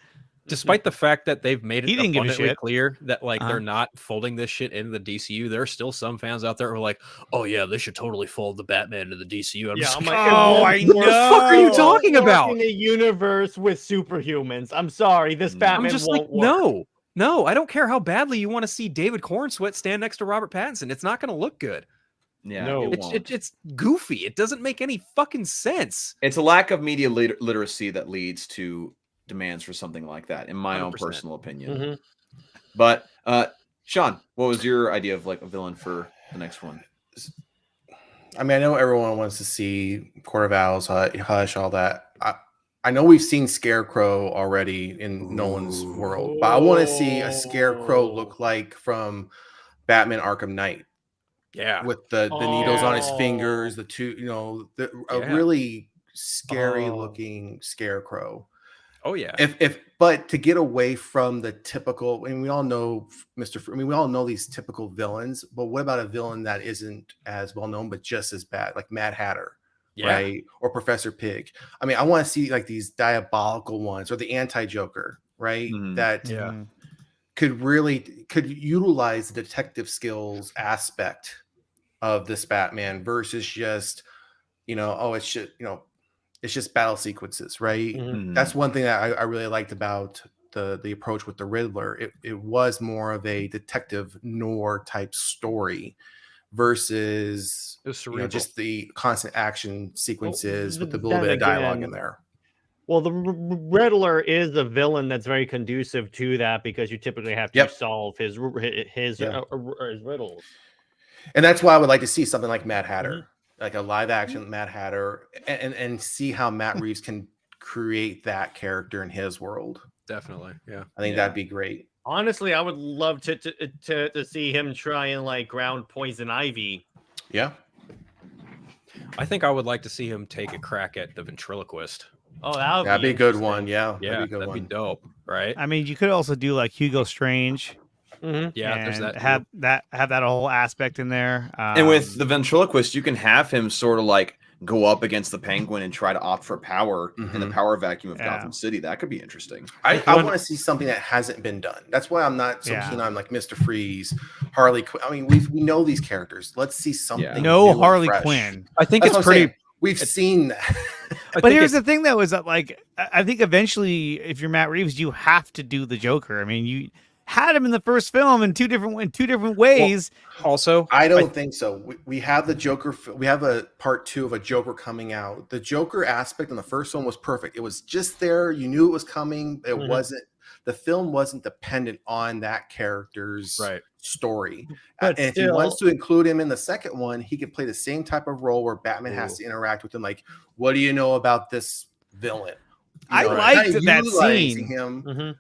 Despite the fact that they've made it abundantly clear that like they're not folding this shit into the DCU, there are still some fans out there who are like, "Oh yeah, they should totally fold the Batman into the DCU." I'm just like, "Oh, I know." What the fuck are you talking about? In a universe with superhumans. I'm sorry, this Batman won't work. No, I don't care how badly you want to see David Cornsweet stand next to Robert Pattinson. It's not going to look good. Yeah, no, it's goofy. It doesn't make any fucking sense. It's a lack of media literacy that leads to demands for something like that, in my 100%. Own personal opinion. Mm-hmm. But Sean, what was your idea of like a villain for the next one? I mean, I know everyone wants to see Court of Owls, Hush, all that. I know we've seen Scarecrow already in Nolan's world, but I want to see a Scarecrow look like from Batman Arkham Knight. Yeah, with the needles on his fingers, the two, a really scary looking Scarecrow. Oh yeah. But to get away from the typical, and we all know we all know these typical villains, but what about a villain that isn't as well known but just as bad, like Mad Hatter, right? Or Professor Pig. I mean, I want to see like these diabolical ones, or the anti-Joker, right? Mm-hmm. That could utilize the detective skills aspect of this Batman versus just, it's just battle sequences, right? Mm-hmm. That's one thing that I really liked about the approach with the Riddler. It was more of a detective noir type story versus just the constant action sequences with a little bit of dialogue in there. Well, the Riddler is a villain that's very conducive to that because you typically have to solve his riddles. And that's why I would like to see something like Mad Hatter, like a live action Mad Hatter, and see how Matt Reeves can create that character in his world. Definitely. Yeah. I think that'd be great. Honestly, I would love to see him try and like ground Poison Ivy. Yeah. I think I would like to see him take a crack at the ventriloquist. Oh, that'd be a good one. Yeah. That'd be dope. Right. I mean, you could also do like Hugo Strange. Mm-hmm. Yeah, there's that. Have that whole aspect in there. And with the ventriloquist, you can have him sort of like go up against the Penguin and try to opt for power in the power vacuum of Gotham City. That could be interesting. I want to see something that hasn't been done. That's why I'm not so keen on like Mr. Freeze, Harley Quinn. I mean, we know these characters. Let's see something. No Harley Quinn. I think That's it's pretty. We've seen that. But here's the thing, though, is that like I think eventually, if you're Matt Reeves, you have to do the Joker. I mean, had him in the first film in two different ways. Well, also, I don't think so. We have the Joker. We have a part 2 of a Joker coming out. The Joker aspect in the first one was perfect. It was just there. You knew it was coming. It wasn't. The film wasn't dependent on that character's story. But and if he wants to include him in the second one, he could play the same type of role where Batman has to interact with him. Like, what do you know about this villain? I liked that scene. Him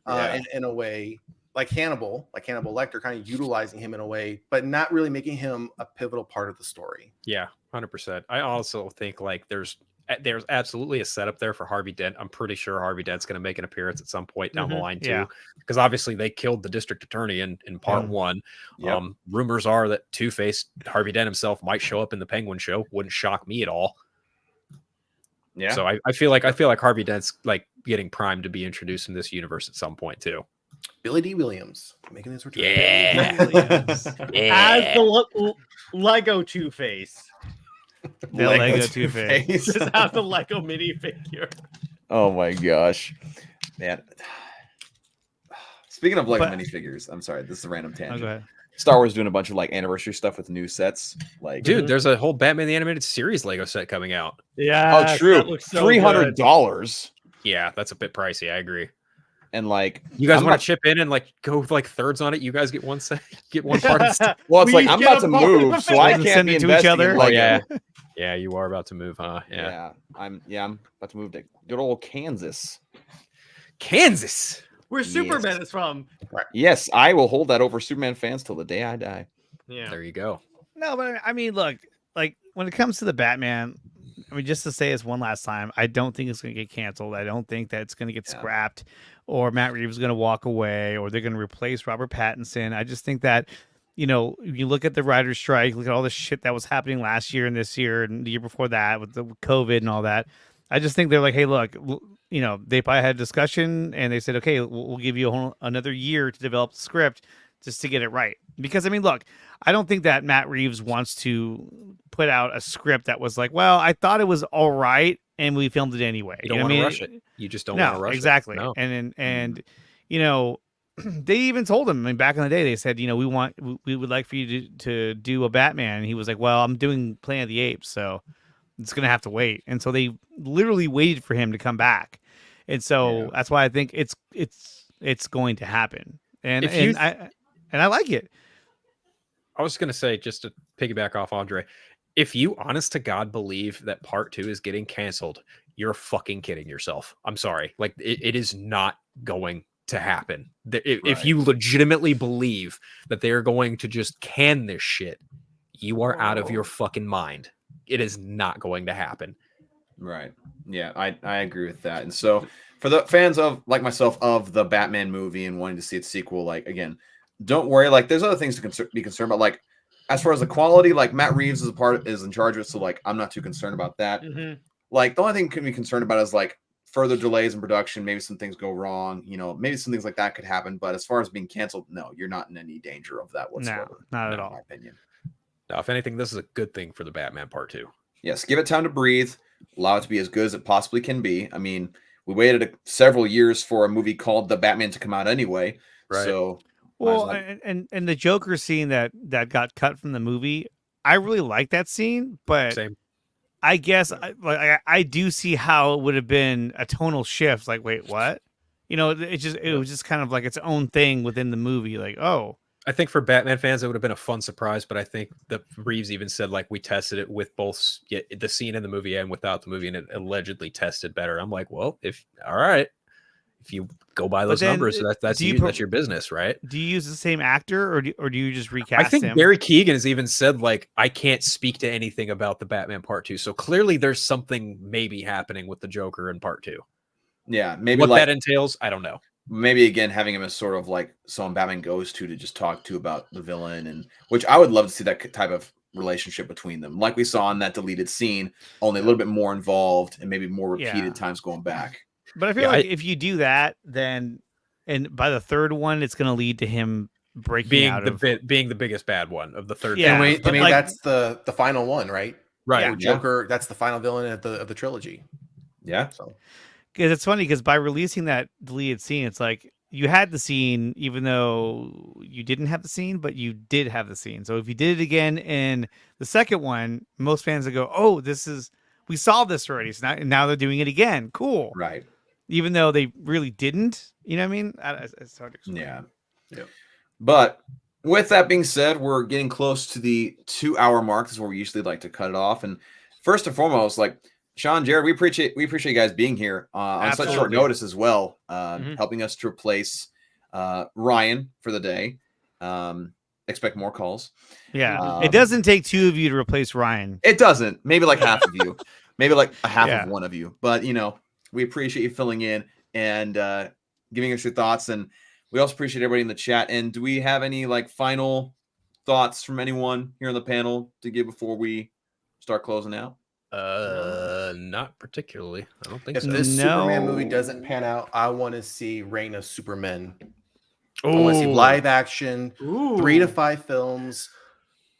in a way. Like Hannibal Lecter, kind of utilizing him in a way, but not really making him a pivotal part of the story. Yeah, 100%. I also think like there's absolutely a setup there for Harvey Dent. I'm pretty sure Harvey Dent's going to make an appearance at some point down the line too, because obviously they killed the district attorney in part 1. Yep. Rumors are that Two-Face Harvey Dent himself might show up in the Penguin show. Wouldn't shock me at all. Yeah. So I feel like Harvey Dent's like getting primed to be introduced in this universe at some point too. Billy D. Williams making his return. As the Lego Two-Face. The Lego Two-Face. Just have the Lego minifigure. Oh my gosh, man! Speaking of Lego minifigures, I'm sorry, this is a random tangent. Star Wars doing a bunch of like anniversary stuff with new sets. Like, dude, there's a whole Batman the Animated Series Lego set coming out. Yeah. Oh, true. So $300. Yeah, that's a bit pricey. I agree. And like, you guys want to chip in and like go with like thirds on it? You guys get one set, get one part. Well, it's like I'm about to move, so I can't be to each other. Like, yeah, you are about to move, huh? Yeah, I'm about to move to good old Kansas. Kansas, where Superman is from. Yes, I will hold that over Superman fans till the day I die. Yeah, there you go. No, but I mean, look, like when it comes to the Batman, I mean, just to say this one last time, I don't think it's going to get canceled. I don't think that it's going to get scrapped, or Matt Reeves is going to walk away, or they're going to replace Robert Pattinson. I just think that, you know, you look at the writer's strike, look at all the shit that was happening last year and this year and the year before that with the COVID and all that. I just think they're like, hey, look, you know, they probably had a discussion and they said, okay, we'll give you another year to develop the script just to get it right. Because, I mean, look, I don't think that Matt Reeves wants to put out a script that was like, well, I thought it was all right and we filmed it anyway. You don't want to rush it. You just don't want to rush exactly. it. No. And you know, they even told him, I mean, back in the day, they said, you know, we would like for you to do a Batman. And he was like, well, I'm doing Planet of the Apes, so it's going to have to wait. And so they literally waited for him to come back. And so that's why I think it's going to happen. And I like it. I was going to say, just to piggyback off Andre, if you honest to God believe that part 2 is getting canceled, you're fucking kidding yourself. I'm sorry. Like it is not going to happen. If you legitimately believe that they're going to just can this shit, you are out of your fucking mind. It is not going to happen. Right. Yeah, I agree with that. And so for the fans of like myself of the Batman movie and wanting to see its sequel, like again, don't worry. Like there's other things to be concerned about. Like as far as the quality, like Matt Reeves is in charge of it, so like I'm not too concerned about that. Like the only thing can be concerned about is like further delays in production. Maybe some things go wrong. You know, maybe some things like that could happen. But as far as being canceled, no, you're not in any danger of that whatsoever. No, not at all. In my opinion. Now, if anything, this is a good thing for the Batman part 2. Yes, give it time to breathe. Allow it to be as good as it possibly can be. I mean, we waited several years for a movie called The Batman to come out anyway. Right. So, well, and the Joker scene that got cut from the movie, I really like that scene, but same. I guess I do see how it would have been a tonal shift. Like, wait, what? You know, it was just kind of like its own thing within the movie. Like, oh. I think for Batman fans, it would have been a fun surprise, but I think that Reeves even said, like, we tested it with both the scene in the movie and without the movie, and it allegedly tested better. I'm like, well, if you go by those numbers, that's your business, right? Do you use the same actor or do you just recast him? I think Barry Keoghan has even said, like, I can't speak to anything about the Batman part 2. So clearly there's something maybe happening with the Joker in part 2. Yeah, maybe what that entails, I don't know. Maybe again having him as sort of like someone Batman goes to just talk to about the villain, and which I would love to see that type of relationship between them, like we saw in that deleted scene, only a little bit more involved and maybe more repeated times going back. But I feel like if you do that, then and by the third one, it's going to lead to him breaking being the biggest bad one of the third. Yeah, I mean like, that's the final one, right? Right, yeah. Joker. That's the final villain of the trilogy. Yeah. So. Because it's funny because by releasing that deleted scene, it's like you had the scene, even though you didn't have the scene, but you did have the scene. So if you did it again in the second one, most fans would go, "Oh, we saw this already. So now they're doing it again. Cool." Right. Even though they really didn't. You know what I mean? It's hard to explain. Yeah. But with that being said, we're getting close to the 2-hour mark. This is where we usually like to cut it off. And first and foremost, like Sean, Jared, we appreciate you guys being here on such short notice as well, helping us to replace Ryan for the day. Expect more calls. Yeah, it doesn't take two of you to replace Ryan. It doesn't. Maybe like half of you, maybe like a half of one of you. But we appreciate you filling in and giving us your thoughts, and we also appreciate everybody in the chat. And do we have any like final thoughts from anyone here on the panel to give before we start closing out? Not particularly. I don't think if so. this Superman movie doesn't pan out, I want to see Reign of Superman. I want to see live action, 3 to 5 films,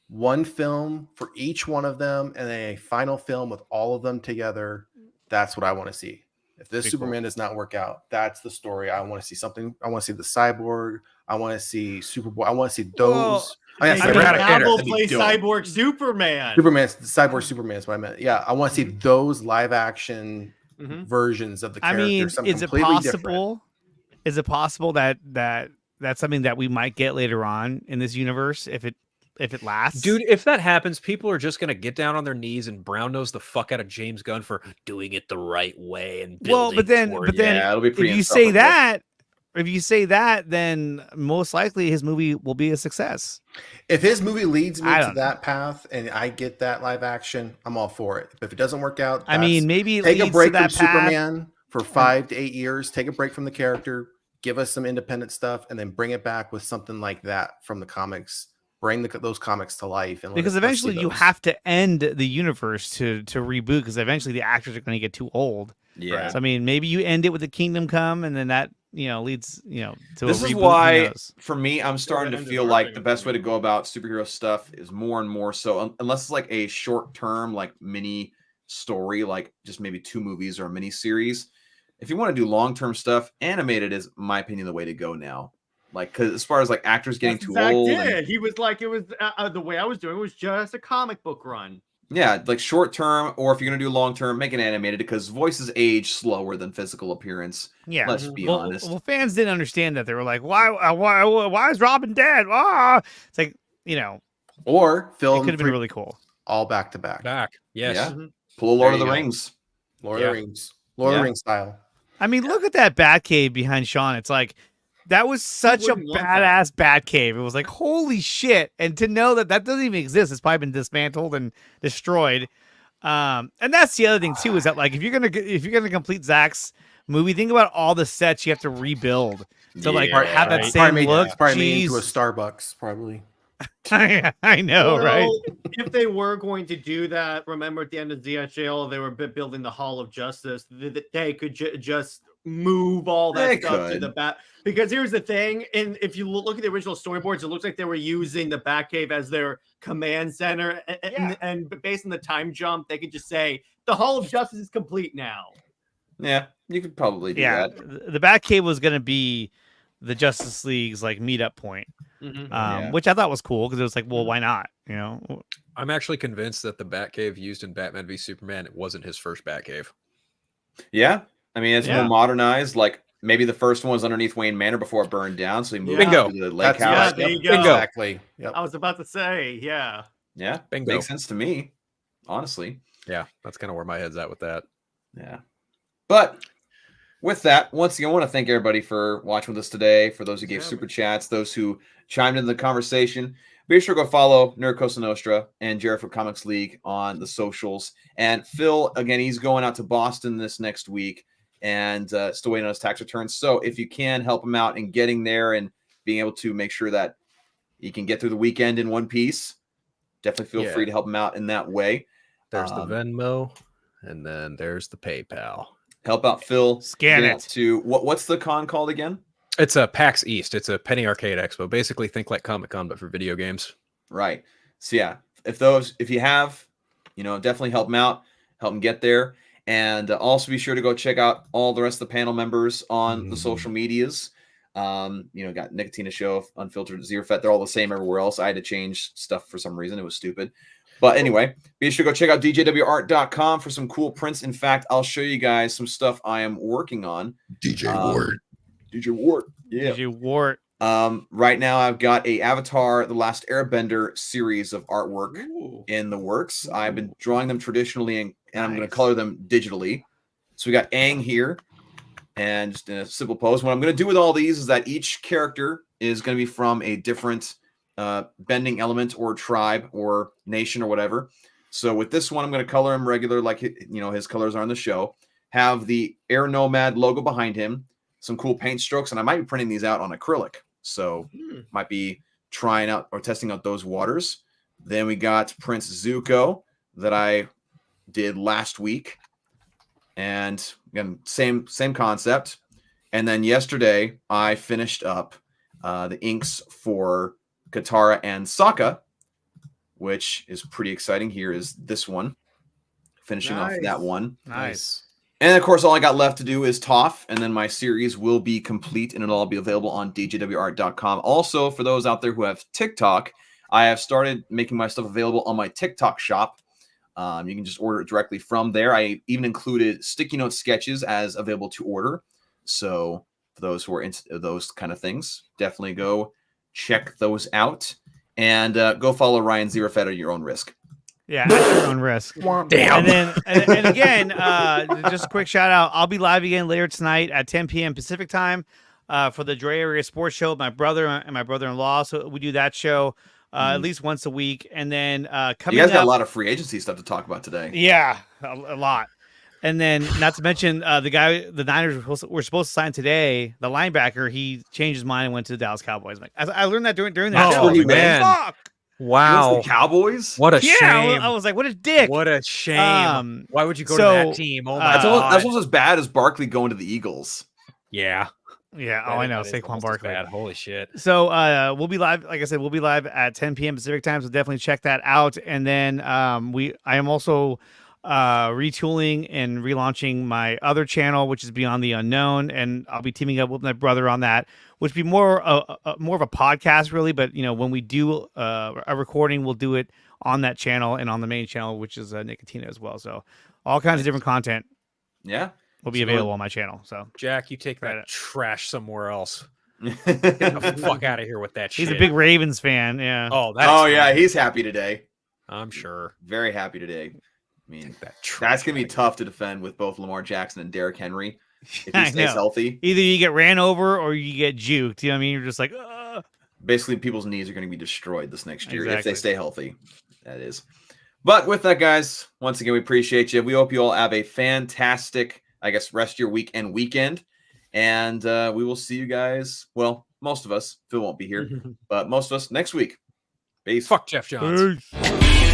1 film for each one of them, and then a final film with all of them together. That's what I want to see. If this Superman does not work out, that's the story. I want to see something. I want to see the Cyborg. I want to see Superboy. I want to see those. Cavill play Cyborg Superman. Cyborg Superman is what I meant. Yeah, I want to see those live action versions of the character. I mean, is it possible? Is it possible that that's something that we might get later on in this universe if it lasts? Dude, if that happens, people are just gonna get down on their knees and brown nose the fuck out of James Gunn for doing it the right way and but then it'll be pretty if you say that, then most likely his movie will be a success. If his movie leads me to that path and I get that live action, I'm all for it. But if it doesn't work out, I mean, maybe take a break from Superman for 5 to 8 years. Take a break from the character. Give us some independent stuff, and then bring it back with something like that from the comics. Bring those comics to life, and because eventually you have to end the universe to reboot. Because eventually the actors are going to get too old. Yeah. So I mean, maybe you end it with the Kingdom Come, and then that leads to this a reboot. Is why for me I'm starting to feel like the best way to go about superhero stuff is more and more so, unless it's like a short term like mini story, like just maybe 2 movies or a mini series. If you want to do long-term stuff, animated is, in my opinion, the way to go now. Like, because as far as like actors getting too old, he was like, it was the way I was doing it was just a comic book run. Yeah, like short-term, or if you're gonna do long-term, make it animated because voices age slower than physical appearance. Yeah, let's be honest. Well, fans didn't understand that. They were like, why is Robin dead? It's like or film. It could have been really cool. All back to back. Yes. Yeah. Pull a Lord of the Rings. Lord of the Rings. Lord of the Rings style. I mean, look at that Batcave behind Sean. It's like that was such a badass Batcave. It was like, holy shit. And to know that doesn't even exist, it's probably been dismantled and destroyed. And that's the other thing too, is that like if you're gonna complete Zach's movie, think about all the sets you have to rebuild to have that same look. Probably made into a Starbucks, probably. I know, right? If they were going to do that, remember at the end of ZHL, they were building the Hall of Justice. They could just move all that stuff to the back. Because here's the thing, and if you look at the original storyboards, it looks like they were using the Batcave as their command center. And based on the time jump, they could just say the Hall of Justice is complete now. Yeah, you could probably do that. The Batcave was going to be the Justice League's like meetup point. Which I thought was cool because it was like, well, why not? I'm actually convinced that the Batcave used in Batman v Superman, it wasn't his first Batcave. Yeah, I mean it's more modernized. Like maybe the first one was underneath Wayne Manor before it burned down, so he moved to the lake house. There you go. Exactly. Yep. I was about to say, yeah, bingo. Makes sense to me, honestly. Yeah, that's kind of where my head's at with that. Yeah, but. With that, once again, I want to thank everybody for watching with us today. For those who gave super chats, those who chimed in the conversation, be sure to go follow Nerd Cosa Nostra and Jared for Comics League on the socials. And Phil, again, he's going out to Boston this next week and still waiting on his tax returns. So if you can help him out in getting there and being able to make sure that he can get through the weekend in one piece, definitely feel free to help him out in that way. There's the Venmo, and then there's the PayPal. Help out Phil. Scan it to what's the con called again? It's a PAX East. It's a Penny Arcade Expo. Basically, think like Comic-Con, but for video games. Right. So yeah, if you have, definitely help them out, help them get there, and also be sure to go check out all the rest of the panel members on the social medias. You know, got Nickatina Show, Unfiltered, Zeeverfett. They're all the same everywhere else. I had to change stuff for some reason. It was stupid. But anyway, be sure to go check out DJWArt.com for some cool prints. In fact, I'll show you guys some stuff I am working on. DJ Wart. DJ Wart. Yeah. DJ Wart. Right now I've got a Avatar, The Last Airbender series of artwork in the works. I've been drawing them traditionally and I'm going to color them digitally. So we got Aang here. And just in a simple pose. What I'm going to do with all these is that each character is going to be from a different bending element or tribe or nation or whatever. So with this one, I'm going to color him regular, like, you know, his colors are on the show. Have the Air Nomad logo behind him. Some cool paint strokes. And I might be printing these out on acrylic. So might be trying out or testing out those waters. Then we got Prince Zuko that I did last week. And again, same concept. And then yesterday, I finished up the inks for Katara and Sokka, which is pretty exciting. Here is this one, finishing off that one. Nice. And of course, all I got left to do is Toph, and then my series will be complete, and it'll all be available on DJWArt.com. Also, for those out there who have TikTok, I have started making my stuff available on my TikTok shop. You can just order it directly from there. I even included sticky note sketches as available to order. So for those who are into those kind of things, definitely go check those out. And go follow Ryan Zeeverfett at your own risk. Yeah, at your own risk. Damn. And then, and again, just a quick shout out. I'll be live again later tonight at 10 p.m. Pacific time for the Dre Area Sports Show. My brother and my brother-in-law. So we do that show at least once a week. And then coming you guys got up, a lot of free agency stuff to talk about today. Yeah, a lot. And then not to mention the guy the Niners were supposed to sign today, the linebacker, he changed his mind and went to the Dallas Cowboys. Like, I learned that during that show. Oh, man. Fuck. Wow. The Cowboys? What a Yeah, shame. I was like, what a dick. What a shame. Why would you go to so, that team? Oh my That's God. almost as bad as Barkley going to the Eagles. Yeah. Yeah, I know. Saquon Barkley. Bad. Holy shit. So we'll be live. Like I said, we'll be live at 10 p.m. Pacific time. So definitely check that out. And then I am also retooling and relaunching my other channel, which is Beyond the Unknown, and I'll be teaming up with my brother on that, which will be more of a podcast, really. But you know, when we do a recording, we'll do it on that channel and on the main channel, which is Nickatina as well. So all kinds of different content. Yeah. Will be available on my channel. So Jack, you take that trash somewhere else. Get the fuck out of here with that shit. he's a big Ravens fan. Yeah. Oh, yeah, he's happy today. I'm sure. Very happy today. I mean, that's gonna be tough to defend with both Lamar Jackson and Derrick Henry if he stays healthy. Either you get ran over or you get juked. You know what I mean? You're just like, basically, people's knees are going to be destroyed this next year Exactly. if they stay healthy. That is. But with that, guys, once again, we appreciate you. We hope you all have a fantastic, I guess, rest of your week and weekend. And we will see you guys. Well, most of us. Phil won't be here, but most of us next week. Peace. Fuck Jeff Johns. Peace.